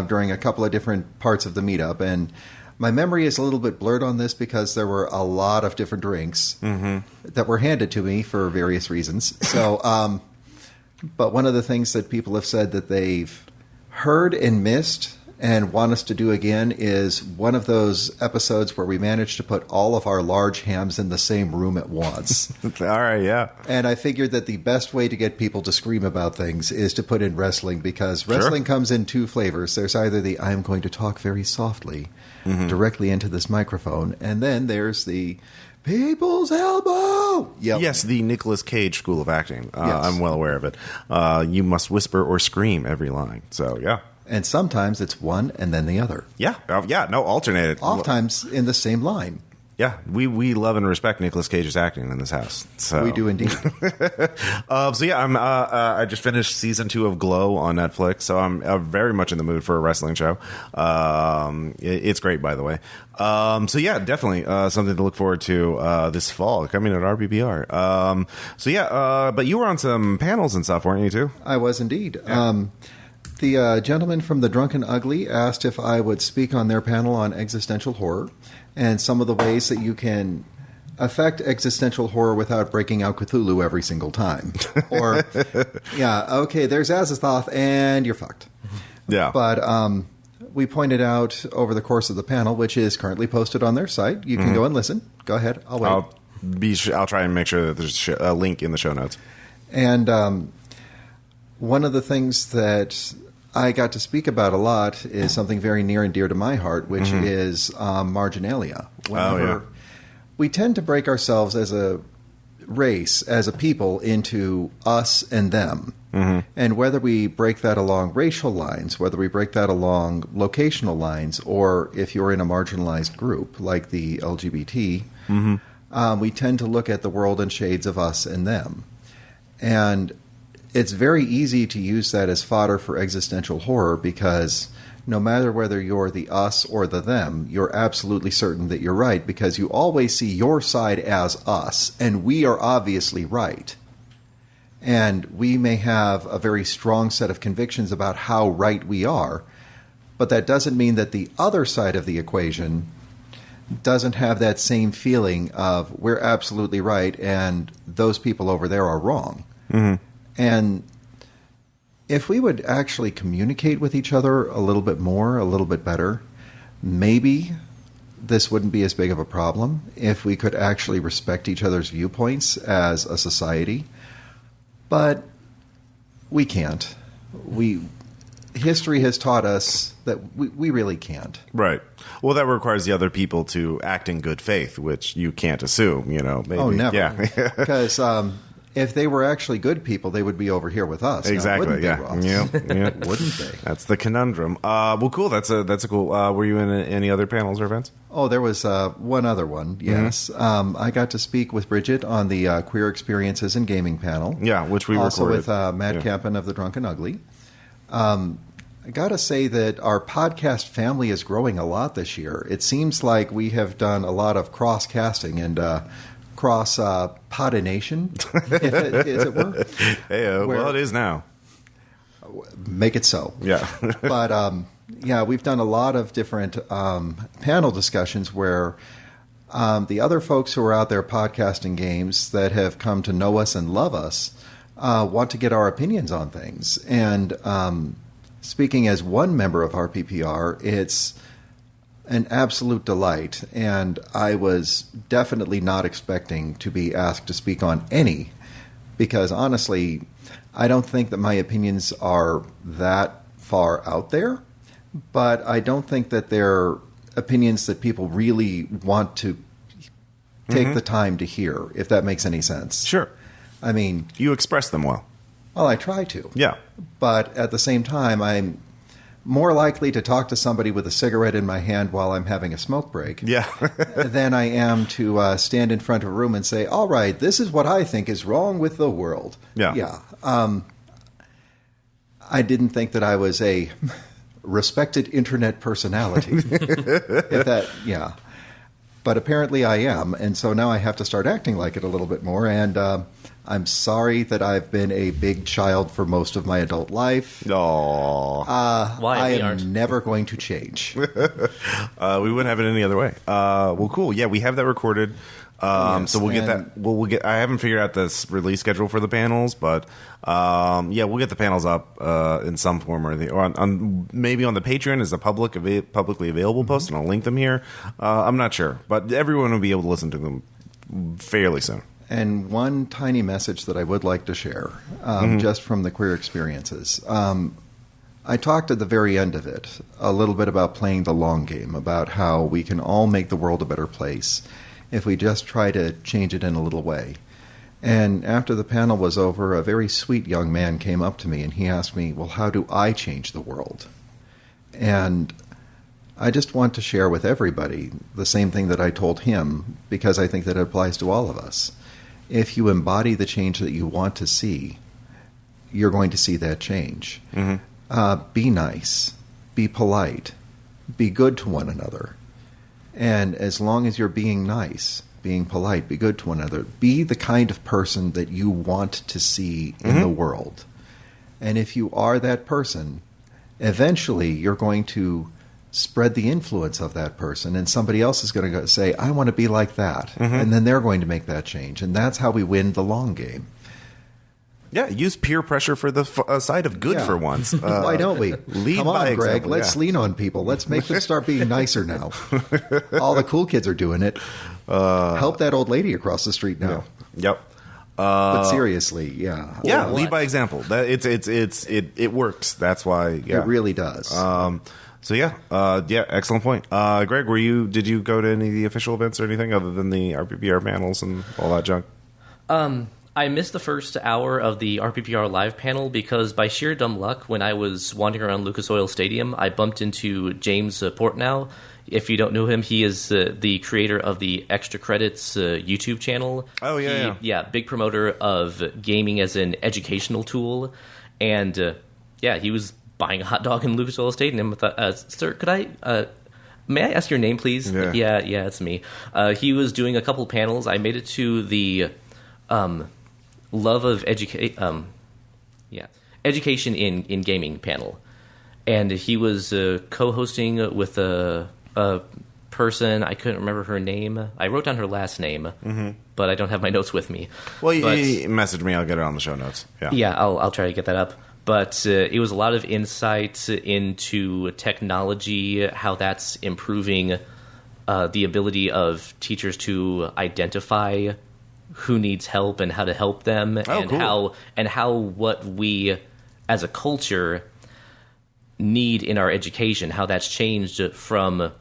F: during a couple of different parts of the meetup, and my memory is a little bit blurred on this because there were a lot of different drinks that were handed to me for various reasons. So, but one of the things that people have said that they've heard and missed and want us to do again is one of those episodes where we managed to put all of our large hams in the same room at once.
A: All right, yeah.
F: And I figured that the best way to get people to scream about things is to put in wrestling, because wrestling comes in two flavors. There's either the I'm going to talk very softly directly into this microphone, and then there's the people's elbow. Yep.
A: Yes, the Nicolas Cage school of acting.
F: Yes.
A: I'm well aware of it. You must whisper or scream every line. So, yeah.
F: And sometimes it's one and then the other.
A: Yeah, alternated.
F: Oftentimes in the same line.
A: Yeah, we love and respect Nicolas Cage's acting in this house. So.
F: We do indeed.
A: I just finished season 2 of Glow on Netflix, so I'm very much in the mood for a wrestling show. It's great, by the way. Definitely something to look forward to this fall, coming at RPPR. But you were on some panels and stuff, weren't you, too?
F: I was indeed.
A: Yeah.
F: The gentleman from The Drunken Ugly asked if I would speak on their panel on existential horror and some of the ways that you can affect existential horror without breaking out Cthulhu every single time. Or, there's Azathoth and you're fucked.
A: Yeah.
F: But we pointed out over the course of the panel, which is currently posted on their site, you can go and listen. Go ahead. I'll wait.
A: I'll try and make sure that there's a link in the show notes.
F: And one of the things that I got to speak about a lot is something very near and dear to my heart, which is marginalia. We tend to break ourselves as a race, as a people, into us and them. And whether we break that along racial lines, whether we break that along locational lines, or if you're in a marginalized group like the LGBT, we tend to look at the world in shades of us and them. And it's very easy to use that as fodder for existential horror, because no matter whether you're the us or the them, you're absolutely certain that you're right, because you always see your side as us, and we are obviously right. And we may have a very strong set of convictions about how right we are, but that doesn't mean that the other side of the equation doesn't have that same feeling of we're absolutely right and those people over there are wrong. And if we would actually communicate with each other a little bit more, a little bit better, maybe this wouldn't be as big of a problem if we could actually respect each other's viewpoints as a society. But we can't. History has taught us that we really can't.
A: Right. Well, that requires the other people to act in good faith, which you can't assume, maybe.
F: Oh, never.
A: Yeah.
F: Because if they were actually good people, they would be over here with us.
A: Exactly.
F: Now, wouldn't they, Ross? Wouldn't they?
A: That's the conundrum. Well, cool. That's a cool. Were you in any other panels or events?
F: Oh, there was one other one. Yes, I got to speak with Bridget on the Queer Experiences in Gaming panel.
A: Yeah, which we
F: also
A: recorded.
F: with Matt Campen of The Drunken Ugly. I got to say that our podcast family is growing a lot this year. It seems like we have done a lot of cross casting and cross-podination, as it were.
A: Hey, well, it is now.
F: Make it so.
A: Yeah.
F: But, we've done a lot of different panel discussions where the other folks who are out there podcasting games that have come to know us and love us want to get our opinions on things. And speaking as one member of RPPR, it's an absolute delight, and I was definitely not expecting to be asked to speak on any, because honestly, I don't think that my opinions are that far out there, but I don't think that they're opinions that people really want to take the time to hear, if that makes any sense.
A: Sure.
F: I mean,
A: You express them well.
F: well, I try to.
A: Yeah.
F: But at the same time, I'm more likely to talk to somebody with a cigarette in my hand while I'm having a smoke break
A: Yeah.
F: than I am to stand in front of a room and say, all right, this is what I think is wrong with the world.
A: Yeah.
F: Yeah. I didn't think that I was a respected internet personality. Yeah. But apparently I am, and so now I have to start acting like it a little bit more, and I'm sorry that I've been a big child for most of my adult life.
A: Aww.
G: Why
F: I
G: we
F: am
G: aren't?
F: never going to change.
A: We wouldn't have it any other way. Well, cool. Yeah, we have that recorded.
F: Yes,
A: So we'll get
F: and-
A: that. We'll get. I haven't figured out this release schedule for the panels, but yeah, we'll get the panels up in some form or on maybe on the Patreon as a publicly available post, and I'll link them here. I'm not sure, but everyone will be able to listen to them fairly soon.
F: And one tiny message that I would like to share, just from the queer experiences. I talked at the very end of it a little bit about playing the long game, about how we can all make the world a better place if we just try to change it in a little way. And after the panel was over, a very sweet young man came up to me and he asked me, well, how do I change the world? And I just want to share with everybody the same thing that I told him, because I think that it applies to all of us. If you embody the change that you want to see, you're going to see that change. Be nice, be polite, be good to one another. And as long as you're being nice, being polite, be good to one another, be the kind of person that you want to see in the world. And if you are that person, eventually you're going to spread the influence of that person, and somebody else is going to go say, I want to be like that. And then they're going to make that change. And that's how we win the long game.
A: Yeah, use peer pressure for the side of good
F: Yeah.
A: for once.
F: Why don't we?
A: lead
F: Come
A: by
F: on, Greg.
A: example,
F: Let's
A: yeah.
F: lean on people. Let's make them start being nicer now. All the cool kids are doing it. Help that old lady across the street now.
A: Yep.
F: But seriously, yeah.
A: Yeah,
G: Or
A: lead
G: what?
A: by example. That it works. That's why. Yeah.
F: It really does.
A: So yeah, excellent point. Greg, did you go to any of the official events or anything other than the RPPR panels and all that junk?
G: I missed the first hour of the RPPR live panel because by sheer dumb luck, when I was wandering around Lucas Oil Stadium, I bumped into James Portnow. If you don't know him, he is the creator of the Extra Credits YouTube channel.
A: Oh, yeah,
G: Yeah, big promoter of gaming as an educational tool. And yeah, he was buying a hot dog in Lucas Oil Stadium. I thought, sir, could I... may I ask your name, please?
A: Yeah.
G: Yeah, it's me. He was doing a couple panels. I made it to the love of education in gaming panel, and he was co-hosting with a person. I couldn't remember her name. I wrote down her last name, but I don't have my notes with me.
A: Well,
G: But-
A: you message me. I'll get it on the show notes. Yeah.
G: yeah, I'll try to get that up. But it was a lot of insight into technology, how that's improving the ability of teachers to identify who needs help and how to help them, and
A: cool.
G: how what we as a culture need in our education, how that's changed from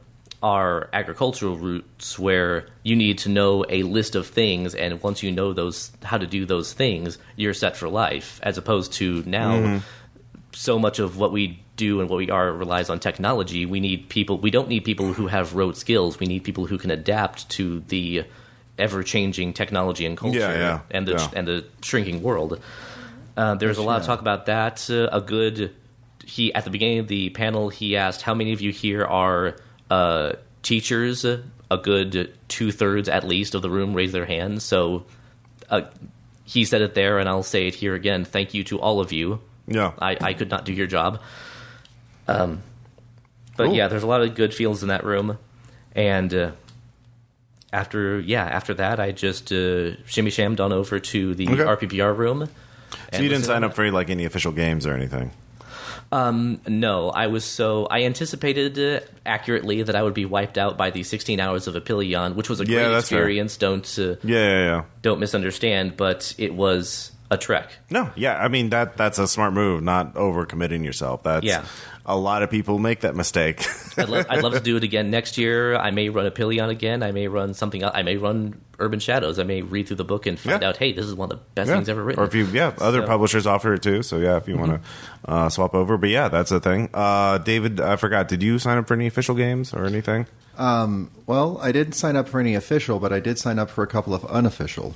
G: our agricultural roots, where you need to know a list of things, and once you know how to do those things, you're set for life, as opposed to now so much of what we do and what we are relies on technology. We don't need people who have rote skills. We need people who can adapt to the ever-changing technology and culture and the shrinking world. There's a lot of talk about that. At the beginning of the panel, he asked, how many of you here are teachers? A good 2/3 at least of the room raised their hands. So he said it there, and I'll say it here again. Thank you to all of you.
A: Yeah.
G: I could not do your job. But
A: Cool.
G: yeah, there's a lot of good feels in that room. And after that, I just shimmy shammed on over to the
A: Okay.
G: RPPR room.
A: So you didn't sign up for like any official games or anything?
G: No, I anticipated accurately that I would be wiped out by the 16 hours of Apillion, which was a great
A: that's fair.
G: experience. Don't
A: Yeah.
G: misunderstand, but it was a trek.
A: No, yeah, I mean that's a smart move, not overcommitting yourself. That's a lot of people make that mistake.
G: I'd love to do it again next year. I may run Epilion again. I may run something else. I may run Urban Shadows. I may read through the book and find out, hey, this is one of the best things ever written.
A: Or if you, other publishers offer it too. So if you want to swap over, but that's the thing. David, I forgot. Did you sign up for any official games or anything?
F: Well, I didn't sign up for any official, but I did sign up for a couple of unofficial.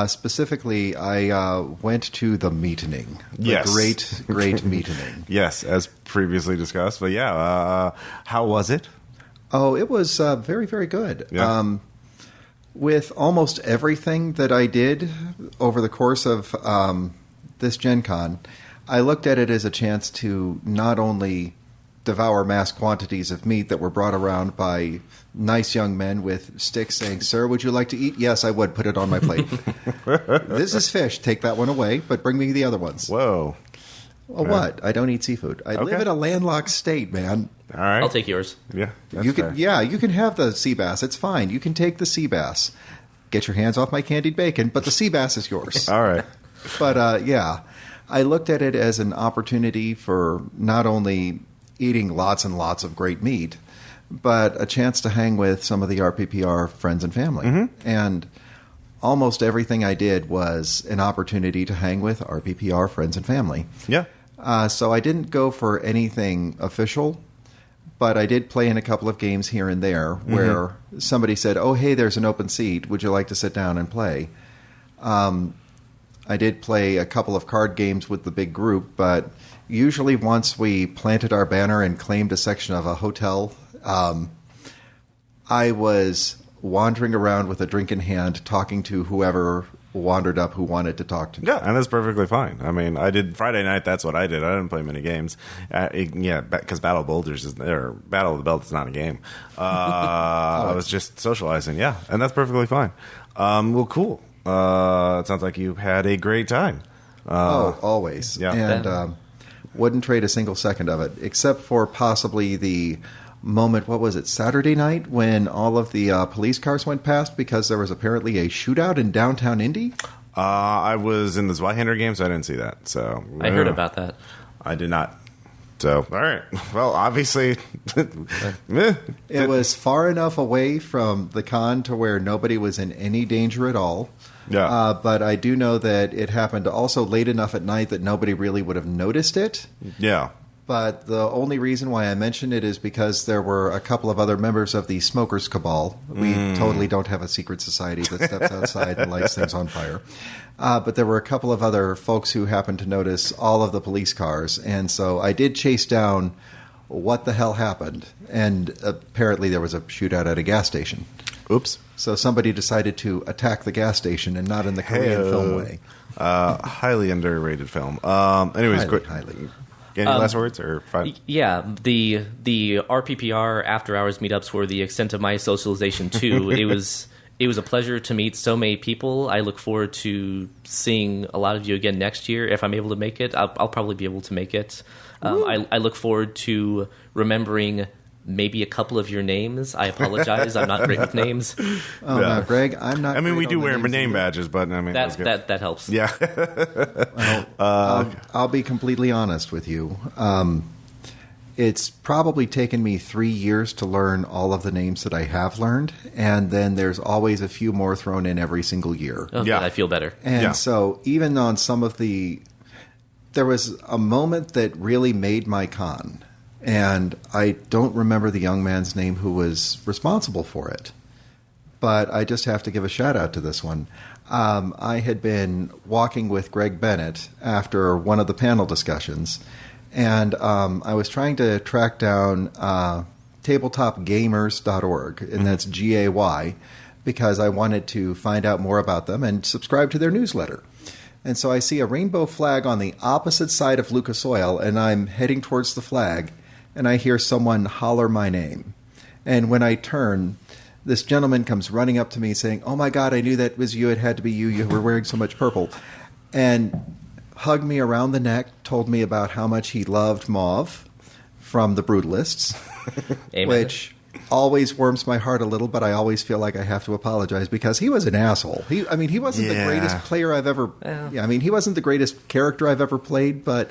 F: Specifically, I went to the meeting. Great meeting.
A: Yes, as previously discussed. But how was it?
F: Oh, it was very, very good.
A: Yeah.
F: With almost everything that I did over the course of this Gen Con, I looked at it as a chance to not only devour mass quantities of meat that were brought around by nice young men with sticks saying, "Sir, would you like to eat?" "Yes, I would. Put it on my plate." "This is fish. Take that one away, but bring me the other ones."
A: Whoa.
F: Well, what? I don't eat seafood. I live in a landlocked state, man.
A: All right.
G: I'll take yours.
A: Yeah.
F: You can, you can have the sea bass. It's fine. You can take the sea bass. Get your hands off my candied bacon, but the sea bass is yours.
A: All right.
F: But I looked at it as an opportunity for not only eating lots and lots of great meat, but a chance to hang with some of the RPPR friends and family. And almost everything I did was an opportunity to hang with RPPR friends and family.
A: Yeah.
F: So I didn't go for anything official, but I did play in a couple of games here and there where somebody said, "Oh, hey, there's an open seat. Would you like to sit down and play?" I did play a couple of card games with the big group, but usually once we planted our banner and claimed a section of a hotel, I was wandering around with a drink in hand talking to whoever wandered up who wanted to talk to me.
A: Yeah, and that's perfectly fine. I mean, I did Friday night. That's what I did. I didn't play many games. Because Battle of Boulders or Battle of the Belt is not a game. I was just socializing. Yeah, and that's perfectly fine. Well, cool. It sounds like you had a great time.
F: Always.
A: Yeah.
F: And wouldn't trade a single second of it, except for possibly the moment, what was it, Saturday night, when all of the police cars went past because there was apparently a shootout in downtown Indy?
A: I was in the Zweihander game, so I didn't see that. So
G: I heard about that.
A: I did not. So, all right. Well, obviously,
F: it was far enough away from the con to where nobody was in any danger at all.
A: Yeah.
F: But I do know that it happened also late enough at night that nobody really would have noticed it.
A: Yeah.
F: But the only reason why I mention it is because there were a couple of other members of the Smokers Cabal. We totally don't have a secret society that steps outside and lights things on fire. But there were a couple of other folks who happened to notice all of the police cars. And so I did chase down what the hell happened. And apparently there was a shootout at a gas station.
A: Oops.
F: So somebody decided to attack the gas station and not in the Korean film way.
A: Highly underrated film. Anyways,
F: highly.
A: Any last words or fine?
G: Yeah, the RPPR after hours meetups were the extent of my socialization too. It was a pleasure to meet so many people. I look forward to seeing a lot of you again next year if I'm able to make it. I'll probably be able to make it. I look forward to remembering maybe a couple of your names. I apologize. I'm not great with names.
F: No, Greg, I'm not.
A: I mean, we do wear name badges, but I mean
G: that helps.
A: Yeah.
F: I'll be completely honest with you. It's probably taken me 3 years to learn all of the names that I have learned, and then there's always a few more thrown in every single year.
G: Oh,
A: Yeah.
G: I feel better.
F: And so even on some of there was a moment that really made my con. And I don't remember the young man's name who was responsible for it. But I just have to give a shout out to this one. I had been walking with Greg Bennett after one of the panel discussions, and I was trying to track down tabletopgamers.org, and that's GAY, because I wanted to find out more about them and subscribe to their newsletter. And so I see a rainbow flag on the opposite side of Lucas Oil, and I'm heading towards the flag, and I hear someone holler my name. And when I turn, this gentleman comes running up to me saying, "Oh my God, I knew that was you. It had to be you. You were wearing so much purple." And hugged me around the neck, told me about how much he loved Mauve from the Brutalists,
G: Amen.
F: which always warms my heart a little, but I always feel like I have to apologize because he was an asshole. He wasn't the greatest player I've ever. Yeah, he wasn't the greatest character I've ever played, but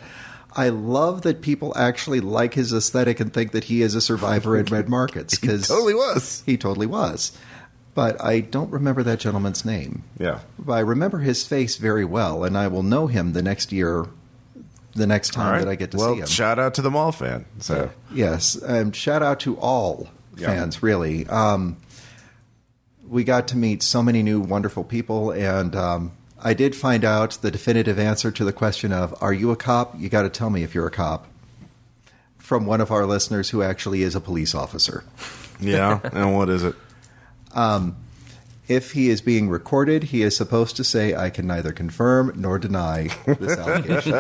F: I love that people actually like his aesthetic and think that he is a survivor in red markets.
A: He totally was.
F: He totally was. But I don't remember that gentleman's name.
A: Yeah.
F: But I remember his face very well, and I will know him the next year, the next time that I get to see him.
A: Well, shout out to the Mall fan. So
F: yes, and shout out to all fans, really. We got to meet so many new wonderful people, and I did find out the definitive answer to the question of, are you a cop? You got to tell me if you're a cop. From one of our listeners who actually is a police officer.
A: Yeah, and what is it?
F: If he is being recorded, he is supposed to say, I can neither confirm nor deny this allegation.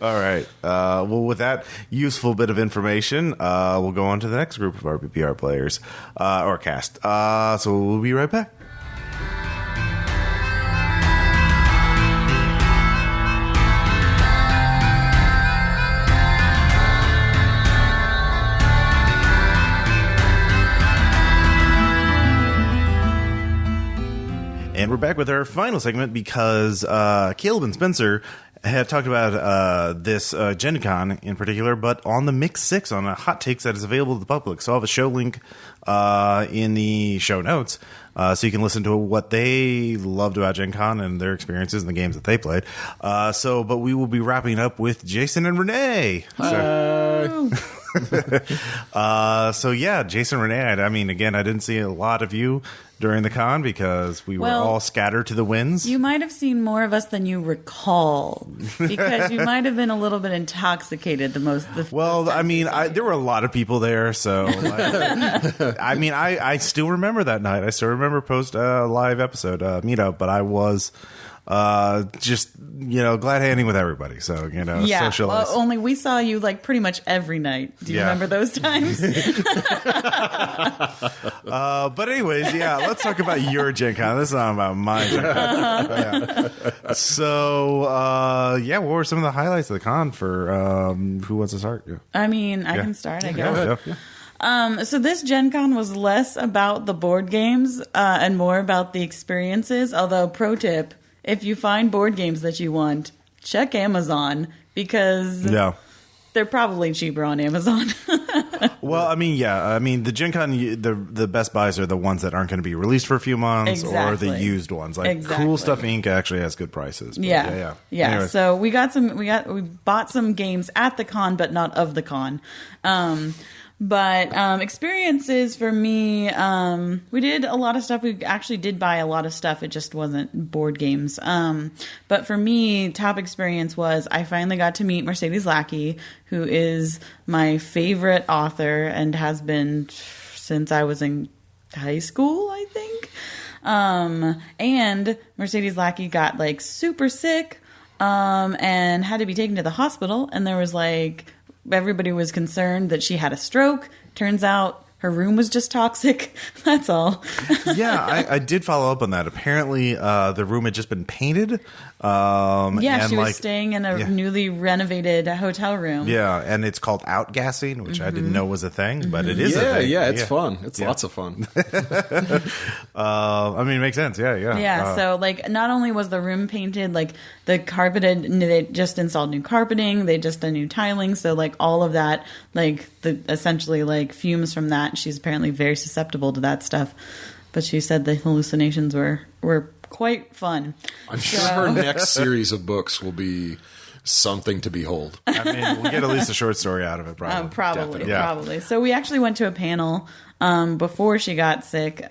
A: All right. Well, with that useful bit of information, we'll go on to the next group of RPPR players, or cast. So we'll be right back. And we're back with our final segment because Caleb and Spencer have talked about this Gen Con in particular, but on the Mix 6, on a hot takes that is available to the public. So I'll have a show link in the show notes so you can listen to what they loved about Gen Con and their experiences and the games that they played. But we will be wrapping up with Jason and Renee. So yeah, Jason, Renee, I mean, again, I didn't see a lot of you during the con because we were all scattered to the winds.
H: You might have seen more of us than you recall because you might have been a little bit intoxicated there
A: were a lot of people there, so I still remember that night. I still remember post live episode meetup, but I was just glad handing with everybody, so socialize.
H: Well, only we saw you like pretty much every night. Do you remember those times?
A: But anyways, let's talk about your Gen Con. This is not about my Gen Con. So what were some of the highlights of the con for who wants to start?
H: I mean, I can start, I guess. So this Gen Con was less about the board games and more about the experiences, although pro tip, if you find board games that you want, check Amazon because they're probably cheaper on Amazon.
A: Well, the Gen Con, the best buys are the ones that aren't going to be released for a few months or the used ones. Like Cool Stuff Inc. actually has good prices. But
H: yeah. So we bought some games at the con, but not of the con. But experiences for me, we did a lot of stuff. We actually did buy a lot of stuff. It just wasn't board games. But for me, top experience was I finally got to meet Mercedes Lackey, who is my favorite author and has been since I was in high school, I think. And Mercedes Lackey got like super sick and had to be taken to the hospital. And there was everybody was concerned that she had a stroke. Turns out her room was just toxic. That's all.
A: I did follow up on that. Apparently, the room had just been painted.
H: She was staying in a newly renovated hotel room.
A: Yeah, and it's called outgassing, which I didn't know was a thing, but it is a thing.
I: Yeah, it's fun. It's lots of fun.
A: It makes sense.
H: So, not only was the room painted, the carpeted, they just installed new carpeting, they just did new tiling, so, all of that, essentially, fumes from that. She's apparently very susceptible to that stuff. But she said the hallucinations were quite fun.
I: I'm sure her next series of books will be something to behold.
A: We'll get at least a short story out of it, probably.
H: Probably. So we actually went to a panel before she got sick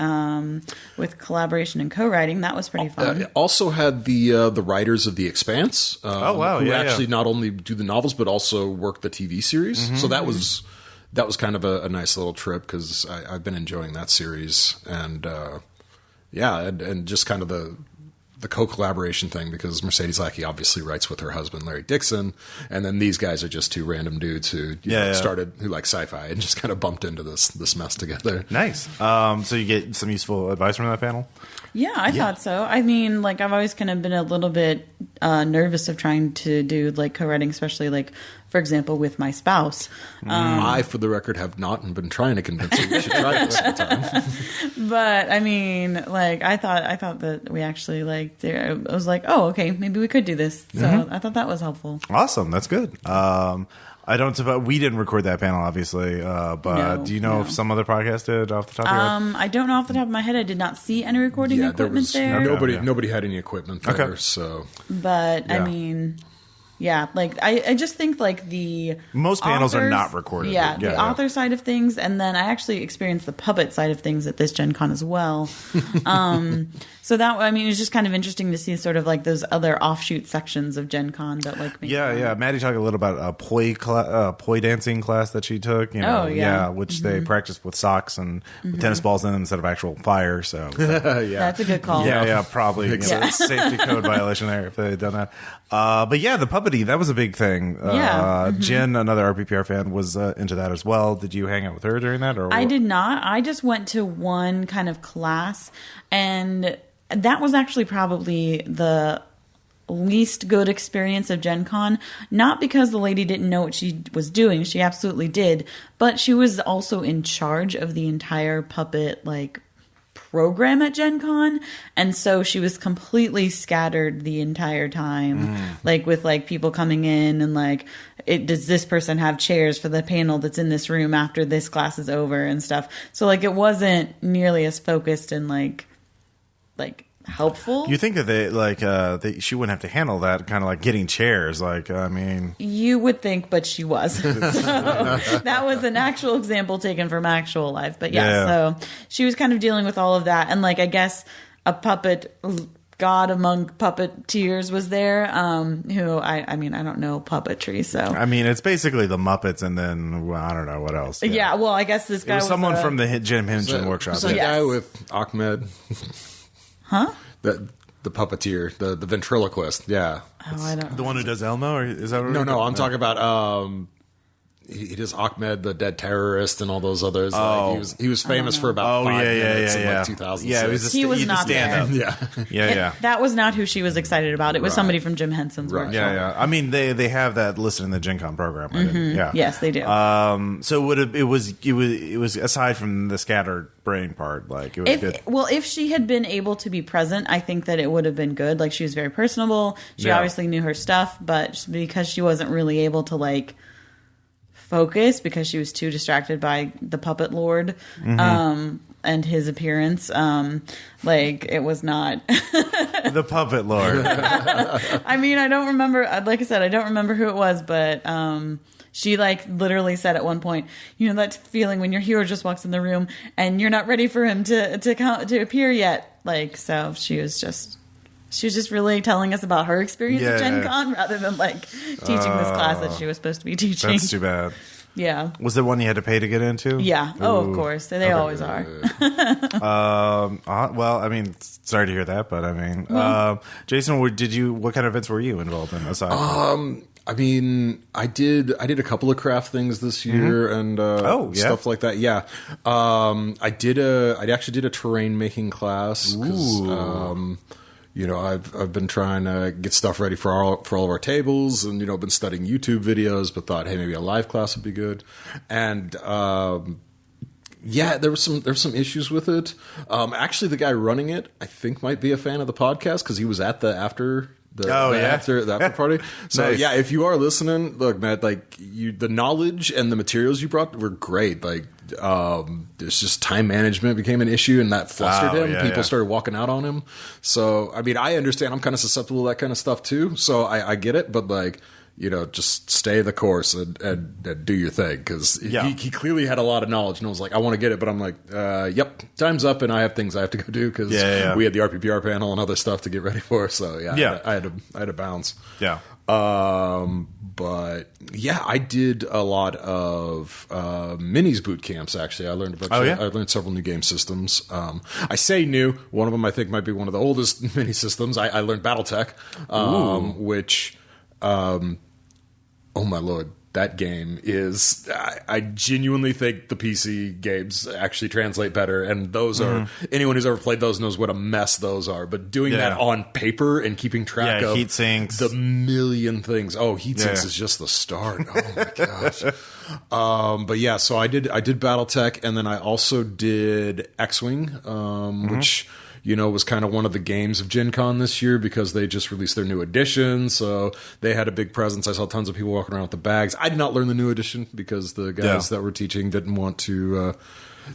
H: with collaboration and co-writing. That was pretty fun.
I: Also had the writers of The Expanse. Who actually not only do the novels but also work the TV series. Mm-hmm. So that was kind of a nice little trip because I've been enjoying that series and just kind of the co-collaboration thing because Mercedes Lackey obviously writes with her husband Larry Dixon, and then these guys are just two random dudes who who like sci-fi and just kind of bumped into this mess together.
A: Nice. So you get some useful advice from that panel?
H: Yeah, I thought so. I mean, I've always kind of been a little bit nervous of trying to do co-writing, especially for example, with my spouse.
I: I, for the record, have not and been trying to convince you we should try this sometime.
H: But I mean, like, I thought that we actually I was like, oh, okay, maybe we could do this. So I thought that was helpful.
A: Awesome, that's good. I don't suppose we didn't record that panel, obviously, but
H: No,
A: do you know if some other podcast did off the top of your head?
H: I don't know off the top of my head. I did not see any recording equipment there.
I: Nobody had any equipment there.
A: Okay.
I: So,
H: But
A: Yeah.
H: I mean, yeah, like I just think like the
A: Most panels are
H: authors-
A: not recorded.
H: Yeah,
A: Yeah,
H: the
A: yeah.
H: author side of things, and then I actually experienced the puppet side of things at this Gen Con as well. So that, I mean, it was just kind of interesting to see sort of like those other offshoot sections of Gen Con that like make
A: Yeah. Maddie talked a little about a poi dancing class that she took. You know,
H: Oh, yeah.
A: which they practiced with socks and with tennis balls in them instead of actual fire. So
H: That's a good call.
A: yeah, probably safety code violation there if they had done that. But yeah, the puppety, that was a big thing.
H: Yeah.
A: Jen, another RPPR fan, was into that as well. Did you hang out with her during that? Or
H: I did not. I just went to one kind of class, and that was actually probably the least good experience of Gen Con. Not because the lady didn't know what she was doing. She absolutely did. But she was also in charge of the entire puppet, like, program at Gen Con, and so she was completely scattered the entire time, like with like people coming in and like, does this person have chairs for the panel that's in this room after this class is over and stuff. So like it wasn't nearly as focused and like helpful.
A: You think that she wouldn't have to handle that, kind of like getting chairs? Like, I mean,
H: You would think, but she was. So that was an actual example taken from actual life. But yeah, so she was kind of dealing with all of that. And like, I guess a puppet god among puppeteers was there, who I mean, I don't know puppetry. So,
A: I mean, it's basically the Muppets and then, well, I don't know what else.
H: yeah, well, I guess this
A: It
H: guy
A: was someone from the Jim
I: was
A: Henson
I: that,
A: workshop.
I: was that
H: Yes.
I: guy with Ahmed?
H: Huh?
I: The puppeteer, the ventriloquist. Yeah.
H: Oh, I don't
A: The one who does Elmo, or is that what
I: No, I'm talking about. He does Ahmed, the dead terrorist, and all those others.
A: Oh.
I: Like, he was famous for about 5 minutes in like 2006.
A: Yeah,
H: He was not
A: stand-up.
I: Yeah.
A: Yeah.
H: That was not who she was excited about. It was somebody from Jim Henson's
I: Right.
H: workshop.
A: Yeah. I mean, they have that listed in the Gen Con program. I didn't- Yeah.
H: Yes, they do.
A: So it was aside from the scattered brain part, like it was good.
H: If she had been able to be present, I think that it would have been good. Like, she was very personable. She
A: Yeah.
H: obviously knew her stuff, but because she wasn't really able to like focus because she was too distracted by the puppet lord and his appearance, like it was not.
A: The puppet lord.
H: I mean, I don't remember. Like I said, I don't remember who it was, but she like literally said at one point, you know, that feeling when your hero just walks in the room and you're not ready for him to appear yet. Like, so she was just really telling us about her experience at Gen Con rather than like teaching this class that she was supposed to be teaching.
A: That's too bad.
H: Yeah.
A: Was there one you had to pay to get into?
H: Yeah. Oh,
A: Ooh.
H: of course. They always are.
A: Well, I mean, sorry to hear that, but I mean, Jason, what kind of events were you involved in aside?
I: I mean, I did a couple of craft things this year and stuff like that. Yeah, I actually did a terrain making class because you know, I've been trying to get stuff ready for all of our tables, and you know, been studying YouTube videos, but thought, hey, maybe a live class would be good. And yeah, there was some issues with it. Actually, the guy running it, I think, might be a fan of the podcast because he was at the after party. So
A: Nice.
I: yeah, if you are listening, look, Matt, like the knowledge and the materials you brought were great. Like, there's just time management became an issue, and that flustered him. People started walking out on him. So I mean, I understand. I'm kind of susceptible to that kind of stuff too. So I get it, but like, you know, just stay the course and do your thing, because he clearly had a lot of knowledge, and I was like, I want to get it, but I'm like, yep, time's up, and I have things I have to go do because we had the RPPR panel and other stuff to get ready for. So I had to bounce.
A: Yeah.
I: But yeah, I did a lot of minis boot camps. Actually, I learned I learned several new game systems. I say new. One of them I think might be one of the oldest mini systems. I learned BattleTech, which. Oh my lord! that game is, I genuinely think the PC games actually translate better, and those are, anyone who's ever played those knows what a mess those are. But doing that on paper and keeping track of
A: heat sinks,
I: the million things. Oh, heat sinks is just the start. Oh my gosh. But yeah, so I did BattleTech, and then I also did X-Wing, which, you know, was kind of one of the games of Gen Con this year because they just released their new edition. So they had a big presence. I saw tons of people walking around with the bags. I did not learn the new edition because the guys that were teaching didn't want to.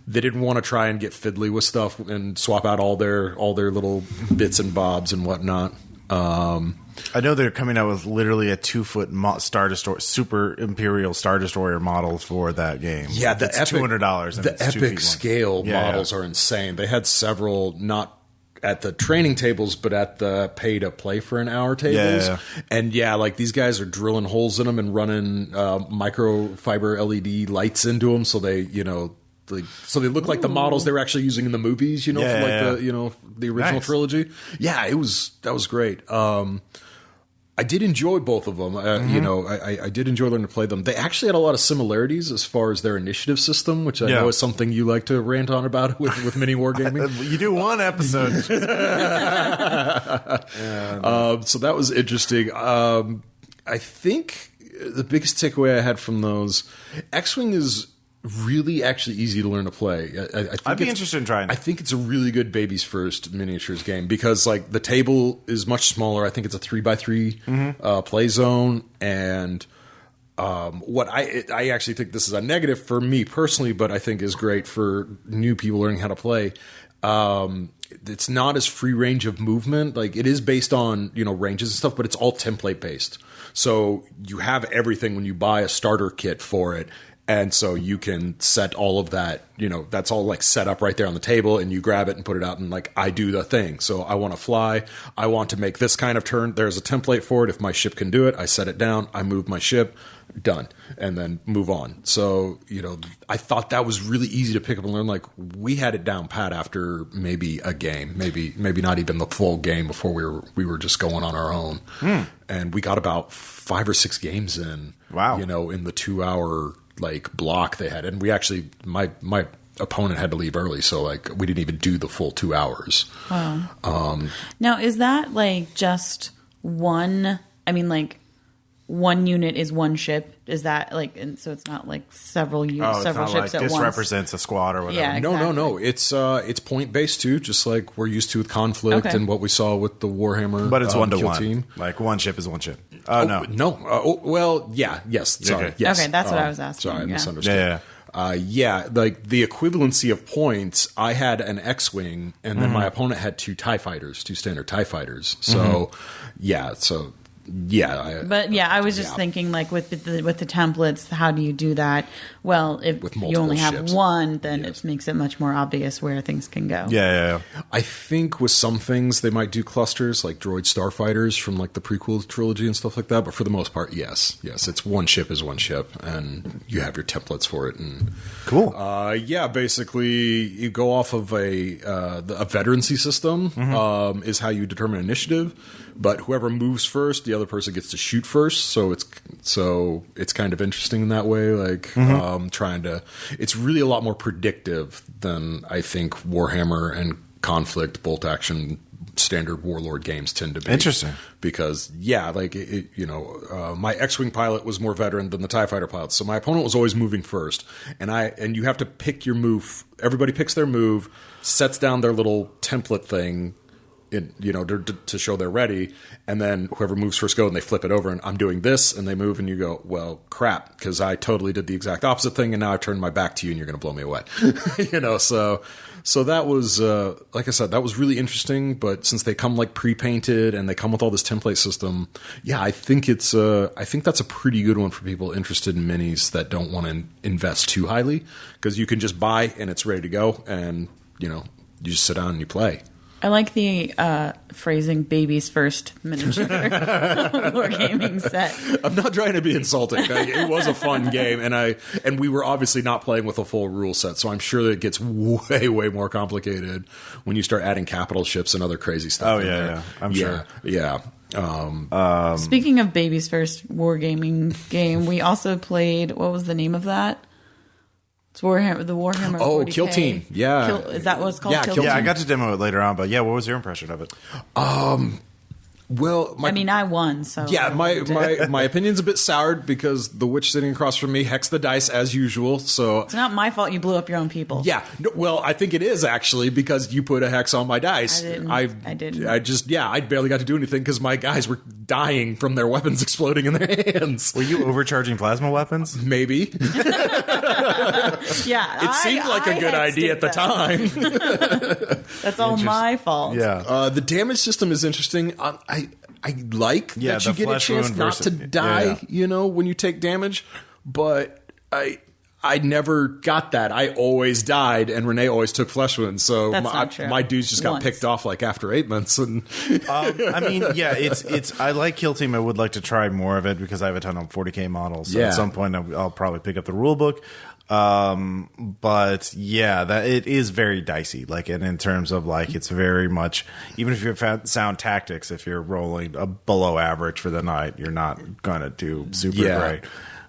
I: They didn't want to try and get fiddly with stuff and swap out all their little bits and bobs and whatnot.
A: I know they're coming out with literally a 2-foot Star Destroyer, Super Imperial Star Destroyer models for that game.
I: Yeah,
A: it's $200.
I: The epic scale models are insane. They had several, not at the training tables, but at the pay to play for an hour tables. And like these guys are drilling holes in them and running microfiber LED lights into them, so they, you know. So they look like the models they were actually using in the movies, you know, for like the, you know, the original trilogy. Yeah, that was great. I did enjoy both of them. You know, I did enjoy learning to play them. They actually had a lot of similarities as far as their initiative system, which I know is something you like to rant on about with mini wargaming.
A: You do one episode.
I: So that was interesting. I think the biggest takeaway I had from those, X-Wing is really actually easy to learn to play.
A: I'd be interested in trying it.
I: I think it's a really good baby's first miniatures game because like the table is much smaller. I think it's a 3x3 play zone, and what I actually think this is a negative for me personally, but I think is great for new people learning how to play. It's not as free range of movement. Like it is based on, you know, ranges and stuff, but it's all template based. So you have everything when you buy a starter kit for it. And so you can set all of that, you know, that's all like set up right there on the table, and you grab it and put it out, and like I do the thing. So I want to fly. I want to make this kind of turn. There's a template for it. If my ship can do it, I set it down. I move my ship. Done. And then move on. So, you know, I thought that was really easy to pick up and learn. Like we had it down pat after maybe a game, maybe not even the full game before we were just going on our own. And we got about 5 or 6 games in.
A: Wow.
I: You know, in the 2-hour like block they had, and we actually my opponent had to leave early, so like we didn't even do the full 2 hours.
H: Wow. Now is that like just one? I mean, like one unit is one ship. Is that like? And so it's not like several units, several ships at once.
A: This represents a squad or whatever.
H: Yeah, exactly.
I: No. It's point based too, just like we're used to with Conflict and what we saw with the Warhammer.
A: But it's 1-to-1.
I: Team.
A: Like one ship is one ship.
I: No. Well, yeah. Yes. Sorry.
A: Okay.
I: Yes.
H: Okay, that's what I was asking.
I: Sorry, I misunderstood. Like the equivalency of points, I had an X-Wing, and then my opponent had 2 TIE fighters, 2 standard TIE fighters. So, I was just thinking, like with the templates, how do you do that? Well, if you only have ships.
H: one, then it makes it much more obvious where things can go.
A: Yeah.
I: I think with some things they might do clusters, like droid starfighters from like the prequel trilogy and stuff like that. But for the most part, yes, it's one ship is one ship, and you have your templates for it. And
A: cool.
I: Basically, you go off of a veterancy system is how you determine initiative. But whoever moves first, the other person gets to shoot first. So it's kind of interesting in that way. Like it's really a lot more predictive than I think Warhammer and Conflict bolt action standard warlord games tend to be.
A: Interesting.
I: Because my X-Wing pilot was more veteran than the TIE fighter pilots. So my opponent was always moving first, and you have to pick your move. Everybody picks their move, sets down their little template thing, to show they're ready, and then whoever moves first go, and they flip it over, and I'm doing this, and they move, and you go, well, crap, because I totally did the exact opposite thing, and now I've turned my back to you, and you're going to blow me away. So that was, like I said, that was really interesting, but since they come like pre-painted, and they come with all this template system, I think that's a pretty good one for people interested in minis that don't want to invest too highly, because you can just buy, and it's ready to go, and, you just sit down and you play.
H: I like the phrasing "baby's first miniature wargaming set."
I: I'm not trying to be insulting. It was a fun game, and we were obviously not playing with a full rule set, so I'm sure that it gets way, way more complicated when you start adding capital ships and other crazy stuff.
A: Oh yeah, I'm sure.
I: Yeah.
H: Speaking of baby's first wargaming game, we also played. What was the name of that? It's Warhammer. The Warhammer.
I: Oh,
H: 40K.
I: Kill Team. Yeah,
H: is that what it's called?
I: Yeah,
H: Kill
I: Kill
H: Team?
A: Yeah, I got to demo it later on, but yeah, what was your impression of it?
I: Well,
H: I won, so
I: yeah, my opinion's a bit soured because the witch sitting across from me hexed the dice as usual. So
H: it's not my fault you blew up your own people.
I: yeah, no, well, I think it is actually because you put a hex on my dice.
H: I didn't.
I: I barely got to do anything because my guys were dying from their weapons exploding in their hands.
A: Were you overcharging plasma weapons?
I: Maybe.
H: Yeah,
I: It seemed like a good idea at the time.
H: That's all my fault.
A: Yeah.
I: The damage system is interesting. I like that you
A: the
I: get a
A: flesh
I: chance
A: wound
I: not to
A: versus-
I: die,
A: yeah.
I: when you take damage, but I never got that. I always died, and Renee always took flesh wounds. So
H: That's not true.
I: my dudes just got
H: Once.
I: picked off like after 8 months. And
A: I mean, yeah, it's. I like Kill Team. I would like to try more of it because I have a ton of 40K models. So
I: Yeah.
A: at some point, I'll probably pick up the rule book. But yeah, that it is very dicey. Like, and in terms of like, it's very much. Even if you're sound tactics, if you're rolling a below average for the night, you're not gonna do super great.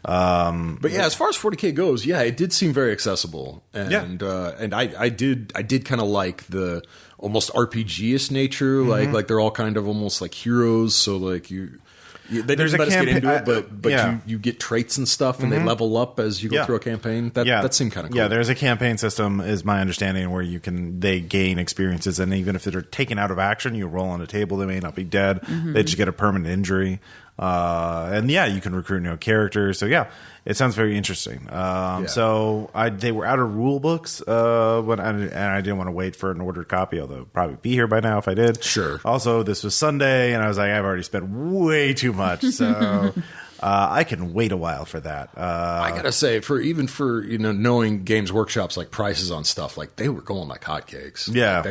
I: But yeah, as far as 40K goes, yeah, it did seem very accessible, and I did kind of like the almost RPG-ish nature, like they're all kind of almost like heroes. So like they didn't let us get into it, but
A: yeah.
I: you get traits and stuff, and they level up as you go through a campaign. That seemed kind of cool.
A: Yeah, there's a campaign system, is my understanding, where they gain experiences, and even if they're taken out of action, you roll on a table, they may not be dead. They just get a permanent injury. And yeah, you can recruit new characters. So yeah, it sounds very interesting. So they were out of rule books and I didn't want to wait for an ordered copy, although it'd probably be here by now if I did.
I: Sure.
A: Also, this was Sunday, and I was like, I've already spent way too much, so I can wait a while for that.
I: I gotta say, for knowing Games Workshop's like prices on stuff, like they were going like hotcakes.
A: Yeah.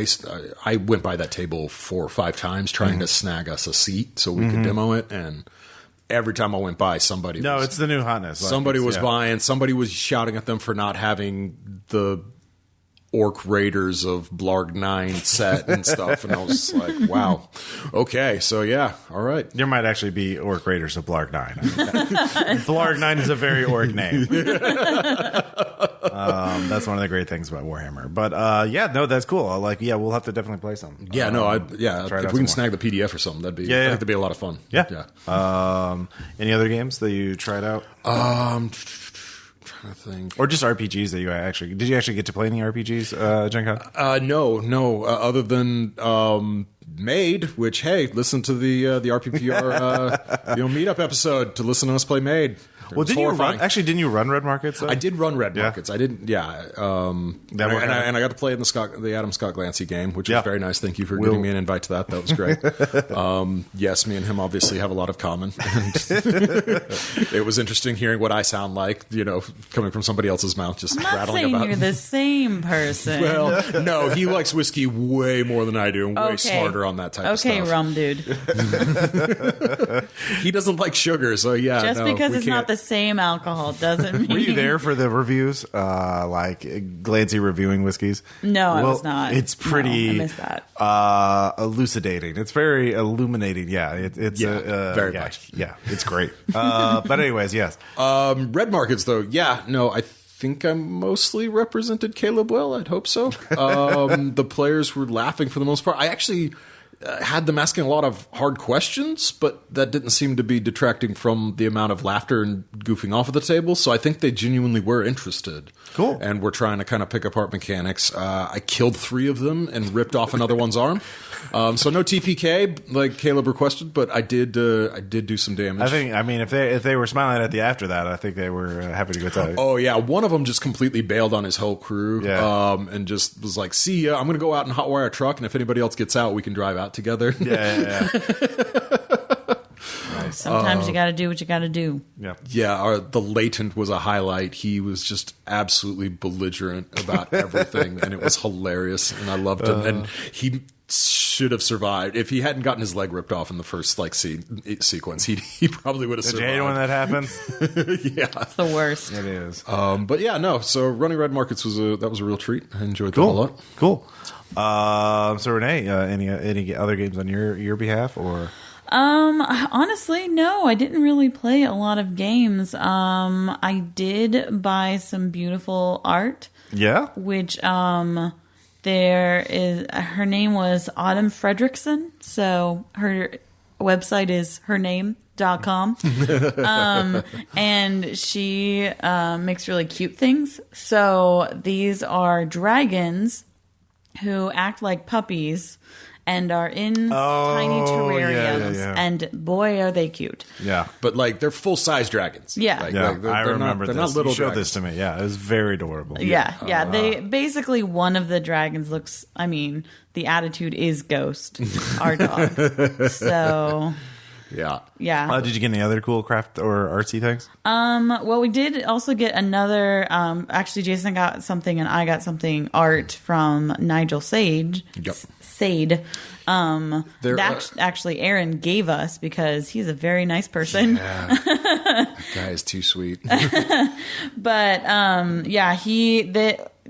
I: I went by that table 4 or 5 times trying to snag us a seat so we could demo it, and every time I went by, somebody was,
A: it's the new hotness. Like,
I: somebody was buying, somebody was shouting at them for not having the Orc Raiders of Blarg 9 set and stuff, and I was like, wow, okay, so yeah, all right.
A: There might actually be Orc Raiders of Blarg 9. Blarg 9 is a very orc name. That's one of the great things about Warhammer. But that's cool. We'll have to definitely play some.
I: Yeah, if we can snag the PDF or something, I think that'd be a lot of fun.
A: Yeah. Any other games that you tried out?
I: Trying to think.
A: Or just RPGs that did you actually get to play any RPGs, Gen Con?
I: No. Other than Made, which, hey, listen to the RPPR meetup episode to listen to us play Made.
A: Well, didn't you run Red Markets?
I: I did run Red Markets. I didn't. Yeah. And I got to play in the Adam Scott Glancy game, which was very nice. Thank you for giving me an invite to that. That was great. Yes, me and him obviously have a lot of common. And it was interesting hearing what I sound like, coming from somebody else's mouth, just
H: I'm not
I: rattling
H: saying
I: about.
H: you're the same person.
I: Well, no, he likes whiskey way more than I do, and way smarter on that type of stuff.
H: Okay, rum dude.
I: He doesn't like sugar, so yeah.
H: Just because it's not the same alcohol doesn't mean.
A: Were you there for the reviews? Like Glancy reviewing whiskeys?
H: No, I was not.
A: It's pretty.
H: I missed that.
A: Elucidating. It's very illuminating. Yeah, it's
I: very much.
A: Yeah, it's great. But anyways, yes.
I: Red Markets, though. Yeah, no, I think I mostly represented Caleb well. I'd hope so. The players were laughing for the most part. I actually had them asking a lot of hard questions, but that didn't seem to be detracting from the amount of laughter and goofing off at the table. So I think they genuinely were interested.
A: Cool.
I: And we're trying to kind of pick apart mechanics. I killed 3 of them and ripped off another one's arm. So no TPK like Caleb requested, but I did do some damage.
A: I mean, if they were smiling at you after that, I think they were happy to go tell you.
I: Oh yeah, one of them just completely bailed on his whole crew.
A: Yeah.
I: And just was like, "See ya, I'm going to go out and hotwire a truck, and if anybody else gets out, we can drive out together."
A: Yeah.
H: Sometimes you got to do what you got to do.
A: Yeah.
I: The latent was a highlight. He was just absolutely belligerent about everything, and it was hilarious, and I loved him. And he should have survived if he hadn't gotten his leg ripped off in the first sequence. He probably would have survived.
A: Did you hate when that happens?
I: Yeah,
H: It's the worst.
A: It is.
I: But yeah, no. So running Red Markets was a real treat. I enjoyed that a lot.
A: Cool. So Renee, any other games on your behalf or?
H: Honestly, no, I didn't really play a lot of games. I did buy some beautiful art.
A: Yeah?
H: Which, there is, her name was Autumn Fredrickson, so her website is hername.com. And she makes really cute things. So these are dragons who act like puppies and are in tiny terrariums.
A: Yeah.
H: And boy, are they cute.
A: Yeah.
I: But like they're full size dragons.
H: Yeah.
A: I remember
I: they're
A: this.
I: not little
A: You showed
I: dragons.
A: this to me. Yeah, it was very adorable.
H: Yeah. They basically, one of the dragons looks, I mean, the attitude is Ghost, our dog. So,
I: Yeah.
H: yeah.
A: Did you get any other cool craft or artsy things?
H: Well, we did also get another, actually Jason got something and I got something art from Nigel Sade.
I: Yep.
H: Sade. Actually Aaron gave us because he's a very nice person.
I: Yeah. That guy is too sweet.
H: But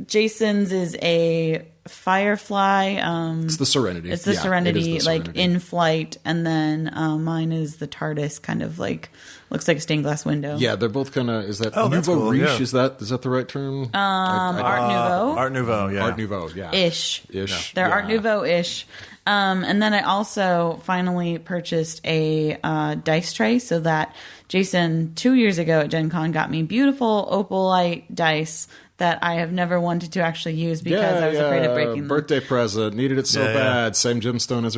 H: Jason's is a firefly.
I: It's the Serenity.
H: It's the
I: Yeah,
H: Serenity,
I: it is the
H: like
I: Serenity.
H: in flight, and then mine is the TARDIS, kind of like looks like a stained glass window.
I: Yeah, they're both kind of. Is that
A: Oh, that's
I: nouveau
A: cool,
I: riche?
A: yeah.
I: Is that the right term?
H: Art Nouveau.
A: Art Nouveau, yeah.
I: Art Nouveau. Yeah.
H: Ish.
I: Ish.
H: They're
I: yeah.
H: Art Nouveau-ish. And then I also finally purchased a dice tray so that Jason, 2 years ago at Gen Con, got me beautiful opalite dice that I have never wanted to actually use because I was afraid of breaking them.
I: Birthday present. Needed it so
A: Yeah.
I: bad. Same gemstone as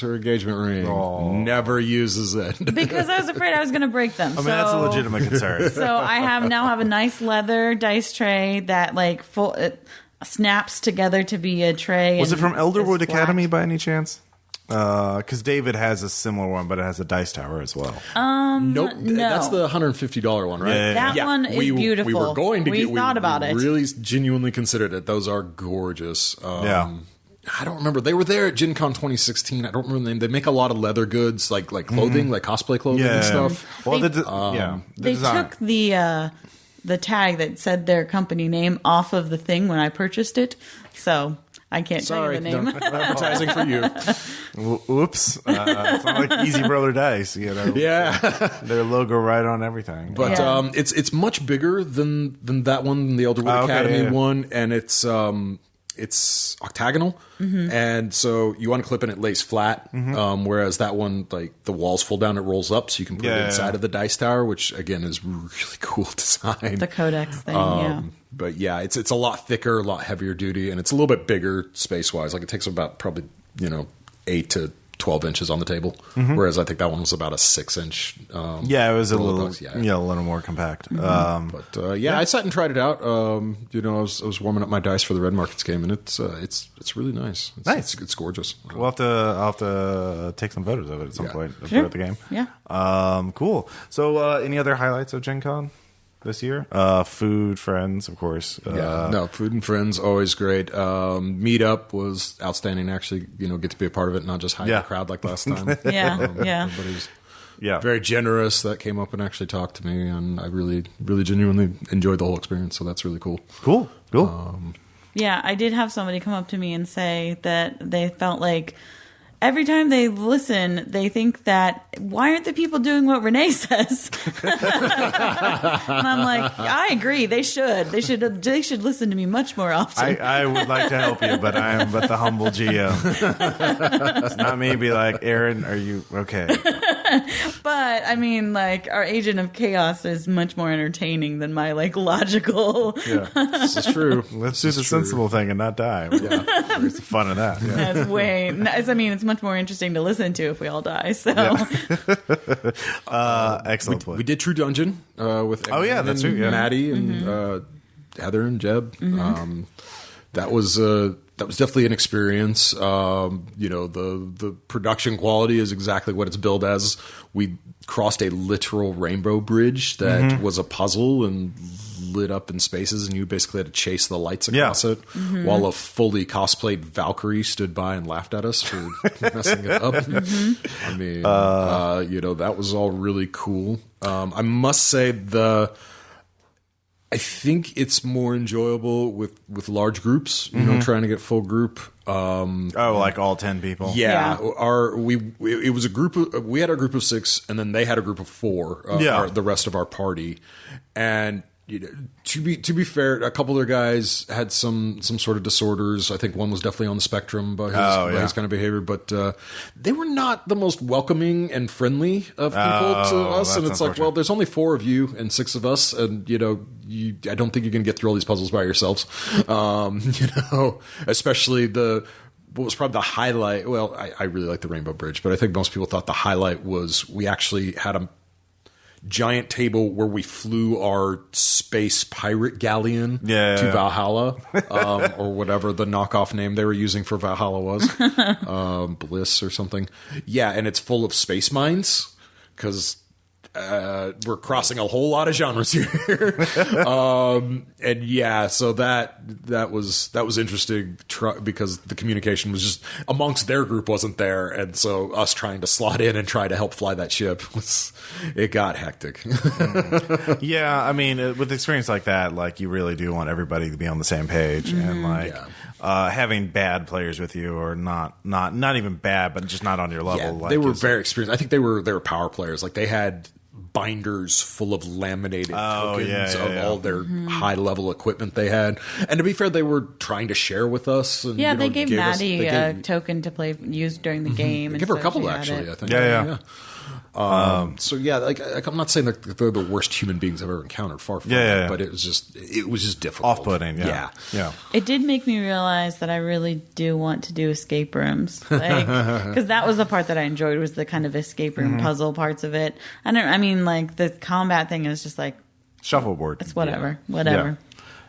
I: her engagement ring. Never uses it.
H: Because I was afraid I was going to break them.
A: I mean, that's a legitimate concern.
H: So I now have a nice leather dice tray that like it snaps together to be a tray.
A: Was it
H: and
A: from Elderwood
H: is flat.
A: Academy by any chance? Because David has a similar one, but it has a dice tower as well.
I: Nope.
H: no.
I: That's the $150 one, right?
A: Yeah.
H: That one is beautiful.
I: We were going to get.
H: thought about it.
I: Really genuinely considered it. Those are gorgeous.
A: Yeah.
I: I don't remember. They were there at Gen Con 2016. I don't remember the name. They make a lot of leather goods, like clothing, like cosplay clothing and stuff.
A: Well,
H: They-
A: the
H: They
A: design.
H: took the tag that said their company name off of the thing when I purchased it, so I can't
I: Sorry,
H: tell you the name.
I: no advertising for you.
A: Whoops. It's not like Easy Brother Dice, you know.
I: Yeah.
A: Their logo right on everything.
I: But
H: Yeah.
I: it's much bigger than that one, the Elderwood
A: Okay,
I: Academy
A: yeah.
I: one, and it's octagonal, and so you unclip and it lays flat. Whereas that one, like the walls fold down, it rolls up, so you can put it inside of the dice tower, which again is really cool design.
H: The Codex thing, yeah.
I: But yeah, it's a lot thicker, a lot heavier duty, and it's a little bit bigger space wise. Like it takes about probably 8 to 12 inches on the table, whereas I think that one was about a 6-inch.
A: Yeah, it was a
I: roll of
A: little,
I: dice,
A: a little more compact.
I: But I sat and tried it out. I was warming up my dice for the Red Markets game, and it's really nice.
A: Nice.
I: It's gorgeous.
A: I'll have to take some photos of it at some point
H: Sure.
A: throughout the game.
H: Yeah.
A: Cool. So, any other highlights of Gen Con this year? Food, friends, of course.
I: No, food and friends always great. Meetup was outstanding. Actually, get to be a part of it, not just hide in
A: Yeah.
I: the crowd like last time.
H: Yeah, yeah.
I: Everybody's
A: Yeah.
I: very generous. That came up and actually talked to me, and I really, really genuinely enjoyed the whole experience. So that's really cool.
A: Cool.
H: Yeah, I did have somebody come up to me and say that they felt like every time they listen, they think that, why aren't the people doing what Renee says? And I'm like, I agree. They should. They should listen to me much more often.
A: I would like to help you, but I am but the humble GM. It's not me be like, Aaron, are you okay?
H: But I mean, like, our Agent of Chaos is much more entertaining than my logical.
A: Yeah.
I: This is true.
A: Let's do the sensible thing and not die. Yeah. Where's the fun of that? Yeah.
H: That's way. I mean, it's much more interesting to listen to if we all die. So
A: Excellent point.
I: We did True Dungeon with
A: Oh, yeah, that's true, yeah.
I: Maddie and Heather and Jeb. That was definitely an experience. The production quality is exactly what it's billed as. We crossed a literal rainbow bridge that was a puzzle and lit up in spaces, and you basically had to chase the lights across it, while a fully cosplayed Valkyrie stood by and laughed at us for messing it up. I mean, that was all really cool. I must say I think it's more enjoyable with large groups. You know, trying to get full group.
A: Like all 10 people.
I: Yeah, it was a group of, we had a group of 6, and then they had a group of 4. The rest of our party, and to be fair, a couple of their guys had some sort of disorders. I think one was definitely on the spectrum by his kind of behavior, but they were not the most welcoming and friendly of people to us. And it's like, well, there's only 4 of you and 6 of us, and I don't think you're going to get through all these puzzles by yourselves. Especially what was probably the highlight. Well, I really like the Rainbow Bridge, but I think most people thought the highlight was we actually had a giant table where we flew our space pirate galleon to Valhalla, or whatever the knockoff name they were using for Valhalla was, Bliss or something. Yeah, and it's full of space mines because we're crossing a whole lot of genres here. And yeah, so that was interesting because the communication was just amongst their group wasn't there, and so us trying to slot in and try to help fly that ship it got hectic.
A: Yeah, I mean, with experience like that, like you really do want everybody to be on the same page, and like having bad players with you, or not even bad, but just not on your level.
I: Yeah,
A: like,
I: they were very experienced. I think they were power players. Like they had binders full of laminated tokens of all their high-level equipment they had. And to be fair, they were trying to share with us. And,
H: they gave Maddie a token to use during the game.
I: They gave her a couple, actually, I think.
A: Yeah.
I: So yeah, like I'm not saying that they're the worst human beings I've ever encountered, far from it, but it was just difficult,
A: off-putting. Yeah.
H: It did make me realize that I really do want to do escape rooms, because that was the part that I enjoyed, was the kind of escape room puzzle parts of it. I mean, like the combat thing is just like
A: shuffleboard.
H: It's whatever.
A: Yeah.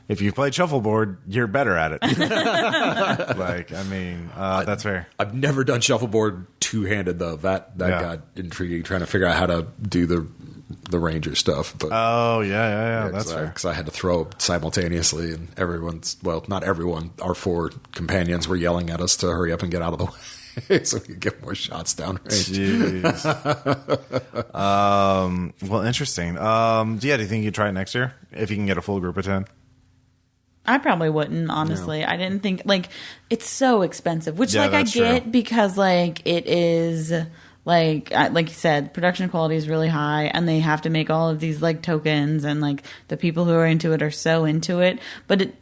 A: If you've played shuffleboard, you're better at it. That's fair.
I: I've never done shuffleboard two-handed, though. That got intriguing, trying to figure out how to do the ranger stuff. But,
A: that's fair.
I: Because I had to throw simultaneously, and not everyone, our 4 companions were yelling at us to hurry up and get out of the way so we could get more shots down range.
A: Jeez. Well, interesting. Do you think you'd try it next year if you can get a full group of 10?
H: I probably wouldn't, honestly. I didn't think, it's so expensive, which, I get
A: true.
H: because, it is, like you said, production quality is really high, and they have to make all of these, tokens, and, the people who are into it are so into it. But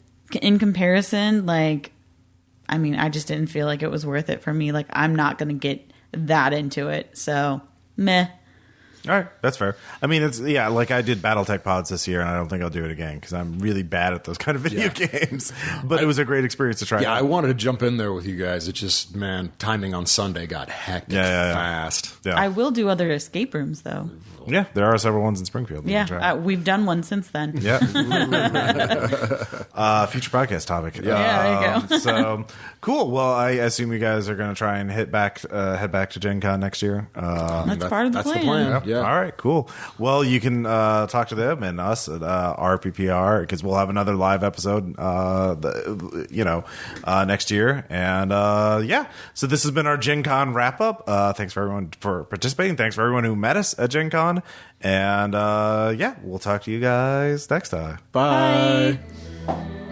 H: in comparison, I just didn't feel like it was worth it for me. I'm not going to get that into it. So, meh.
A: All right, that's fair. I mean, it's I did BattleTech pods this year, and I don't think I'll do it again because I'm really bad at those kind of video games. But it was a great experience to try.
I: Yeah, I wanted to jump in there with you guys. It just, timing on Sunday got hectic fast.
A: Yeah.
H: I will do other escape rooms though.
A: Yeah, there are several ones in Springfield.
H: We've done one since then.
A: Yeah. Future podcast topic.
H: Yeah, there you go.
A: So cool. Well, I assume you guys are going to try and head back to Gen Con next year.
H: That's part of the plan.
A: Yeah. All right, cool. Well, you can talk to them and us at RPPR, because we'll have another live episode, next year. And so this has been our Gen Con wrap up. Thanks for everyone for participating. Thanks for everyone who met us at Gen Con. And we'll talk to you guys next time.
I: Bye.
H: Bye.